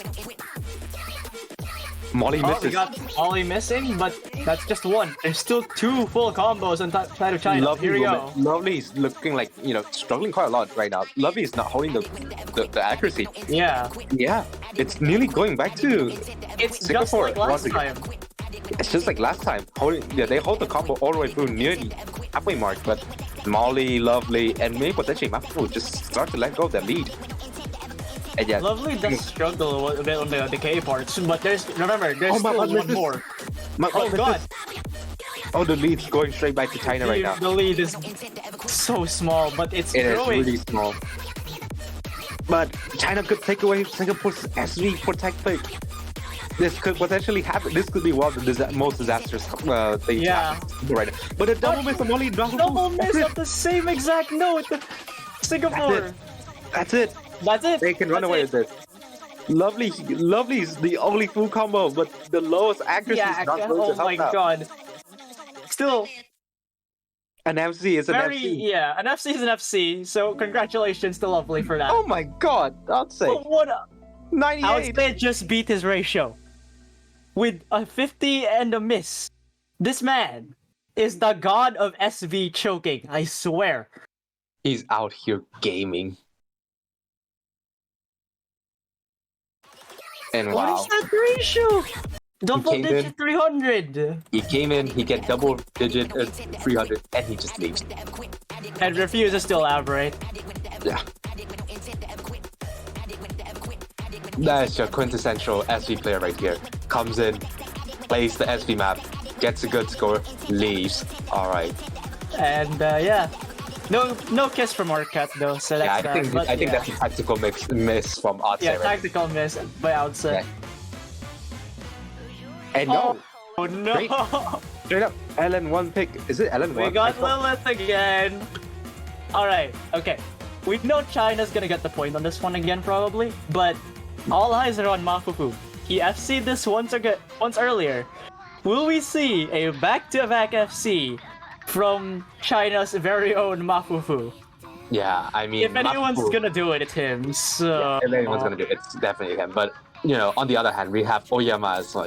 Molly Oh, we misses. got Ollie missing, but that's just one. There's still two full combos on side of China. Here we go. Lovely is looking like, struggling quite a lot right now. Lovely is not holding the accuracy. Yeah, Yeah, it's nearly going back to it's just Singapore like last once again. time. It's just like last time. They hold the combo all the way through near the halfway mark, but Molly, Lovely, and maybe potentially Mapu just start to let go of their lead. And yeah, Lovely does struggle a bit on the decay parts, but there's still my one more. Oh god, oh, the lead's going straight back to China right now. the lead is so small, but it's It is growing. really small. But China could take away Singapore's SV protect pick. This could potentially happen. This could be one of the most disastrous things Yeah. happening right now. But a double miss from Molly. Double miss at the same exact note. Singapore. That's it. That's it. They can run That's away it. with this. Lovely is the only full combo, but the lowest accuracy Yeah, is not going oh to help my out. god. Still, An MC is an very, MC. yeah, an FC is an FC, so congratulations to Lovely for that. Oh my god, I'd say But what? I would 98. say just beat his ratio. With a 50 and a miss. This man is the god of SV choking, I swear. He's out here gaming. And What wow, is that ratio? Double came digit in. 300. he came in, he get double digit 300, and he just leaves. And refuses to elaborate. Yeah. That is your quintessential SV player right here. Comes in, plays the SV map, gets a good score, leaves. Alright. And yeah. No kiss from Arcat though, so Yeah, that's I think that's a tactical miss from Odsay. yeah, right? tactical miss by Outset. Yeah. And no, Oh no! Great. straight up, LN1 pick. Is it LN1? We got Lilith again. All right, okay. We know China's gonna get the point on this one again, probably. But all eyes are on Mafufu. He FC'd this once earlier. Will we see a back-to-back FC from China's very own Mafufu? Yeah, I mean, If anyone's Mafu- gonna do it, it's him. So if anyone's gonna do it, it's definitely him. But on the other hand, we have Oyama as well.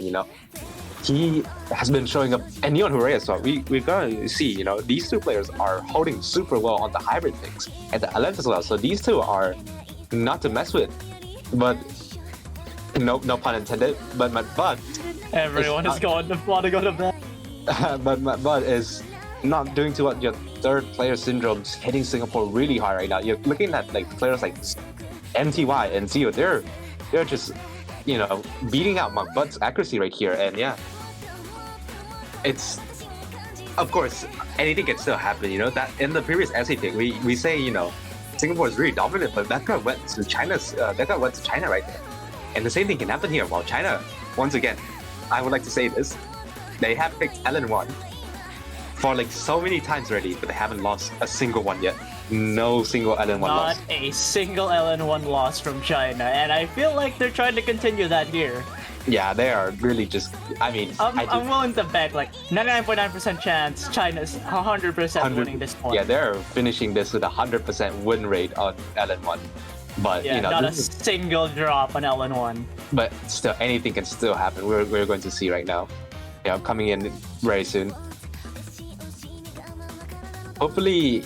He has been showing up, and Neon Hooray as well. We're gonna see, these two players are holding super well on the hybrid picks and the LF as well. So these two are not to mess with. But no pun intended. But everyone is want to go to bed. but is not doing too much. Your third player syndrome's hitting Singapore really hard right now. You're looking at players like MTY and Zio. They're just beating out Butt's accuracy right here. And yeah, it's of course anything can still happen. That in the previous essay pick we say Singapore is really dominant, but that guy went to China right there. And the same thing can happen here. While China, once again, I would like to say this, they have picked LN1 for so many times already, but they haven't lost a single one yet. No single LN1 loss. Not a single LN1 loss from China, and I feel like they're trying to continue that here. Yeah, they are really just. I mean, I'm willing to bet 99.9% chance China's 100% winning this point. Yeah, they're finishing this with a 100% win rate on LN1. But Yeah, not a single drop on LN1. But still, anything can still happen. We're going to see right now. Coming in very soon. Hopefully,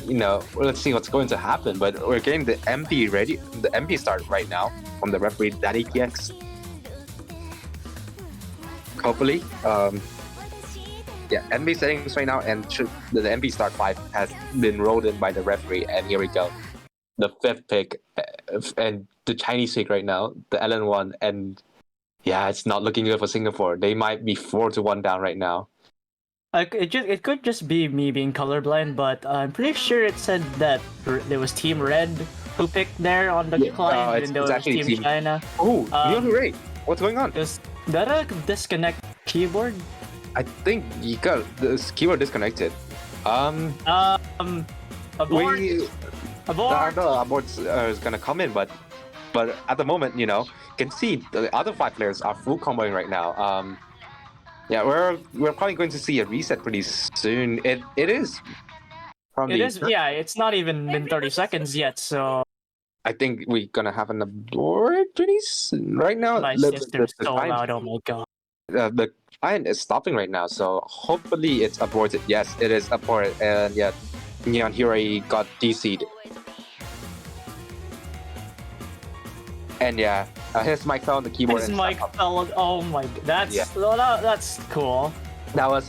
let's see what's going to happen. But we're getting the MP ready, the MP start right now from the referee Daddy KX. Hopefully, MP settings right now, and the MP start 5 has been rolled in by the referee, and here we go. The 5th pick, and the Chinese pick right now, the LN1, and yeah, it's not looking good for Singapore. They might be 4-1 down right now. It could just be me being colorblind, but I'm pretty sure it said that there was Team Red who picked there on the client, it's even though it was actually Team China. Oh, Neon Hooray! What's going on? Is that a disconnect keyboard? I think you got this keyboard disconnected. Abort. Abort! No, abort is gonna come in, but at the moment, you can see the other 5 players are full comboing right now. Yeah, we're probably going to see a reset pretty soon. It is from It the is, yeah, it's not even been 30 seconds yet, so I think we're gonna have an abort pretty soon. Right now. my The, sister's the, the, so client, loud, oh my god. the client is stopping right now, so hopefully it's aborted. Yes, it is aborted, and yeah, Neon Hero got DC'd. And yeah, his mic fell on the keyboard. His and mic stuff. fell on, oh my, that's, Yeah. that's cool. That was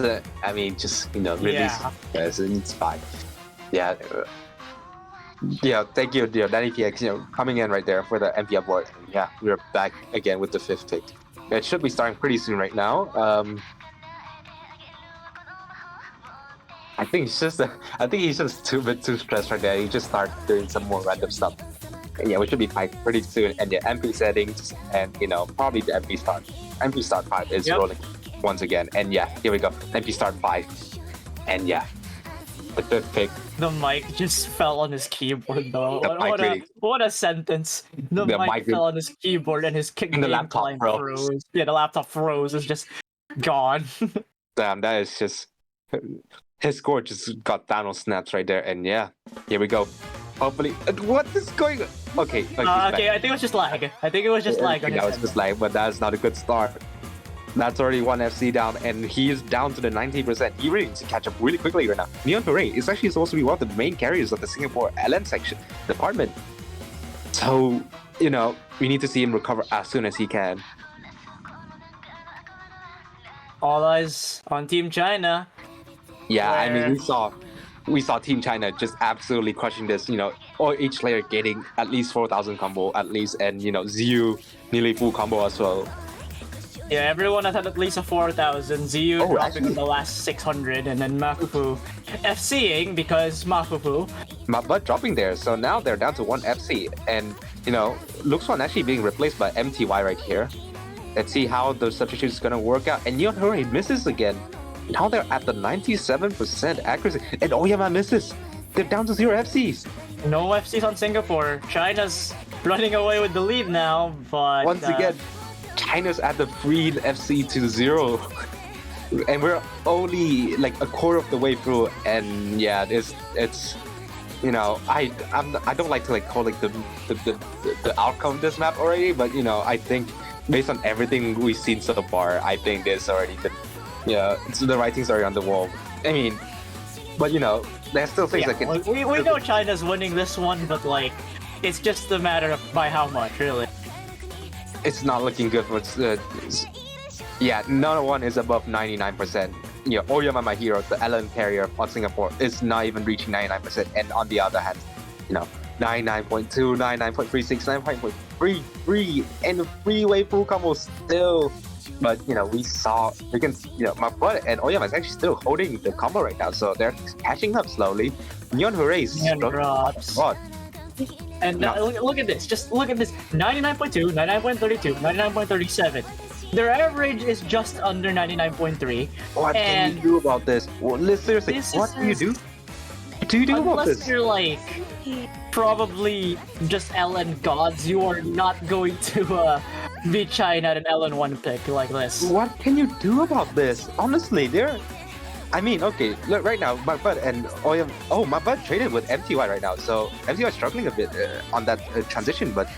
just release. Yeah. Yes, it's fine. Yeah. Yeah, thank you, Danny PX, coming in right there for the MP abort. Yeah, we're back again with the 5th pick. It should be starting pretty soon right now. I think he's just too stressed right there. He just start doing some more random stuff. And yeah, we should be fine pretty soon. And the MP settings and probably the MP start 5 is Yep. rolling once again. And yeah, here we go. MP start 5. And yeah, the 5th pick. The mic just fell on his keyboard though. The mic really- What a sentence. The The mic mic fell on his keyboard and his And the laptop client froze. froze. Yeah, the laptop froze. It's just gone. Damn, that is just his score just got Thanos snaps right there. And yeah, here we go. Hopefully, what is going on? Okay, he's back. Okay, I think it was just lag. I think it was just lag on his That was end. just lag, but that's not a good start. That's already 1 FC down, and he is down to the 90%. He really needs to catch up really quickly right now. Neon Hooray is actually supposed to be one of the main carriers of the Singapore LN section department. So, we need to see him recover as soon as he can. All eyes on Team China. Yeah, I mean, Where- we saw Team China just absolutely crushing this, or each player getting at least 4,000 combo at least, and Ziyu nearly full combo as well. Yeah, everyone has had at least a 4,000. Ziyu Oh, dropping actually- in the last 600, and then Mafufu FCing because Mafufu. But dropping there, so now they're down to 1 FC, and Luxon actually being replaced by MTY right here. Let's see how the substitute is gonna work out. And Neon Hooray misses again. Now they're at the 97% accuracy, and Oyama misses. They're down to 0 FCs. No FCs on Singapore. China's running away with the lead now, but Once again, China's at the free FC to 0. And we're only like a quarter of the way through, and yeah, it's I don't like to call the outcome of this map already, but I think based on everything we've seen so far, I think there's already the writing's already on the wall. I mean, but there's still things yeah, that can. like, we know China's winning this one, but it's just a matter of by how much, really. It's not looking good for. Yeah, no one is above 99%. Oyama, my hero, the LN carrier on Singapore, is not even reaching 99%. And on the other hand, 99.2, 99.36, 99.33, and the freeway full combo still. But we can my butt and Oyama is actually still holding the combo right now, so they're catching up slowly. Neon Hooray is Neon struggling drops. a lot. And look at this. Just look at this. 99.2, 99.32, 99.37. Their average is just under 99.3. What can And you do about this? Well, seriously, this what do you is- do? What do you do about unless this? you're probably just LN gods, you are not going to beat China at an LN1 pick like this. What can you do about this? Honestly, I mean, okay, look right now, my butt and Oyama. Oh, my butt traded with MTY right now, so MTY is struggling a bit on that transition, but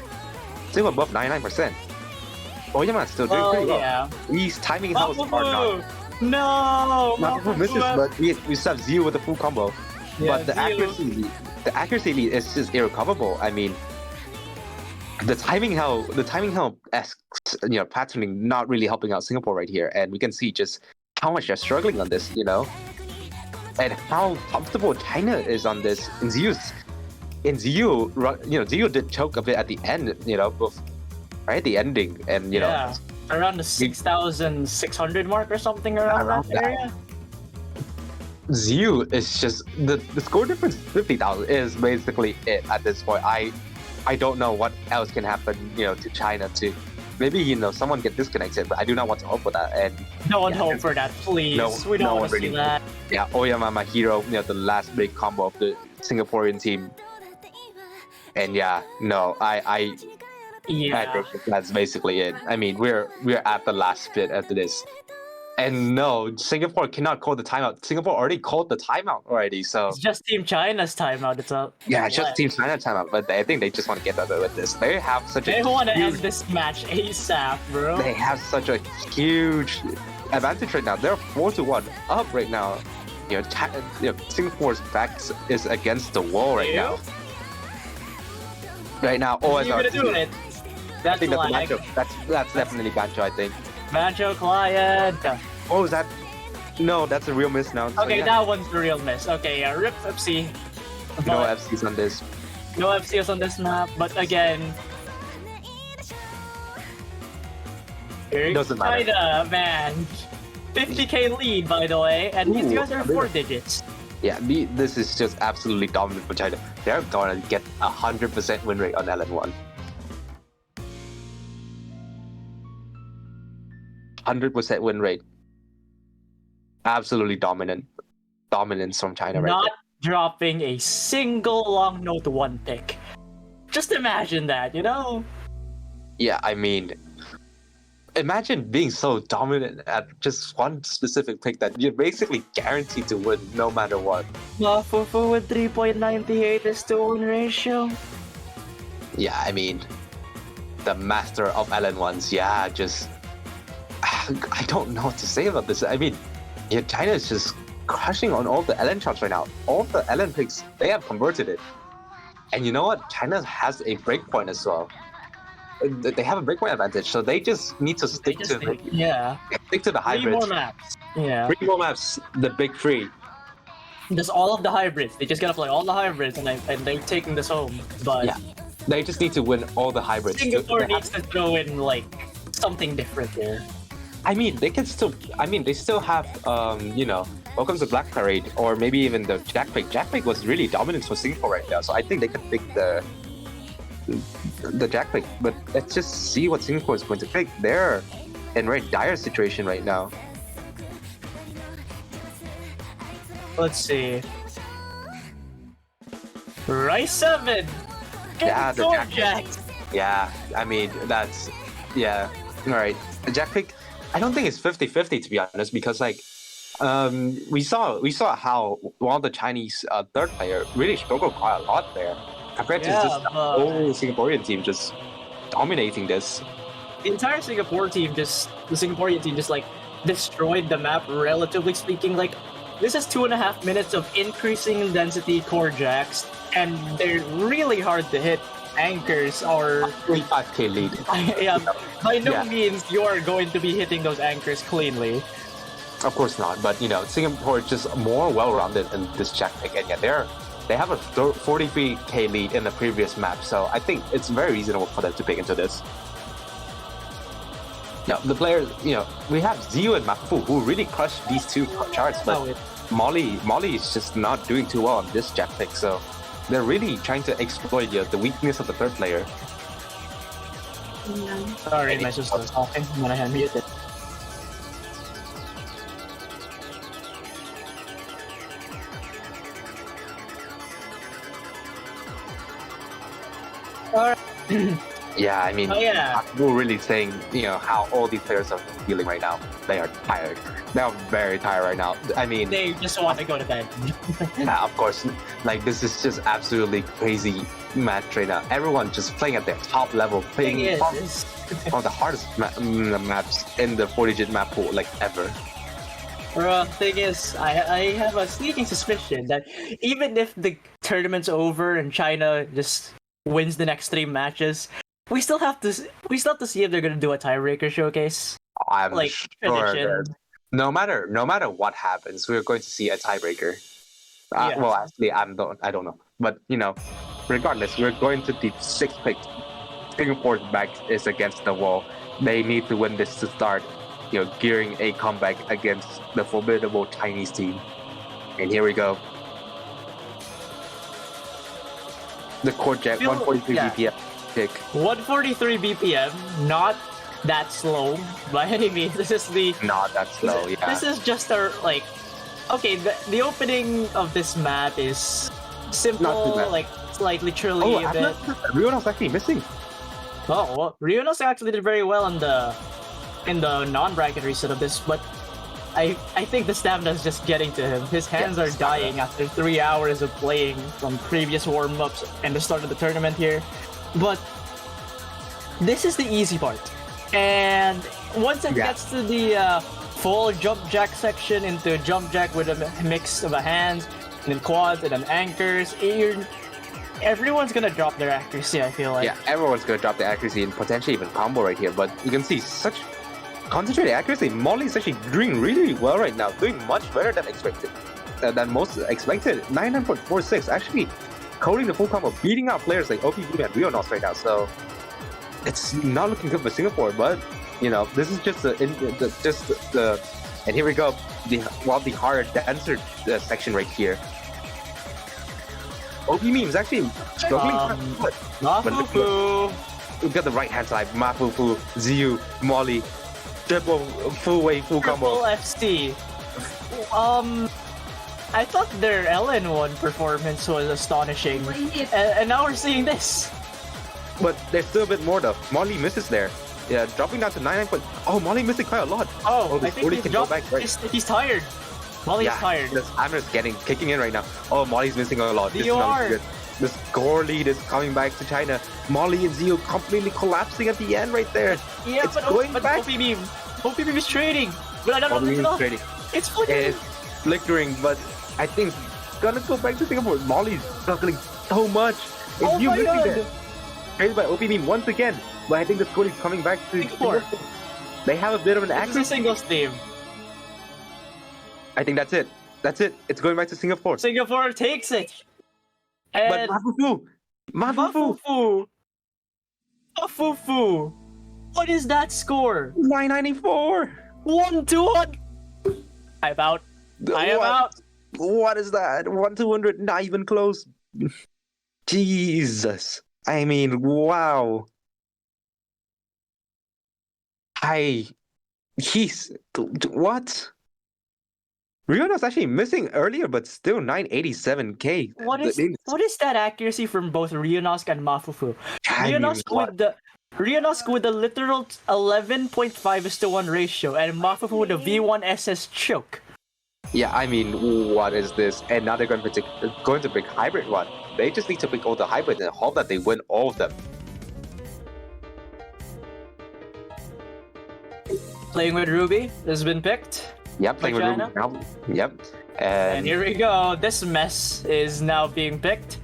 still above 99%. Oyama is still doing Oh pretty well. yeah. He's timing how hard now. No! Mafufu misses, but we still have Ziyu with the full combo. Yeah, But the Ziyu. accuracy lead is just irrecoverable. I mean, the timing help patterning not really helping out Singapore right here, and we can see just how much they're struggling on this, and how comfortable China is on this. In Ziyu, Ziyu did choke a bit at the end, right at the ending, and Yeah. Around the 6,600 mark or something around Around that that. area. Ziyu is just the score difference 50,000 is basically it at this point. I don't know what else can happen, to China to maybe someone get disconnected, but I do not want to hope for that. And No one Yeah, hope for that, please. no- we don't no want one to see really- that. yeah, Oyama, my hero, the last big combo of the Singaporean team. And yeah, no, I Yeah. think that's basically it. I mean, we're at the last bit after this. And no, Singapore cannot call the timeout. Singapore already called the timeout already, so It's just Team China's timeout. It's a yeah, it's just what? Team China timeout. But I think they just want to get over with this. They have such They a want to end huge, this match ASAP, bro. they have such a huge advantage right now. They're 4-1 up right now. Singapore's back is against the wall right now. Right now, You're gonna do it. I That's think that's a like matchup. That's definitely Bancho, I think. Bancho client. Oh, is that? No, that's a real miss now. So, Okay, yeah. that one's the real miss. Okay, yeah, rip FC. No But FCs on this. no FCs on this map, but again. Doesn't matter. China, man. 50k lead, by the way, and these Ooh, guys are a bit. 4 digits. Yeah, this is just absolutely dominant for China. They're gonna get 100% win rate on LN1. 100% win rate. Absolutely dominant. Dominance from China right Not dropping a single long note one tick. Just imagine that, you know? Yeah, I mean, imagine being so dominant at just one specific pick that you're basically guaranteed to win no matter what. Fufu with 3.98 is to 1 ratio. Yeah, I mean, the master of LN1s, yeah, just... I don't know what to say about this. I mean, yeah, China is just crushing on all the LN shots right now. All the LN picks, they have converted it. And you know what? China has a breakpoint as well. They have a breakpoint advantage, so they just need to They stick just to think, yeah. stick to the 3 hybrids. more maps. Yeah. 3 more maps, the big 3. Just all of the hybrids. They just gotta play all the hybrids and they're taking this home. But Yeah. They just need to win all the hybrids. Singapore They have- needs to throw in like something different here. I mean, they can still. I mean, they still have. Welcome to Black Parade, or maybe even the Jackpick. Jackpick was really dominant for Singapore right now, so I think they can pick the Jackpick. But let's just see what Singapore is going to pick. They're in a very dire situation right now. Let's see. Rice 7! Yeah, the Sword Jack- Jacks! Yeah, I mean that's all right. The Jackpick, I don't think it's 50-50 to be honest, because like we saw how one of the Chinese third player really struggled quite a lot there compared to Yeah, just the but- whole Singaporean team just dominating this. The entire Singapore team the Singaporean team just like destroyed the map, relatively speaking. Like, this is 2.5 minutes of increasing density core jacks, and they're really hard to hit. Anchors are 35k lead. yeah, by no Yeah. means you are going to be hitting those anchors cleanly. Of course not, but Singapore is just more well-rounded in this Jackpick, and yeah, they have a 43k lead in the previous map, so I think it's very reasonable for them to pick into this. Now, the players, we have Zio and Mafu who really crushed these two charts, but Oh, it- Molly is just not doing too well on this Jackpick, so they're really trying to exploit the weakness of the third player. Sorry, my sister was talking. I'm gonna hand mute it. Alright. Yeah, I mean, Oh, yeah. we're really saying, how all these players are feeling right now. They are tired. They are very tired right now. I mean, They just want to go to bed. yeah, of course, like this is just absolutely crazy match right now. Everyone just playing at their top level, Thing playing is, one of the hardest maps in the 4-digit map pool, like ever. thing is, I have a sneaking suspicion that even if the tournament's over and China just wins the next 3 matches, we still have to see if they're gonna do a tiebreaker showcase. I'm Like, sure tradition. that no matter what happens, we're going to see a tiebreaker. Yeah. Well, actually, I don't know, but regardless, we're going to the 6th pick. Singapore's back is against the wall. They need to win this to start, gearing a comeback against the formidable Chinese team. And here we go. The court jet, Feel- 143 yeah. BPM pick. 143 BPM, not that slow by any means. This is the Not that slow, yeah. This is just a like. Okay, the opening of this map is Not too simple, bad. like like literally a bit. Rionos actually missing. Oh, well, Rionos actually did very well in the non-bracket reset of this, but I think the stamina is just getting to him. His hands are dying after 3 hours of playing from previous warm-ups and the start of the tournament here. But this is the easy part. And once it gets to the full jump jack section into jump jack with a mix of a hands, and then quads, and then anchors, everyone's gonna drop their accuracy, I feel like. Yeah, everyone's gonna drop the accuracy and potentially even combo right here. But you can see such concentrated accuracy. Molly's actually doing really well right now, doing much better than expected, than most expected. 99.46, actually coding the full combo, beating out players like OPB and Rionos right now. So it's not looking good for Singapore. But you know, this is just the and here we go. The hard answer section right here. OP Meme is actually struggling. Mafufu! We got the right hand side. Mafufu, Ziyu, Molly, triple full wave, full combo. Triple FC. I thought their LN1 performance was astonishing, and now we're seeing this. But there's still a bit more though. Molly misses there. Yeah, dropping down to 99. Oh, Molly missing quite a lot. Oh, I this think can go back, right? he's tired. Molly's tired. The hammer's kicking in right now. Oh, Molly's missing a lot. This is not good. This score lead is coming back to China. Molly and Ziyu completely collapsing at the end right there. Yeah, it's but going back. OP Meme is trading. But I don't know if it's trading. It's flickering. It's flickering, but I think it's gonna go back to Singapore. Molly's struggling so much. Oh my god! There. Traded by OP Meme once again, but I think the score is coming back to Singapore. They have a bit of an This is a accuracy. singles team. I think that's it. That's it. It's going back to Singapore. Singapore takes it. But And Mafufu, Mafufu. What is that score? 994. 1-2-1. I'm out. I am out. What is that? 1-200, not even close. Jesus. I mean, wow. He's what? Rionos actually missing earlier, but still 987k. What is that accuracy from both Rionosk and Mafufu? Rionosk with the literal 11.5:1 ratio, and Mafufu with the V1 SS choke. Yeah, I mean, what is this? And now they're going to pick hybrid one. They just need to pick all the hybrids and hope that they win all of them. Playing with Ruby has been picked. Yep, playing with Ruby China? now. Yep. And here we go. This mess is now being picked.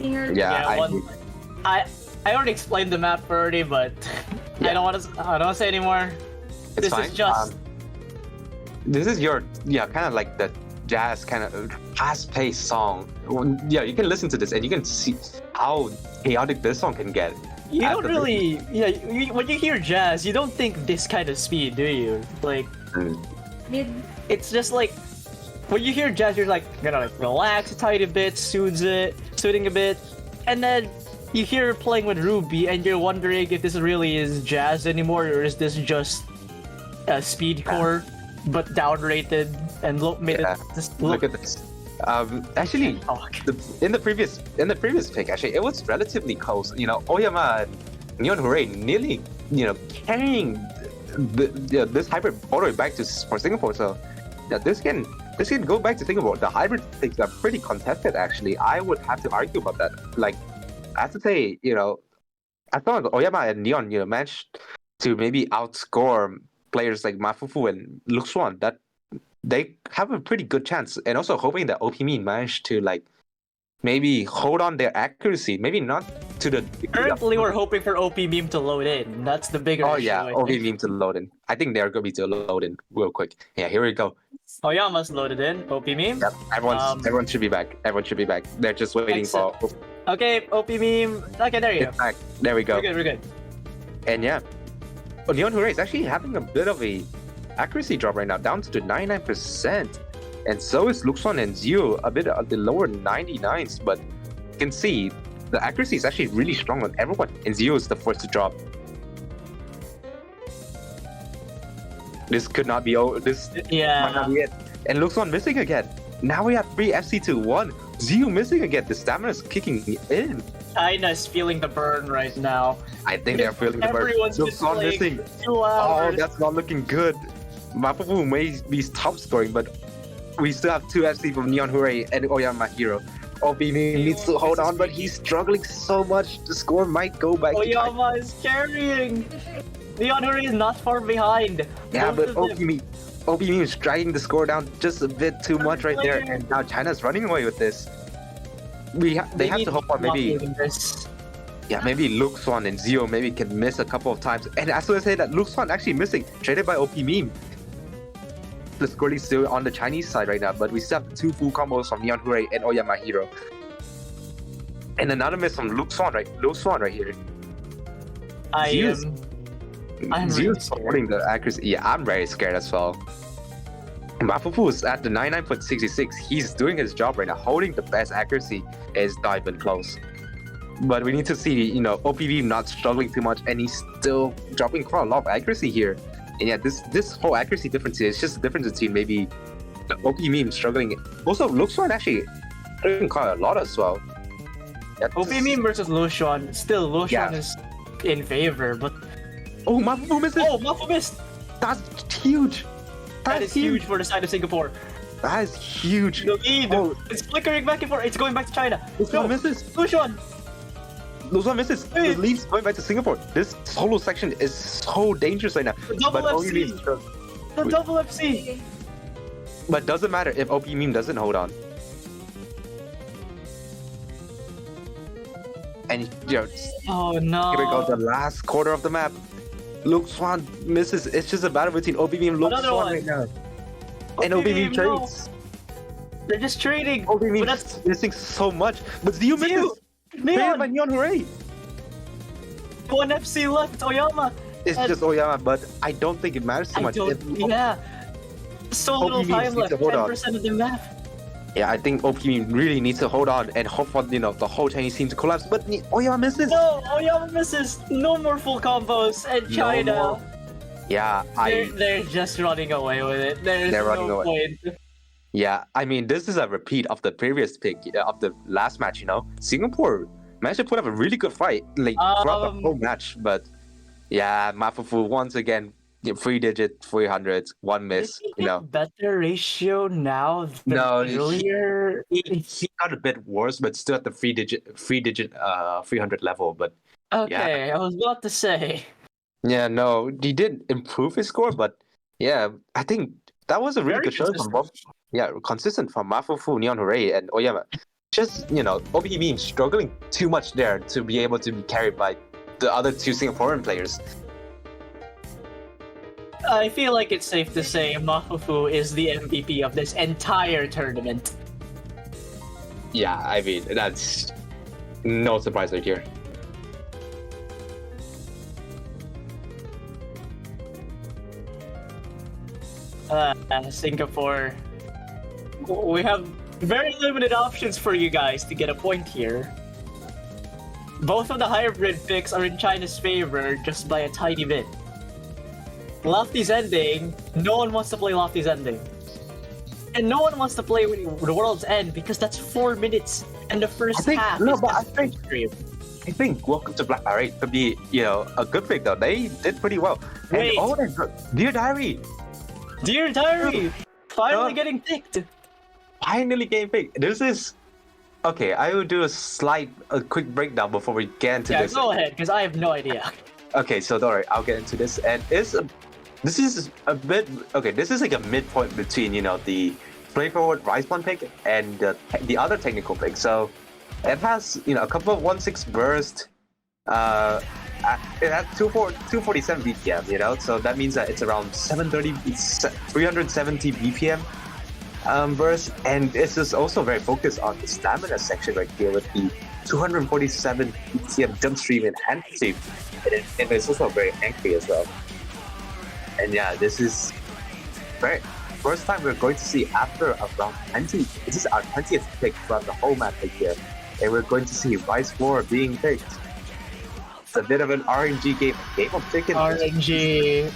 I already explained the map already, but I don't want to say anymore. It's this fine. is just This is your kind of like the jazz kind of fast-paced song. Yeah, you can listen to this and you can see how chaotic this song can get. you don't really when you hear jazz, you don't think this kind of speed, do you? Like it's just like when you hear jazz, you're like gonna like relax a tiny bit, soothing a bit, and then you hear playing with Ruby and you're wondering if this really is jazz anymore or is this just speedcore but downrated and look at this. Actually, in the previous pick, actually, it was relatively close. You know, Oyama and Neon Hooray nearly, carrying this hybrid all the way back for Singapore. So, yeah, this can go back to Singapore. The hybrid picks are pretty contested. Actually, I would have to argue about that. Like, I have to say, I thought Oyama and Neon, managed to maybe outscore players like Mafufu and Luxuan. That they have a pretty good chance, and also hoping that OP Meme managed to maybe hold on their accuracy, maybe not to the currently we're hoping for OP Meme to load in. That's the bigger issue. OP Meme to load in. I think they're going to load in real quick. Yeah, here we go. Oyama's loaded in. OP Meme. Yep. Everyone should be back. They're just waiting for. Okay, OP Meme. Okay, there you go. Back. There we go. We're good. And yeah, Neon Hooray is actually having a bit of a accuracy drop right now, down to the 99%, and so is Luxon and Ziyu, a bit at the lower 99s. But you can see the accuracy is actually really strong on everyone, and Ziyu is the first to drop. This could not be. This might not be it. And Luxon missing again. Now we have 3 FC2-1. Ziyu missing again. The stamina is kicking in. China is feeling the burn right now. I think they're feeling the burn. Everyone's been Luxon playing missing. 2 Oh, hours. that's not looking good. Mafufu may be top scoring, but we still have 2 FC from Neon Hooray and Oyama Hero. Obimi needs to hold on, but he's struggling so much. The score might go back to China. Oyama is carrying. Neon Hooray is not far behind. Yeah, Both but of them. Obimi is dragging the score down just a bit too much right there, and now China's running away with this. They have to hope on maybe. This. Yeah, maybe Luxon and Zio maybe can miss a couple of times. And as I say that, Luxon actually missing, traded by OP Meme. The score is still on the Chinese side right now, but we still have the 2 full combos from Neon Hooray and Oyama Hero. And another miss from Luxon right here. I'm Zio's really supporting the accuracy. Yeah, I'm very scared as well. Mafufu is at the 99.66. He's doing his job right now. Holding the best accuracy is not even close. But we need to see, OPV not struggling too much, and he's still dropping quite a lot of accuracy here. And yeah, this whole accuracy difference here is just a difference between maybe the OP meme struggling. Also, Luxon actually doing quite a lot as well. Yeah, OP Meme versus Lucian. Still, Lucian Yeah. is in favor, but Oh, Mafufu misses! oh, Mafu missed. That's huge! That is huge for the side of Singapore. That is huge! The lead. Oh. It's flickering back and forth. It's going back to China. Luxon misses! Lucian. Luxon misses! The Hey. lead's going back to Singapore. This solo section is so dangerous right now. The double But OP FC. Meme struggles. The double FC. But doesn't matter if OP meme doesn't hold on. And Oh no. here we go, the last quarter of the map. Luxon misses. It's just a battle between OP meme and Another Luxon one. right now. And OP meme no. trades. They're just trading. OP meme But that's missing so much. But Ziyu misses. Ziyu. Traded by Neon. Neon Hooray. 1 FC left. Oyama. It's And- just Oyama, but I don't think it matters too I much. don't. Yeah. So OP little memes time need left. to hold on. 10% of the map. Yeah, I think OP meme really needs to hold on and hope for the whole Chinese team to collapse. But Oyama misses. No, Oyama misses. No more full combos. And No China. more. Yeah, They're just running away with it. There's They're running no away. point. Yeah, I mean, this is a repeat of the previous pick of the last match. Singapore managed to put up a really good fight throughout the whole match. But yeah, Mafufu once again, 3-digit 300, 1 miss. Better ratio now than No, earlier. He got a bit worse, but still at the 3-digit 300 level. But Okay, I was about to say. yeah, no, he did improve his score. But yeah, I think that was a really Very good showing from both. Yeah, consistent from Mafufu, Neon Hooray, and Oyama. Just, OP Meme struggling too much there to be able to be carried by the other 2 Singaporean players. I feel like it's safe to say Mafufu is the MVP of this entire tournament. Yeah, I mean, that's no surprise right here. Singapore. We have very limited options for you guys to get a point here. Both of the hybrid picks are in China's favor just by a tiny bit. Lofty's ending, no one wants to play Lofty's ending. And no one wants to play the World's End because that's 4 minutes and the first half is just stream. I think Welcome to Black Parade could be, a good pick though. They did pretty well. Wait. And Dear Diary, Dear Diary! Finally No. getting picked! finally getting picked. This is okay. I will do a quick breakdown before we get into Yeah, this. go ahead, because I have no idea. Okay, so don't worry, I'll get into this. And this is a bit okay. This is like a midpoint between the play forward Rise One pick and the other technical pick. So it has a couple of 1.6 burst. It has 247 BPM. So that means that it's around 370 BPM burst, and this is also very focused on the stamina section right here with the 247 BPM jump stream and hand save. And it's also very angry as well. And yeah, this is first time we're going to see after around 20. This is our 20th pick from the whole map right here. And we're going to see Rise 4 being picked. It's a bit of an RNG game of chicken. RNG.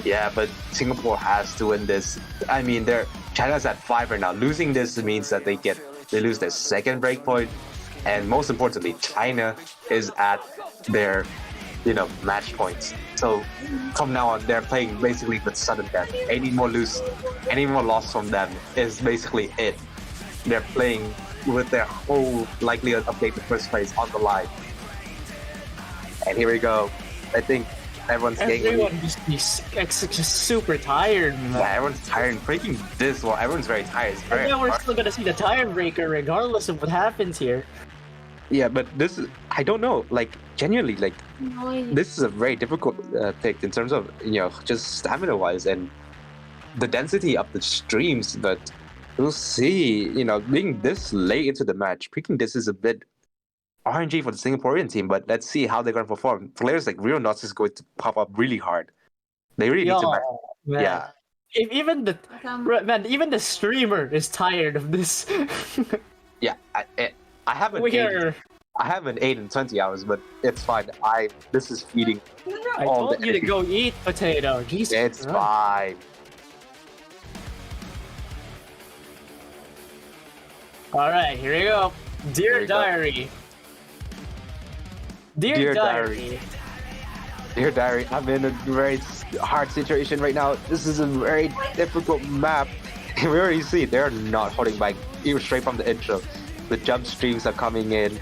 Yeah, but Singapore has to win this. I mean, China's at 5 right now. Losing this means that they get They lose their second breakpoint, and most importantly, China is at their match points. So from now on, they're playing basically with sudden death. Any more loss from them is basically it. They're playing with their whole likelihood of taking first place on the line. And here we go. I think everyone's Everyone just super tired, man. Yeah, everyone's tired. Breaking this, well, everyone's very tired. It's very And then we're hard. still gonna see the tiebreaker regardless of what happens here. Yeah, but this is, I don't know, like, genuinely, like, this is a very difficult pick in terms of, just stamina-wise and the density of the streams, but we'll see, being this late into the match, picking this is a bit RNG for the Singaporean team, but let's see how they're going to perform. Players like Rionos is going to pop up really hard. They really need to match. Man. Yeah. If even the streamer is tired of this. Yeah, I haven't I haven't ate in 20 hours, but it's fine. This is feeding. I all told the you to energy. go eat potato. Jesus It's Christ. fine. All right, here we go. Here Dear we go. Diary. Dear Diary. Dear Diary, I'm in a very hard situation right now. This is a very difficult map. We already see they're not holding back, even straight from the intro. The jump streams are coming in,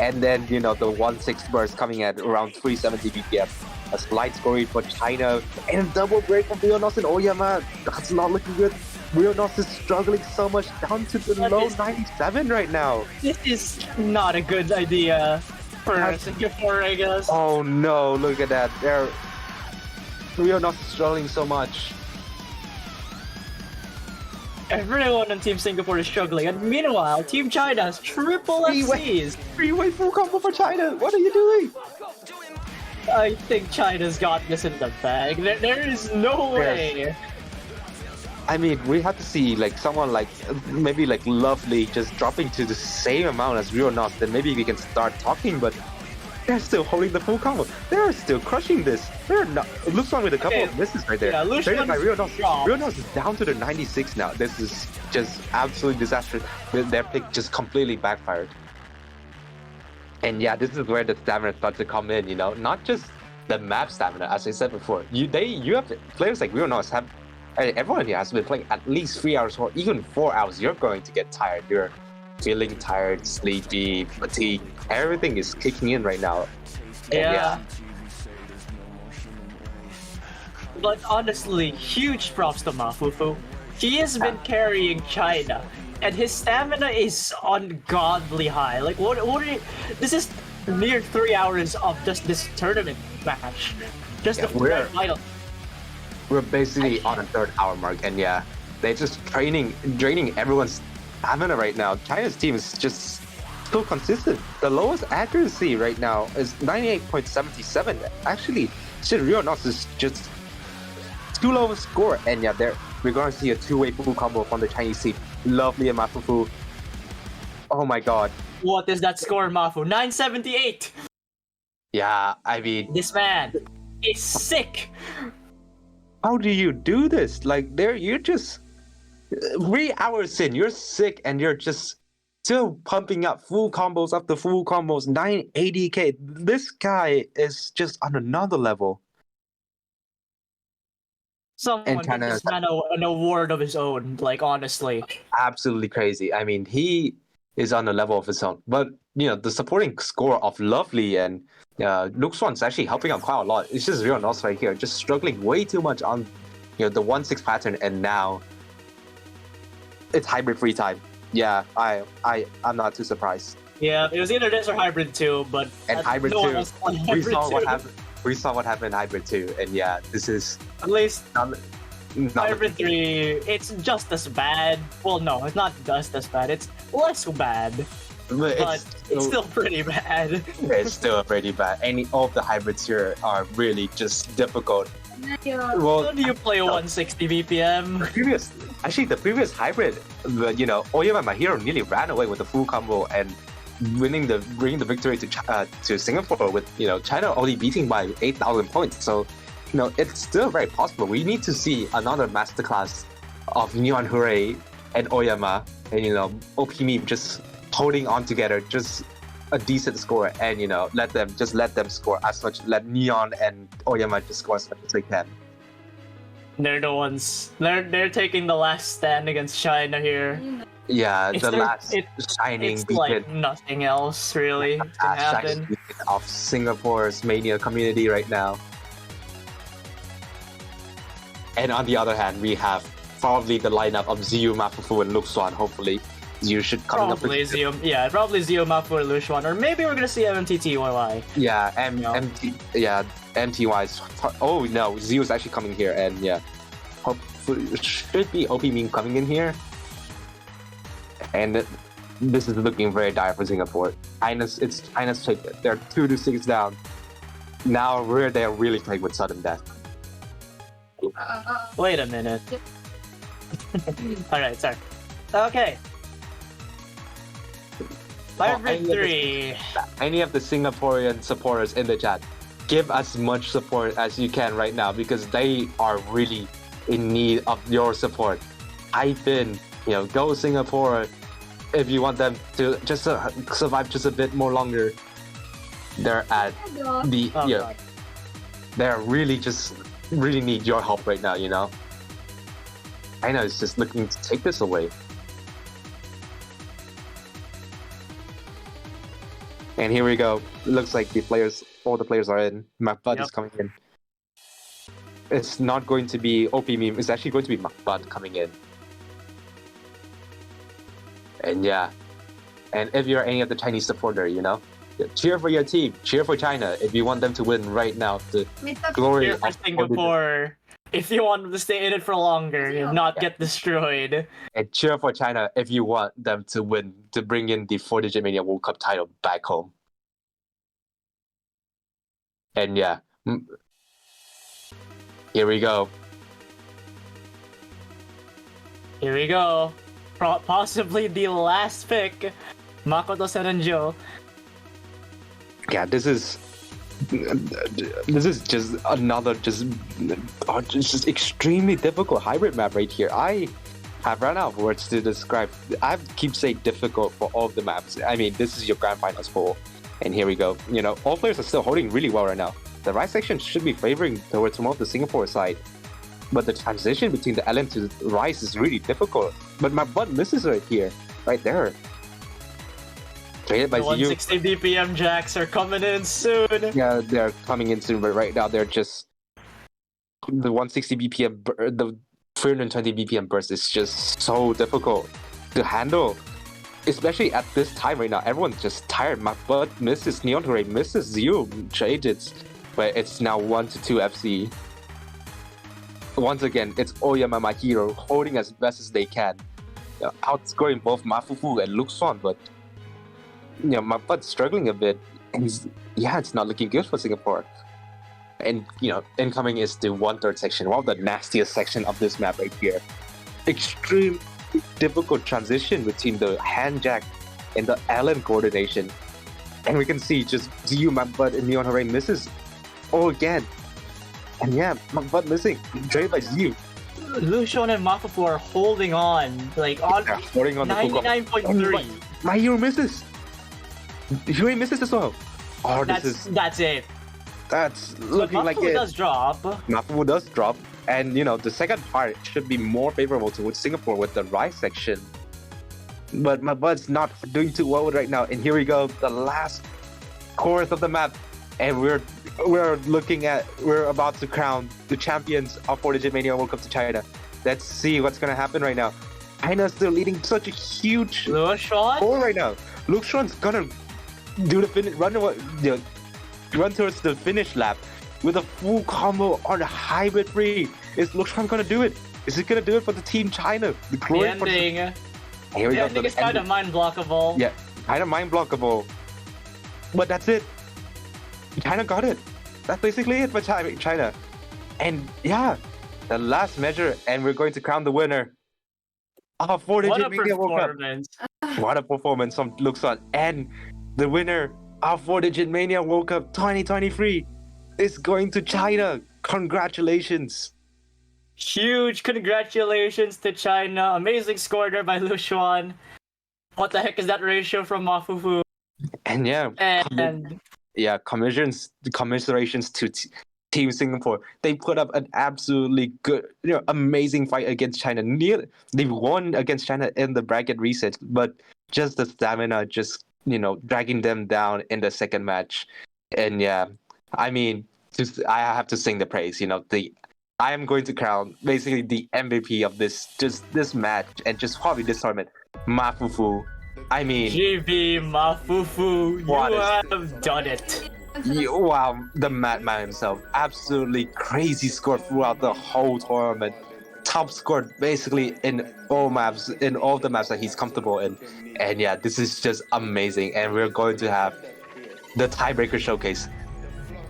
and then the 1-6 burst coming at around 370 BPM. A slight scoring for China, and a double break from Rionos and Oyama. That's not looking good. Rionos is struggling so much, down to the That low is- 97 right now. This is not a good idea for Singapore, I guess. Oh no, look at that. Rionos is struggling so much. Everyone on Team Singapore is struggling, and meanwhile, Team China has triple FCs. Three-way full combo for China. What are you doing? I think China's got this in the bag. There is no way. I mean, we have to see like someone like maybe like Lovely just dropping to the same amount as Rionos, then maybe we can start talking, but they're still holding the full combo. They're still crushing this. They're not. Luxon with a couple of misses right there. Yeah, Traded by Luxon's Rionos. dropped. Rionos is down to the 96 now. This is just absolutely disastrous. Their pick just completely backfired. And yeah, this is where the stamina starts to come in, not just the map stamina, as I said before. You have players like Rionos have, everyone here has been playing at least 3 hours or even 4 hours. You're going to get tired. You're feeling tired, sleepy, fatigued. Everything is kicking in right now. And Yeah. But honestly, huge props to Mafufu. He has been carrying China, and his stamina is ungodly high. Like, what are you? This is near 3 hours of just this tournament match. Just Yeah, the we're- grand final. We're basically on a third hour mark, and yeah, they're just draining everyone's stamina right now. China's team is just so consistent. The lowest accuracy right now is 98.77. Actually, Rionos is just too low of a score, and yeah, we're going to see a two-way full combo from the Chinese team. Lovely and Mafufu. Oh my god. What is that score, Mafu? 978! Yeah, I mean, This man is sick! how do you do this? Like, you're just 3 hours in, you're sick, and you're just still pumping up full combos after full combos, 980k. This guy is just on another level. Someone And give China- this man an award of his own, like, honestly. Absolutely crazy. I mean, he is on a level of his own. But, the supporting score of Lovely and Luxon's actually helping out quite a lot. It's just Rionos right here, just struggling way too much on, the 1-6 pattern, and now it's hybrid free time. Yeah, I'm not too surprised. Yeah, it was either this or Hybrid 2, but And Hybrid no one 2, else on we Hybrid saw what 2. happened. We saw what happened in Hybrid 2, and yeah, this is At least not Hybrid 3, it's just as bad. Well, no, it's not just as bad. It's less bad, but but it's still pretty bad. it's still pretty bad. All of the hybrids here are really just difficult. Well, How do you play 160 BPM? the previous hybrid, Oyama Mahiro nearly ran away with the full combo and bringing the victory to Singapore with China only beating by 8,000 points. So it's still very possible. We need to see another masterclass of Neon Hooray and Oyama, and OP Meme just holding on together, just a decent score, and let them score as much. Let Neon and Oyama just score as much as they can. They're the ones. They're taking the last stand against China here. Yeah, It's the their- last shining It's beacon. like nothing else really can Last shining happen. beacon of Singapore's Mania community right now. And on the other hand, we have probably the lineup of Ziyu, Mafufu, and Luxuan. Hopefully, Ziyu should come up Probably with Zio, yeah, probably Zio Mafu or Luxuan, or maybe we're gonna see MTTYY. yeah, No. MTY's. Oh no, Zio's actually coming here, and yeah, hopefully should be OP Meme coming in here. And this is looking very dire for Singapore. It's China's take. They're 2-6 down. Now they're really playing with sudden death. Wait a minute. Alright, sorry. Okay. Fire any of the- 3. Any of the Singaporean supporters in the chat, give as much support as you can right now because they are really in need of your support. Type in, go Singapore if you want them to just survive just a bit more longer. They're at the Oh, yeah, God. they're really need your help right now. China is just looking to take this away. And here we go. It looks like all the players are in. Macbud is Yep. coming in. It's not going to be OP Meme. It's actually going to be Macbud coming in. And yeah. And if you're any of the Chinese supporter, cheer for your team. Cheer for China if you want them to win right now. The glory Here for of Singapore. If you want them to stay in it for longer and not get destroyed. And cheer for China if you want them to win, to bring in the 4-digit Mania World Cup title back home. And yeah, here we go. Here we go. Possibly the last pick. Makoto Senenjo. Yeah, this is just another just extremely difficult hybrid map right here. I have run out of words to describe. I keep saying difficult for all of the maps. I mean, this is your grand finals for, and here we go. All players are still holding really well right now. The right section should be favoring towards more of the Singapore side, but the transition between the LM to the Rise is really difficult. But my butt misses right here, right there. Traded by The ZU. 160 BPM jacks are coming in soon. Yeah, they're coming in soon, but right now they're just the 160 BPM, the 320 BPM burst is just so difficult to handle, especially at this time right now. Everyone's just tired. My butt misses Neon Hooray, misses Zero traded, but it's now 1-2 FC. Once again, it's Oyama, my hero, holding as best as they can, outscoring both Mafufu and Luxuan, but my butt's struggling a bit, and it's not looking good for Singapore. And incoming is the 1/3 section, one of the nastiest section of this map right here. Extreme difficult transition between the hand jack and the LM coordination, and we can see just Ziyu, Macbud, and Neon Hooray misses all again. And yeah, Macbud missing, traded by Ziyu. Lucian and Mafufu are holding on, like on They're holding on the Fukuoka. 99.3. My hero misses. Hooray misses as well. Oh, That's it. that's But looking like Mafufu it. does drop. Mafufu does drop, and the second part should be more favorable towards Singapore with the Rise section. But my bud's not doing too well right now. And here we go, the last course of the map, and we're about to crown the champions of 4-digit Mania World Cup to China. Let's see what's gonna happen right now. China's still leading such a huge Lucian? score right now. Luxuan's gonna do the run towards the finish lap with a full combo on the hybrid 3. Is Luxuan gonna do it? Is he gonna do it for the team China? The The glory for ending. Here we The go. ending the is kind of ending. mind blockable. Yeah, kind of mind blockable. But that's it. China got it. That's basically it for China. And yeah, the last measure, and we're going to crown the winner of 4-digit What a Mania World Cup. performance. What a performance from Luxuan. And the winner of 4-digit Mania World Cup 2023 is going to China. Congratulations. Huge congratulations to China. Amazing score there by Lu Xuan. What the heck is that ratio from Mafufu? And yeah, And yeah, commiserations to Team Singapore. They put up an absolutely good, amazing fight against China. They won against China in the bracket reset, but just the stamina, just dragging them down in the second match. And yeah, I mean, I have to sing the praise. I am going to crown basically the MVP of this match and just probably this tournament, Mafufu. I mean, GB Mafufu, What you is- have done it. wow, the madman himself. Absolutely crazy score throughout the whole tournament. Top scored basically in all the maps that he's comfortable in. And yeah, this is just amazing. And we're going to have the tiebreaker showcase.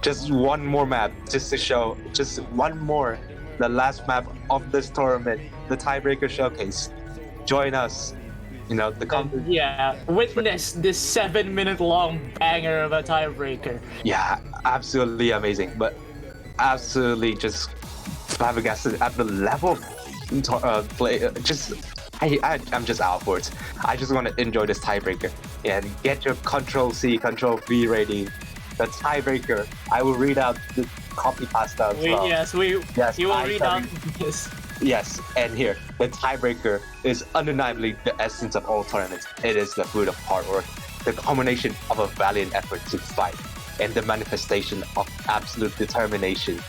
Just one more map, just to show, just one more, the last map of this tournament, the tiebreaker showcase. Join us. Yeah, witness this 7-minute long banger of a tiebreaker. Yeah, absolutely amazing, but absolutely just flabbergasted at the level of play. I'm just out for it. I just want to enjoy this tiebreaker and get your Control-C, Control-V ready. The tiebreaker. I will read out the copy pasta as well. You will I read shall out this. Yes, and here, the tiebreaker is undeniably the essence of all tournaments. It is the fruit of hard work, the culmination of a valiant effort to fight, and the manifestation of absolute determination.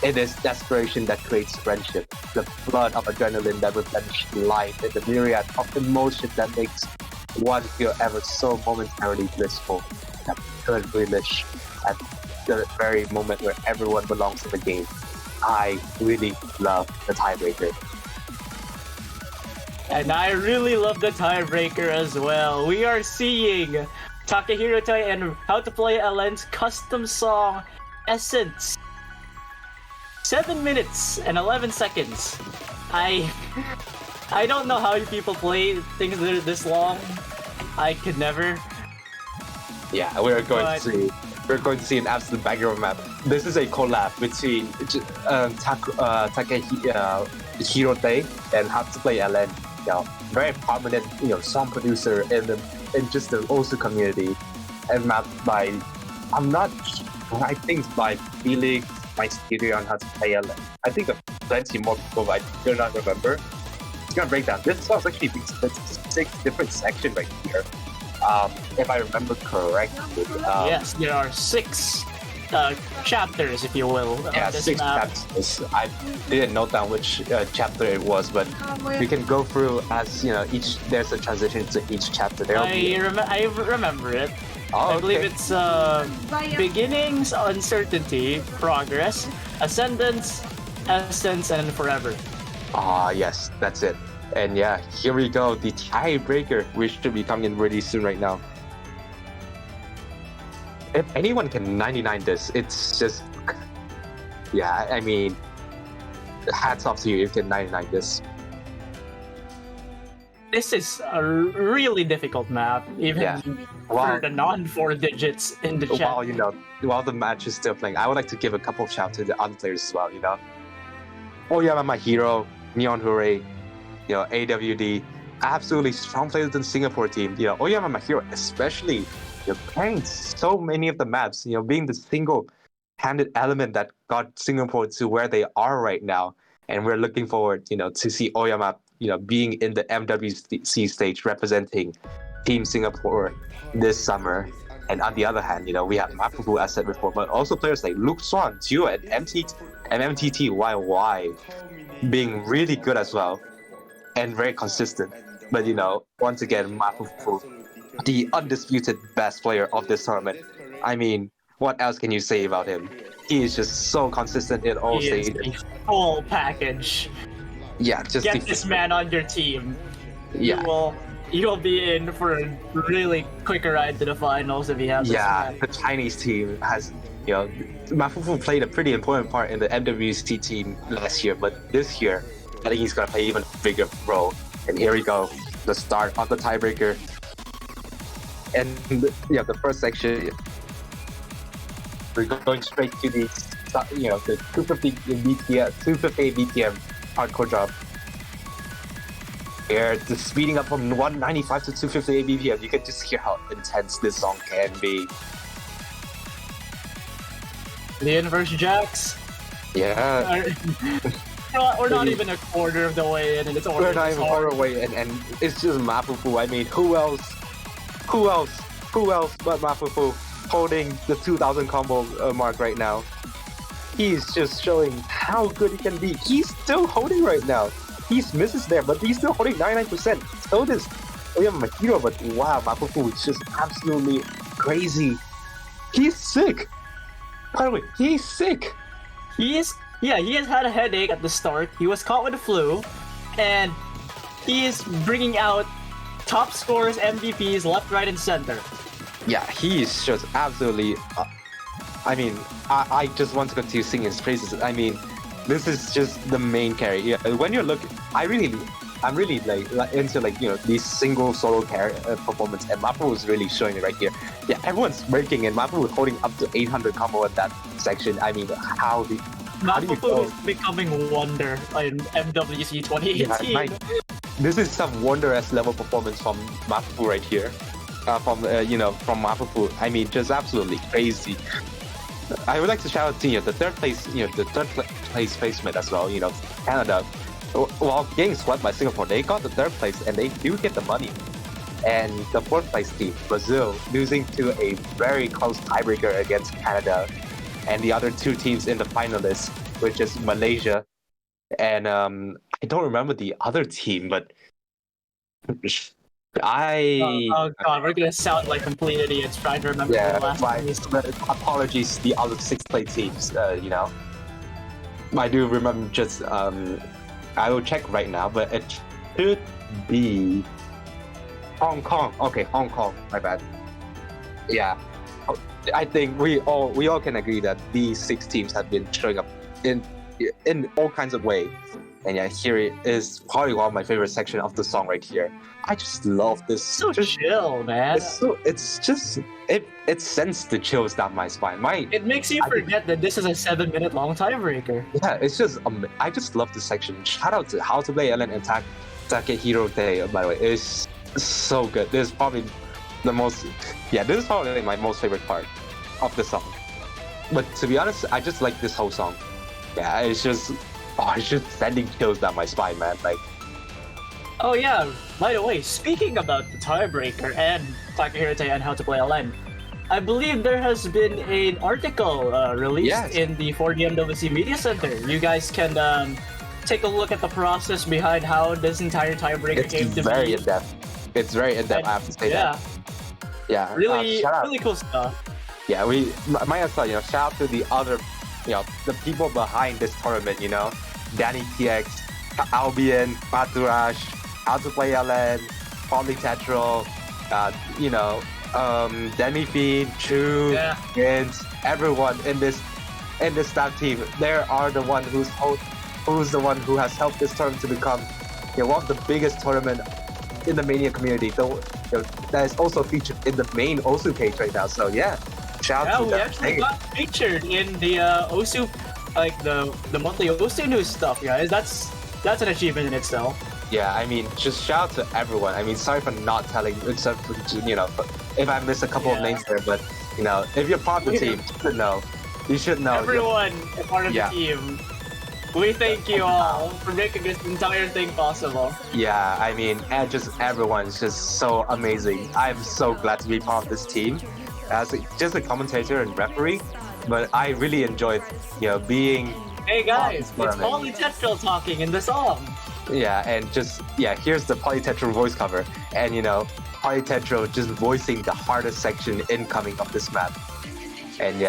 It is desperation that creates friendship, the flood of adrenaline that replenishes life, and the myriad of emotion that makes one feel ever so momentarily blissful, that could relish at the very moment where everyone belongs in the game. I really love the tiebreaker. And I really love the tiebreaker as well. We are seeing Takahiro Tai and How to Play LN's custom song, Essence. 7 minutes and 11 seconds. I don't know how you people play things that are this long. I could never. Yeah, we're going to see an absolute banger of a map. This is a collab between Takahiro Tay and How to Play LN. Very prominent, song producer in just the Osu community, and mapped by I think by Felix, my studio on How to Play LN. I think of plenty more people, but I do not remember. It's gonna break down. This song's actually being split into 6 different sections right here. If I remember correctly. Yes, there are 6 chapters, if you will. Yeah, of this 6 map. chapters. I didn't note down which chapter it was, but we can go through as there's a transition to each chapter. I remember it. Oh, I believe okay. it's beginnings, uncertainty, progress, ascendance, essence, and forever. Yes, that's it. And yeah, here we go, the tiebreaker, which should be coming in really soon right now. If anyone can 99 this, it's just, yeah, I mean, hats off to you if you can 99 this. This is a really difficult map, even Yeah. for Wow. the non-4 digits in the chat. While the match is still playing, I would like to give a couple of shouts to the other players as well, Oyama, my hero, Neon Hooray, AWD, absolutely strong players in the Singapore team. Oyama, my hero, especially, playing so many of the maps, being the single-handed element that got Singapore to where they are right now. And we're looking forward, to see Oyama, being in the MWC stage representing Team Singapore this summer. And on the other hand, we have Mafufu, as said before, but also players like Luke Swan, too, and MMTT YY being really good as well and very consistent. But, once again, Mafufu, the undisputed best player of this tournament. I mean, what else can you say about him? He is just so consistent in all He is stages. a full package. Yeah, just Get this man on your team. Yeah. You will be in for a really quick ride to the finals if you have this Yeah, man. the Chinese team has, Mafufu played a pretty important part in the MWC team last year, but this year, I think he's gonna play even a bigger role. And here we go, the start of the tiebreaker. And the first section, we're going straight to the 250 BTM hardcore job. Here, the speeding up from 195 to 258 BPM. You can just hear how intense this song can be. The inverse jacks. Yeah. We're not even a quarter of the way in, and it's already We're not even far away, and it's just Mafufu. I mean, who else but Mafufu holding the 2000 combo mark right now? He's just showing how good he can be. He's still holding right now. He's misses there, but he's still holding 99%. So does Mahiro, but wow, Mafufu is just absolutely crazy. He's sick. By the way, he's sick. He has had a headache at the start. He was caught with the flu, and he is bringing out top scorers, MVPs, left, right, and center. Yeah, he is just absolutely. I mean, I just want to continue singing his praises. I mean, this is just the main carry. Yeah, when you're looking, I'm really like into these single solo carry performance, and Mafu was really showing it right here. Yeah, everyone's breaking, and Mafu was holding up to 800 combo at that section. I mean, how do you Mafufu is becoming wonder in MWC 2018. Yeah, this is some Wonder-esque level performance from Mafufu right here. From Mafufu. I mean, just absolutely crazy. I would like to shout out to the third place placement as well. Canada, while getting swept by Singapore, they got the third place and they do get the money. And the fourth place team, Brazil, losing to a very close tiebreaker against Canada, and the other two teams in the finalists, which is Malaysia and I don't remember the other team, but Oh god, we're gonna sound like complete idiots trying to remember the last place. Apologies to the other sixth place teams. I do remember just I will check right now, but it should be Hong Kong. Okay, Hong Kong. My bad. Yeah, I think we all can agree that these six teams have been showing up in all kinds of ways. And yeah, here it is probably one of my favorite section of the song right here. I just love this. So chill, man. It sends the chills down my spine. It makes you forget that this is a 7-minute long tiebreaker. Yeah, it's just I just love this section. Shout out to How to Play Ellen and Takehiro Tei, by the way. It's so good. This is probably this is probably my most favorite part of the song. But to be honest, I just like this whole song. Yeah, it's just sending chills down my spine, man. Oh yeah, by the way, speaking about the tiebreaker and Takehiro Tei and How to Play LN, I believe there has been an article released in the 4DMWC Media Center. You guys can take a look at the process behind how this entire tiebreaker came to be. It's very in-depth. It's very in-depth, I have to say that. Yeah. Really cool stuff. Yeah, we might as well, shout out to the other, the people behind this tournament, Danny TX, Albion, Maturash, How to Play LN, Polytetral, Demi Fiend, Chu, Vince, everyone in this staff team. They are the one who's the one who has helped this tournament to become one of the biggest tournament in the Mania community. That is also featured in the main Osu page right now. So yeah, shout out to them. We actually got featured in the Osu, like the monthly Osu news stuff, guys. That's an achievement in itself. Yeah, I mean, just shout out to everyone. I mean, sorry for not telling, except for, if I missed a couple of names there, but, if you're part of the team, you should know. Everyone is part of the team. We thank you all for making this entire thing possible. Yeah, I mean, and just everyone is just so amazing. I'm so glad to be part of this team as just a commentator and referee, but I really enjoyed, being... Hey guys, it's Polytetral talking in the song. Yeah, and here's the Polytetral voice cover, and Polytetral just voicing the hardest section incoming of this map, and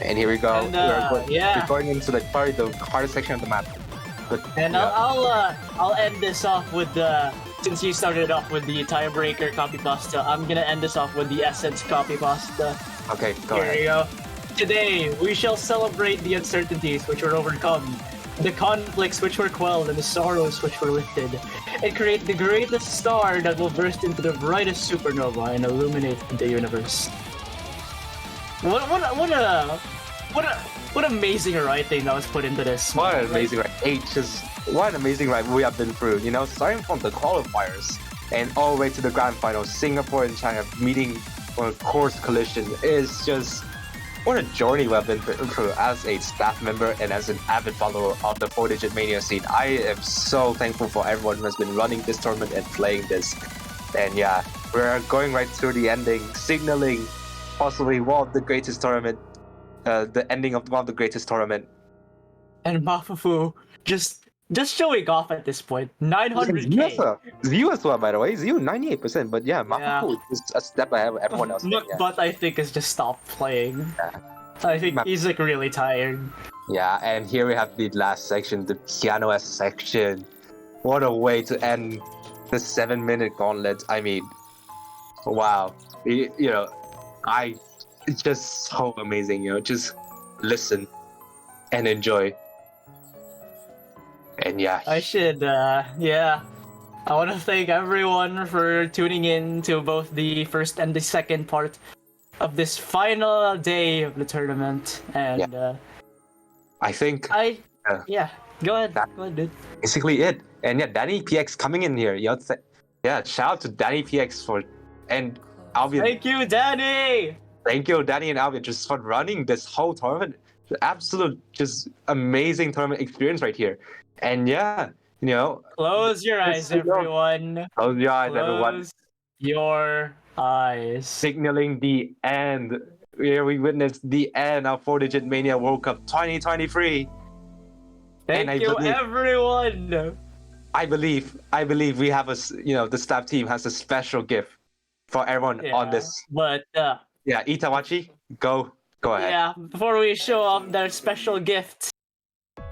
and here we go. And, we're going into the hardest section of the map. But, and I'll end this off with since you started off with the tiebreaker copy pasta, I'm gonna end this off with the essence copy pasta. Okay, go ahead. Here you go. Today, we shall celebrate the uncertainties which were overcome, the conflicts which were quelled, and the sorrows which were lifted, and create the greatest star that will burst into the brightest supernova and illuminate the universe. What what amazing writing that was put into this. What an Like, amazing ride. What an amazing ride we have been through. You know, starting from the qualifiers and all the way to the grand final, Singapore and China meeting on a course collision is just what a journey we have been through as a staff member and as an avid follower of the 4-Digit Mania scene. I am so thankful for everyone who has been running this tournament and playing this. And yeah, we're going right through the ending, signaling possibly one of the greatest tournament, the ending of one of the greatest tournament. and Mafufu just showing off at this point. 900k. Zio as well, by the way. Zio 98%, but yeah, Mafufu is just a step ahead of everyone else. Yeah. But I think has just stopped playing. Yeah. I think he's like really tired. Yeah, and here we have the last section, the piano section. What a way to end the 7-minute gauntlet. I mean, wow. It's just so amazing, just listen and enjoy. And yeah. I should, yeah. I want to thank everyone for tuning in to both the first and the second part of this final day of the tournament. And, I think yeah, go ahead. That- Go ahead, dude. basically it. And yeah, Danny PX coming in here. Yeah, shout out to Danny PX and Albion. Thank you, Danny! Thank you, Danny and Albion, just for running this whole tournament. Absolute, just amazing tournament experience right here. And yeah, Close your eyes, Yes, we go. everyone. close your eyes, everyone. Close your eyes. Signaling the end. Here we witnessed the end of 4-Digit Mania World Cup 2023. Thank I you, believe- everyone. I believe we have the staff team has a special gift for everyone on this. But Yeah, Itawachi, go ahead. yeah, before we show off their special gift,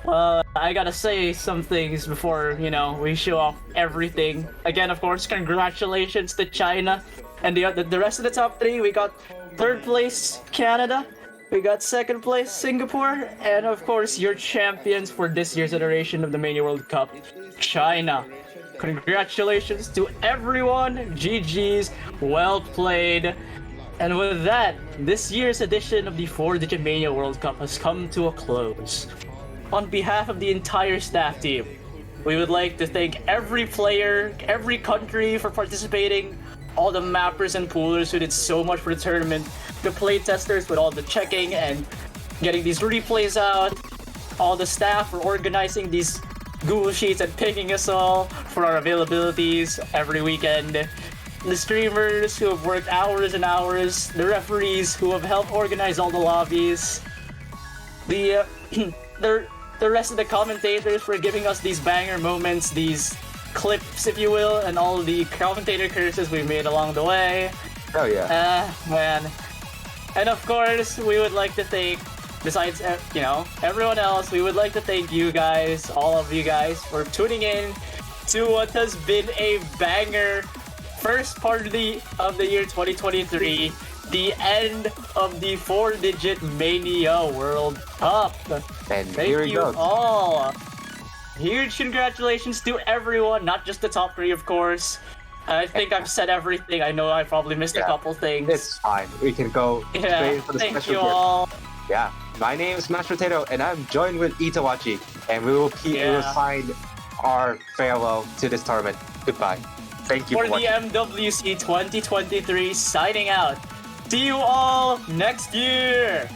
I gotta say some things before we show off everything. Again, of course, congratulations to China and the rest of the top three. We got third place Canada, we got second place Singapore, and of course your champions for this year's iteration of the Mania World Cup, China. Congratulations to everyone. GG's, well played. And with that, this year's edition of the 4-Digit Mania World Cup has come to a close. On behalf of the entire staff team, we would like to thank every player, every country for participating, all the mappers and poolers who did so much for the tournament, the playtesters with all the checking and getting these replays out, all the staff for organizing these Google Sheets and picking us all for our availabilities every weekend, the streamers who have worked hours and hours, the referees who have helped organize all the lobbies, the rest of the commentators for giving us these banger moments, these clips, if you will, and all the commentator curses we made along the way. Oh yeah. Man. And of course, we would like to thank, besides, everyone else, we would like to thank you guys, all of you guys, for tuning in to what has been a banger first part of the year 2023, the end of the 4-Digit Mania World Cup. And Thank here we you go. all. Huge congratulations to everyone, not just the top three, of course. I think I've said everything. I know I probably missed a Yeah. couple things. It's fine. We can go Yeah, straight for the thank special you gift. all. Yeah. My name is Mashed Potato, and I'm joined with Itawachi, and we will Yeah. sign our farewell to this tournament. Goodbye. Thank you For for the watching. MWC 2023, signing out. See you all next year.